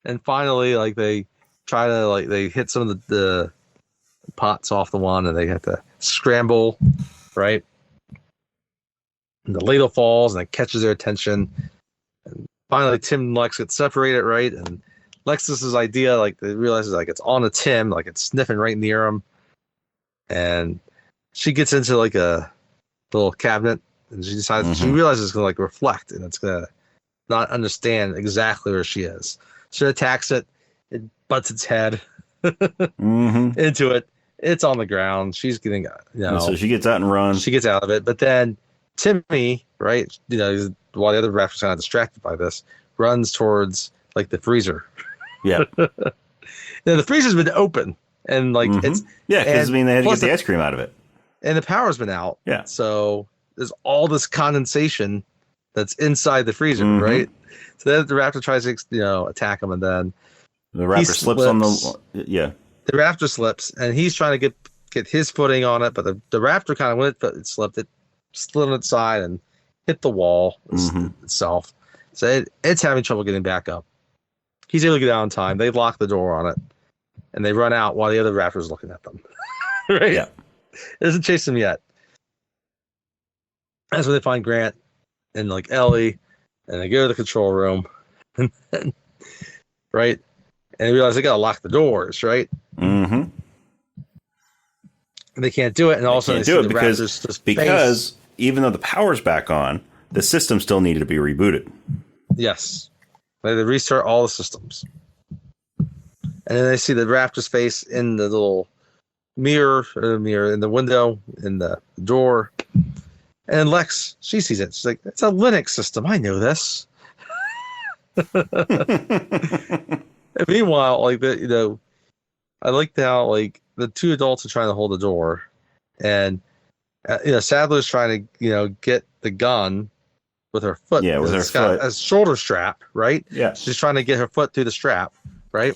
And finally, like, they try to, like, they hit some of the pots off the one and they have to scramble, right? And the ladle falls and it catches their attention. And finally, Tim and Lex get separated, right? And Lexus's idea, like, they realizes, like, it's on a Tim, like, it's sniffing right near him. And she gets into, like, a little cabinet and she decides, she realizes it's going to, like, reflect and it's going to not understand exactly where she is. She attacks it, it butts its head into it. It's on the ground. She's getting, so she gets out and runs. She gets out of it. But then Timmy, right, while the other raptors are kind of distracted by this, runs towards, like, the freezer. Yeah. The freezer's been open. And, like, it's... Yeah, because, they had to get the ice cream out of it. And the power's been out. Yeah. So there's all this condensation that's inside the freezer, right? So then the raptor tries to attack him, and then the raptor slips on the The raptor slips, and he's trying to get his footing on it, but the raptor kind of went, but it slipped. It slid on its side and hit the wall itself. So it's having trouble getting back up. He's able to get out in time. They lock the door on it, and they run out while the other raptor's looking at them. Right? Yeah. It doesn't chase them yet. That's when they find Grant and like Ellie, and they go to the control room, right? And they realize they gotta lock the doors, right? Mm-hmm. And they can't do it, and all of a sudden they see the raptors because even though the power's back on, the system still needed to be rebooted. Yes. They restart all the systems. And then they see the raptor's face in the little mirror in the window, in the door. And Lex, she sees it. She's like, it's a Linux system. I know this. And meanwhile, like I like how like the two adults are trying to hold the door, and Sadler's trying to get the gun with her foot. Yeah, with her foot. A shoulder strap, right? Yeah. She's trying to get her foot through the strap, right?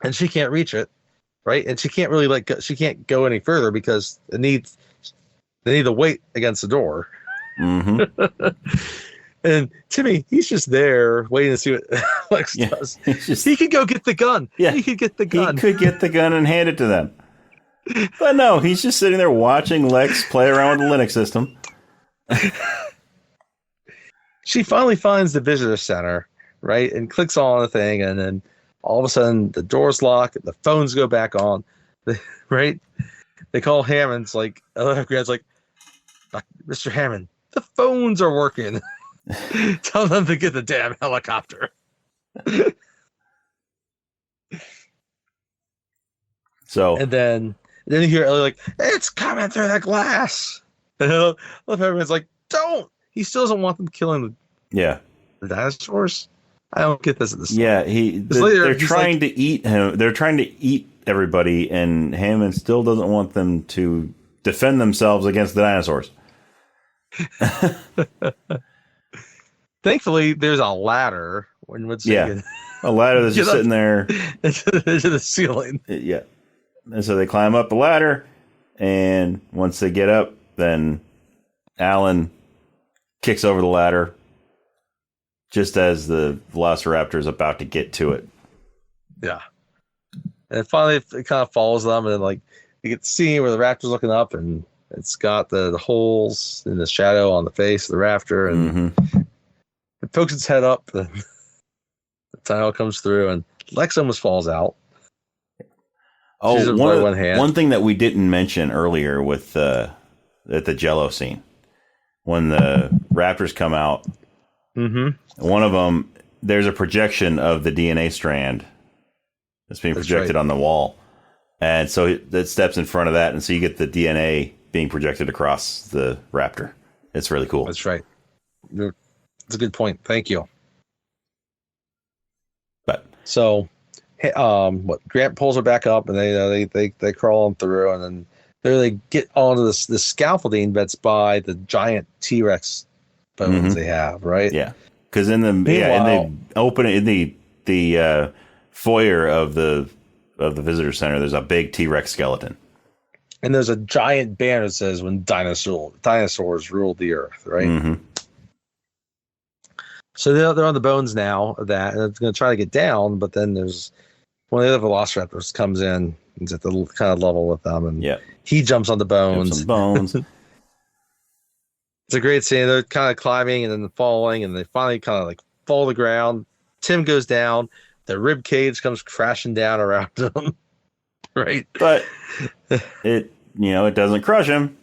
And she can't reach it, right? And she can't really she can't go any further because they need the weight against the door. Mm-hmm. And Timmy, he's just there waiting to see what Lex does. He could go get the gun. Yeah, he could get the gun. He could get the gun and hand it to them. But no, he's just sitting there watching Lex play around with the Linux system. She finally finds the visitor center, right, and clicks on the thing, and then all of a sudden the doors lock, the phones go back on, right? They call Hammond's like, Grant's like, Mr. Hammond, the phones are working. Tell them to get the damn helicopter. And then you hear Ellie like, it's coming through the glass. And I love everyone's like, don't. He still doesn't want them killing the dinosaurs. I don't get this at this. Yeah, they're trying to eat him. They're trying to eat everybody, and Hammond still doesn't want them to defend themselves against the dinosaurs. Thankfully, there's a ladder. A ladder that's just sitting there into the ceiling. Yeah, and so they climb up the ladder, and once they get up, then Alan kicks over the ladder just as the Velociraptor is about to get to it. Yeah, and finally it kind of follows them, and then like you get the scene where the raptor's looking up, and it's got the holes in the shadow on the face of the raptor, and it pokes its head up. The tile comes through, and Lex almost falls out. Oh, one thing that we didn't mention earlier with at the Jello scene, when the raptors come out, one of them, there's a projection of the DNA strand that's being projected on the wall, and so it steps in front of that, and so you get the DNA being projected across the raptor. It's really cool. That's right. That's a good point. Thank you. But so, Grant pulls her back up, and they crawl on through, and then they get onto this scaffolding that's by the giant T-Rex bones they have, right? Yeah, because in the foyer of the visitor center, there's a big T-Rex skeleton, and there's a giant banner that says "When dinosaurs ruled the earth," right? So they're on the bones now of that, and it's going to try to get down, but then there's one of the other Velociraptors comes in. He's at the kind of level with them, and he jumps on the bones. It's a great scene. They're kind of climbing and then falling, and they finally kind of like fall to the ground. Tim goes down. The rib cage comes crashing down around him. Right, but it doesn't crush him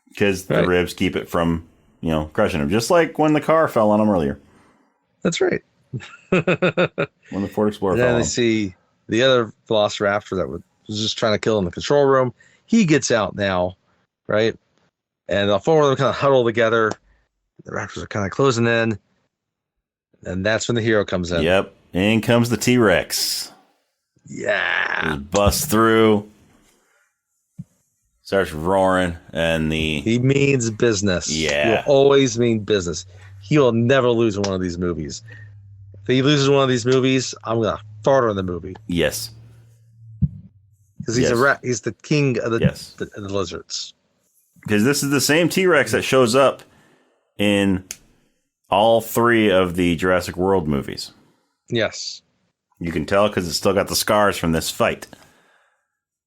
because the ribs keep it from crushing him, just like when the car fell on him earlier. That's right. When the Ford Explorer fell on him. Then they see the other Velociraptor that was just trying to kill in the control room. He gets out now, right? And the four of them kind of huddle together. The Raptors are kind of closing in. And that's when the hero comes in. Yep. In comes the T-Rex. Yeah. Just busts through. starts roaring, and he means business. Yeah. He will always mean business. He will never lose in one of these movies. If he loses one of these movies, I'm gonna fart on the movie. Yes. Because he's he's the king of the lizards. Because this is the same T-Rex that shows up in all 3 of the Jurassic World movies. Yes. You can tell because it's still got the scars from this fight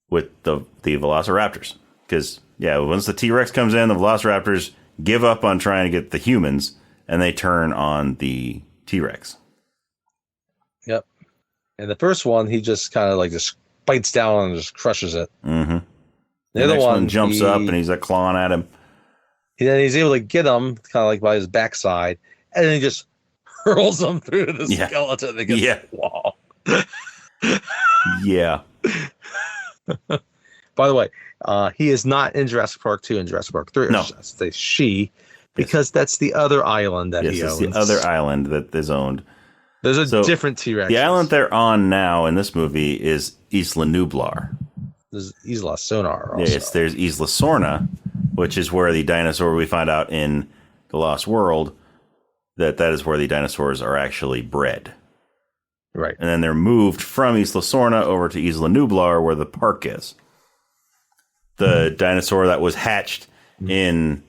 with the Velociraptors. Because, once the T-Rex comes in, the Velociraptors give up on trying to get the humans, and they turn on the T-Rex. Yep. And the first one, he just kind of like just bites down and just crushes it. Mm-hmm. The other one jumps up and he's like clawing at him. And then he's able to get him kind of like by his backside, and then he just hurls him through the skeleton against the wall. Yeah. By the way, he is not in Jurassic Park 2 and Jurassic Park 3. No. I say she, because that's the other island that he owns. Yes, the other island that is owned. There's a different T-Rex. The island they're on now in this movie is Isla Nublar. There's Isla Sonar also. There's Isla Sorna, which is where the dinosaur we find out in The Lost World, that is where the dinosaurs are actually bred. Right. And then they're moved from Isla Sorna over to Isla Nublar, where the park is. The dinosaur that was hatched in,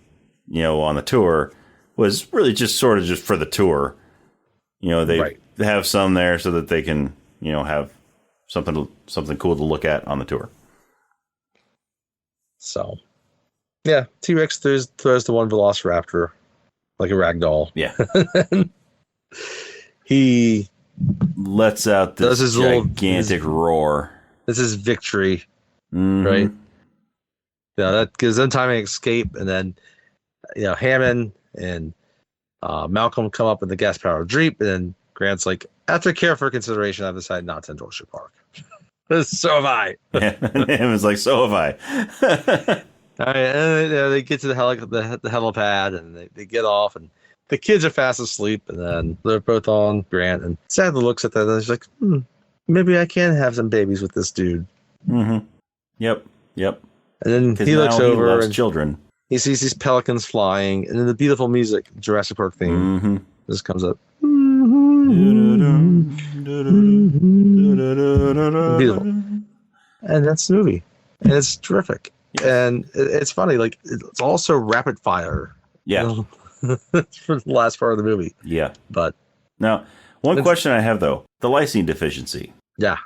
on the tour was really just sort of just for the tour. They have some there so that they can, have something cool to look at on the tour. So, yeah, T-Rex throws the one Velociraptor like a rag doll. Yeah. He lets out this gigantic roar. This is victory, right? That gives them time to escape, and then Hammond and Malcolm come up in the gas-powered Jeep, and then Grant's like, after careful consideration, I've decided not to enter Jurassic Park. So have I. Yeah, and Hammond's like, so have I. All right, and they get to the helipad, and they get off, and the kids are fast asleep, and then they're both on Grant, and Sadler looks at that, and he's like, maybe I can have some babies with this dude. Mm-hmm. Yep. And then he looks over and children. He sees these pelicans flying, and then the beautiful music, Jurassic Park theme, just comes up. Beautiful. And that's the movie. And it's terrific. Yes. And it's funny, like, it's also rapid fire. Yeah. For the last part of the movie. Yeah. But now, one question I have, though, the lysine deficiency. Yeah.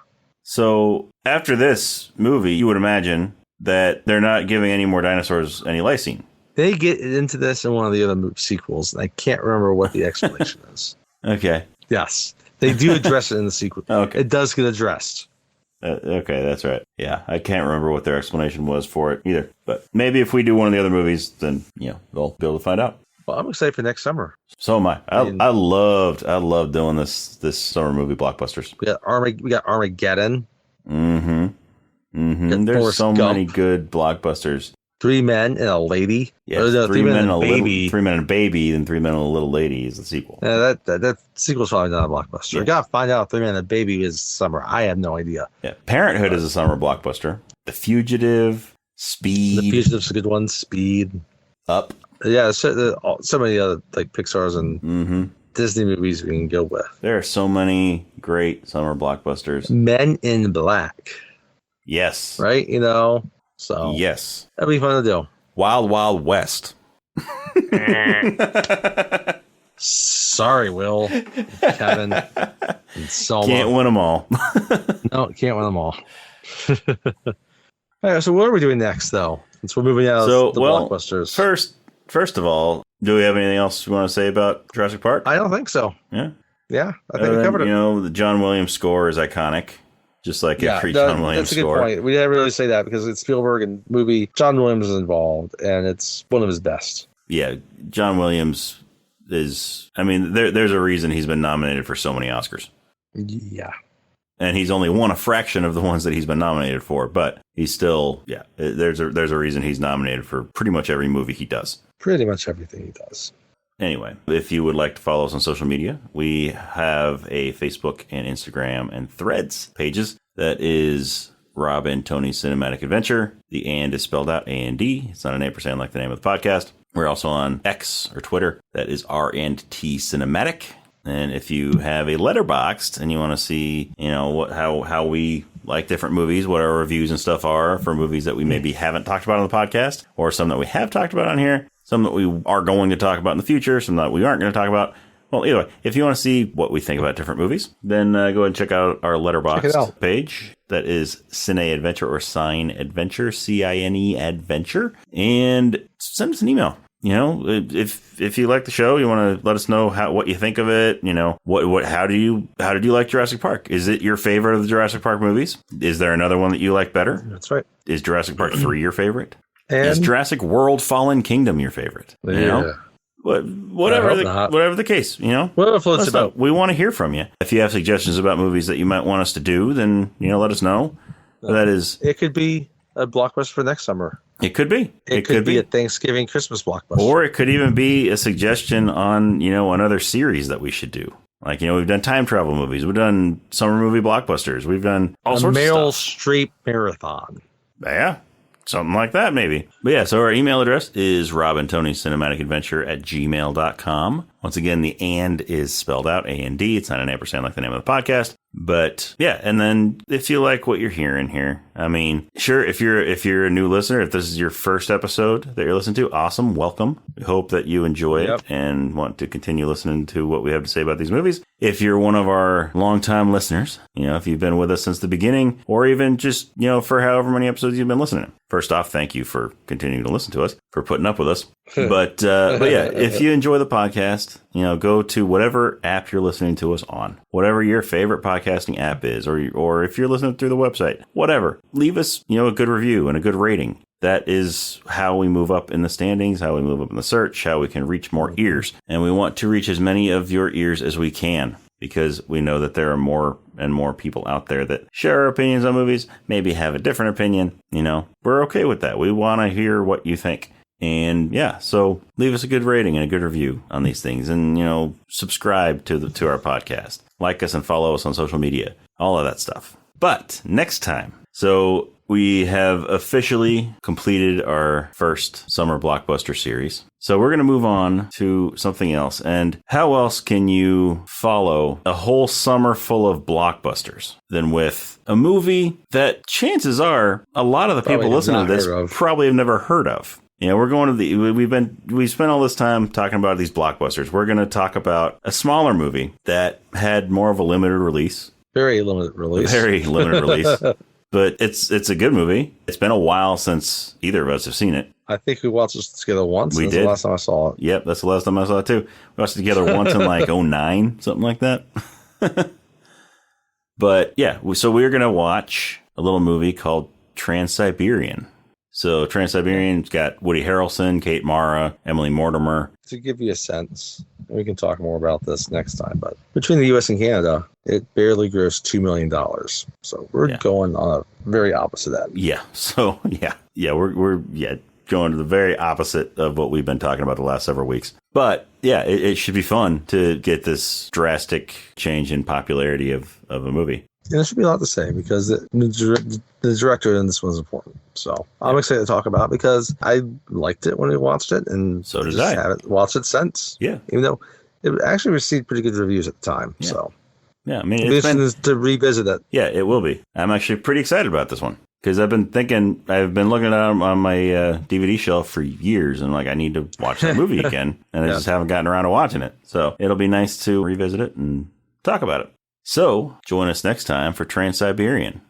So after this movie, you would imagine that they're not giving any more dinosaurs any lysine. They get into this in one of the other sequels, and I can't remember what the explanation is. Okay. Yes. They do address it in the sequel. Okay. It does get addressed. Okay, that's right. Yeah, I can't remember what their explanation was for it either. But maybe if we do one of the other movies, then, they'll be able to find out. Well, I'm excited for next summer. So am I. I loved doing this summer movie blockbusters. We got Armageddon. There's so many good blockbusters. 3 Men and a Lady. Yeah, no, 3 Men and a Baby. 3 Men and a Baby, then 3 Men and a Little Lady is the sequel. Yeah, that sequel's probably not a blockbuster. Yeah. I gotta find out if 3 Men and a Baby is summer. I have no idea. Yeah, Parenthood is a summer blockbuster. The Fugitive, Speed. The Fugitive's a good one. Speed. Up. Yeah, so many other like Pixar's and Disney movies we can go with. There are so many great summer blockbusters. Men in Black. Yes. Right? So yes. That'd be fun to do. Wild Wild West. Sorry, Will, Kevin, and Selma. Can't win them all. No, can't win them all. All right, so what are we doing next, though? Since we're moving out of the blockbusters. First of all, do we have anything else you want to say about Jurassic Park? I don't think so. Yeah? Yeah, I think we covered it. The John Williams score is iconic. Just like every John Williams score. That's a good point. We didn't really say that because it's Spielberg and movie. John Williams is involved, and it's one of his best. Yeah, John Williams is... I mean, there's a reason he's been nominated for so many Oscars. Yeah. And he's only won a fraction of the ones that he's been nominated for, but he's still... Yeah, there's a reason he's nominated for pretty much every movie he does. Pretty much everything he does. Anyway, if you would like to follow us on social media, we have a Facebook and Instagram and Threads pages that is Rob and Tony's Cinematic Adventure. The and is spelled out A-N-D. It's not an ampersand like the name of the podcast. We're also on X or Twitter. That is R&T Cinematic. And if you have a Letterboxd and you want to see, how we like different movies, what our reviews and stuff are for movies that we maybe haven't talked about on the podcast, or some that we have talked about on here, some that we are going to talk about in the future, some that we aren't going to talk about. Well, either way, if you want to see what we think about different movies, then go ahead and check out our Letterboxd page. That is Cine Adventure or Cine Adventure, C-I-N-E Adventure, and send us an email. If you like the show, you want to let us know what you think of it. How did you like Jurassic Park? Is it your favorite of the Jurassic Park movies? Is there another one that you like better? That's right. Is Jurassic Park 3 your favorite? And is Jurassic World Fallen Kingdom your favorite? Yeah. Whatever the case, Whatever floats your boat. We want to hear from you. If you have suggestions about movies that you might want us to do, then let us know. It could be a blockbuster for next summer. It could be. It could be a Thanksgiving Christmas blockbuster. Or it could even be a suggestion on, another series that we should do. Like, we've done time travel movies. We've done summer movie blockbusters. We've done all sorts of Meryl stuff. Streep marathon. Yeah. Something like that, maybe. But yeah, so our email address is robandtonycinematicadventure@gmail.com. Once again, the and is spelled out A-N-D. It's not an ampersand like the name of the podcast. But yeah, and then if you like what you're hearing here, sure, if you're a new listener, if this is your first episode that you're listening to, awesome, welcome. We hope that you enjoy it and want to continue listening to what we have to say about these movies. If you're one of our longtime listeners, if you've been with us since the beginning, or even just, for however many episodes you've been listening. First off, thank you for continuing to listen to us, for putting up with us. But yeah, if you enjoy the podcast, go to whatever app you're listening to us on, whatever your favorite podcasting app is, or if you're listening through the website, whatever, leave us, a good review and a good rating. That is how we move up in the standings, how we move up in the search, how we can reach more ears. And we want to reach as many of your ears as we can, because we know that there are more and more people out there that share our opinions on movies, maybe have a different opinion. We're okay with that. We want to hear what you think. And yeah, so leave us a good rating and a good review on these things, and subscribe to our podcast, like us and follow us on social media, all of that stuff. But next time, so we have officially completed our first summer blockbuster series. So we're going to move on to something else. And how else can you follow a whole summer full of blockbusters than with a movie that chances are a lot of the people listening to this probably have never heard of? We're going to we spent all this time talking about these blockbusters. We're going to talk about a smaller movie that had more of a limited release. Very limited release. But it's a good movie. It's been a while since either of us have seen it. I think we watched this together once. We did. The last time I saw it. Yep, that's the last time I saw it too. We watched it together once in like 2009, something like that. But yeah, so we're going to watch a little movie called Trans-Siberian. So Trans-Siberian's got Woody Harrelson, Kate Mara, Emily Mortimer. To give you a sense, we can talk more about this next time, but between the U.S. and Canada, it barely grossed $2 million. So we're going on a very opposite end. Yeah. So we're going to the very opposite of what we've been talking about the last several weeks. But yeah, it should be fun to get this drastic change in popularity of a movie. And there should be a lot to say, because the director in this one's important. So I'm excited to talk about it, because I liked it when we watched it, and so did I. Haven't watched it since. Yeah, even though it actually received pretty good reviews at the time. Yeah. So yeah, it's been to revisit it. Yeah, it will be. I'm actually pretty excited about this one, because I've been looking at it on my DVD shelf for years, and I need to watch that movie again, and I just haven't gotten around to watching it. So it'll be nice to revisit it and talk about it. So join us next time for Trans-Siberian.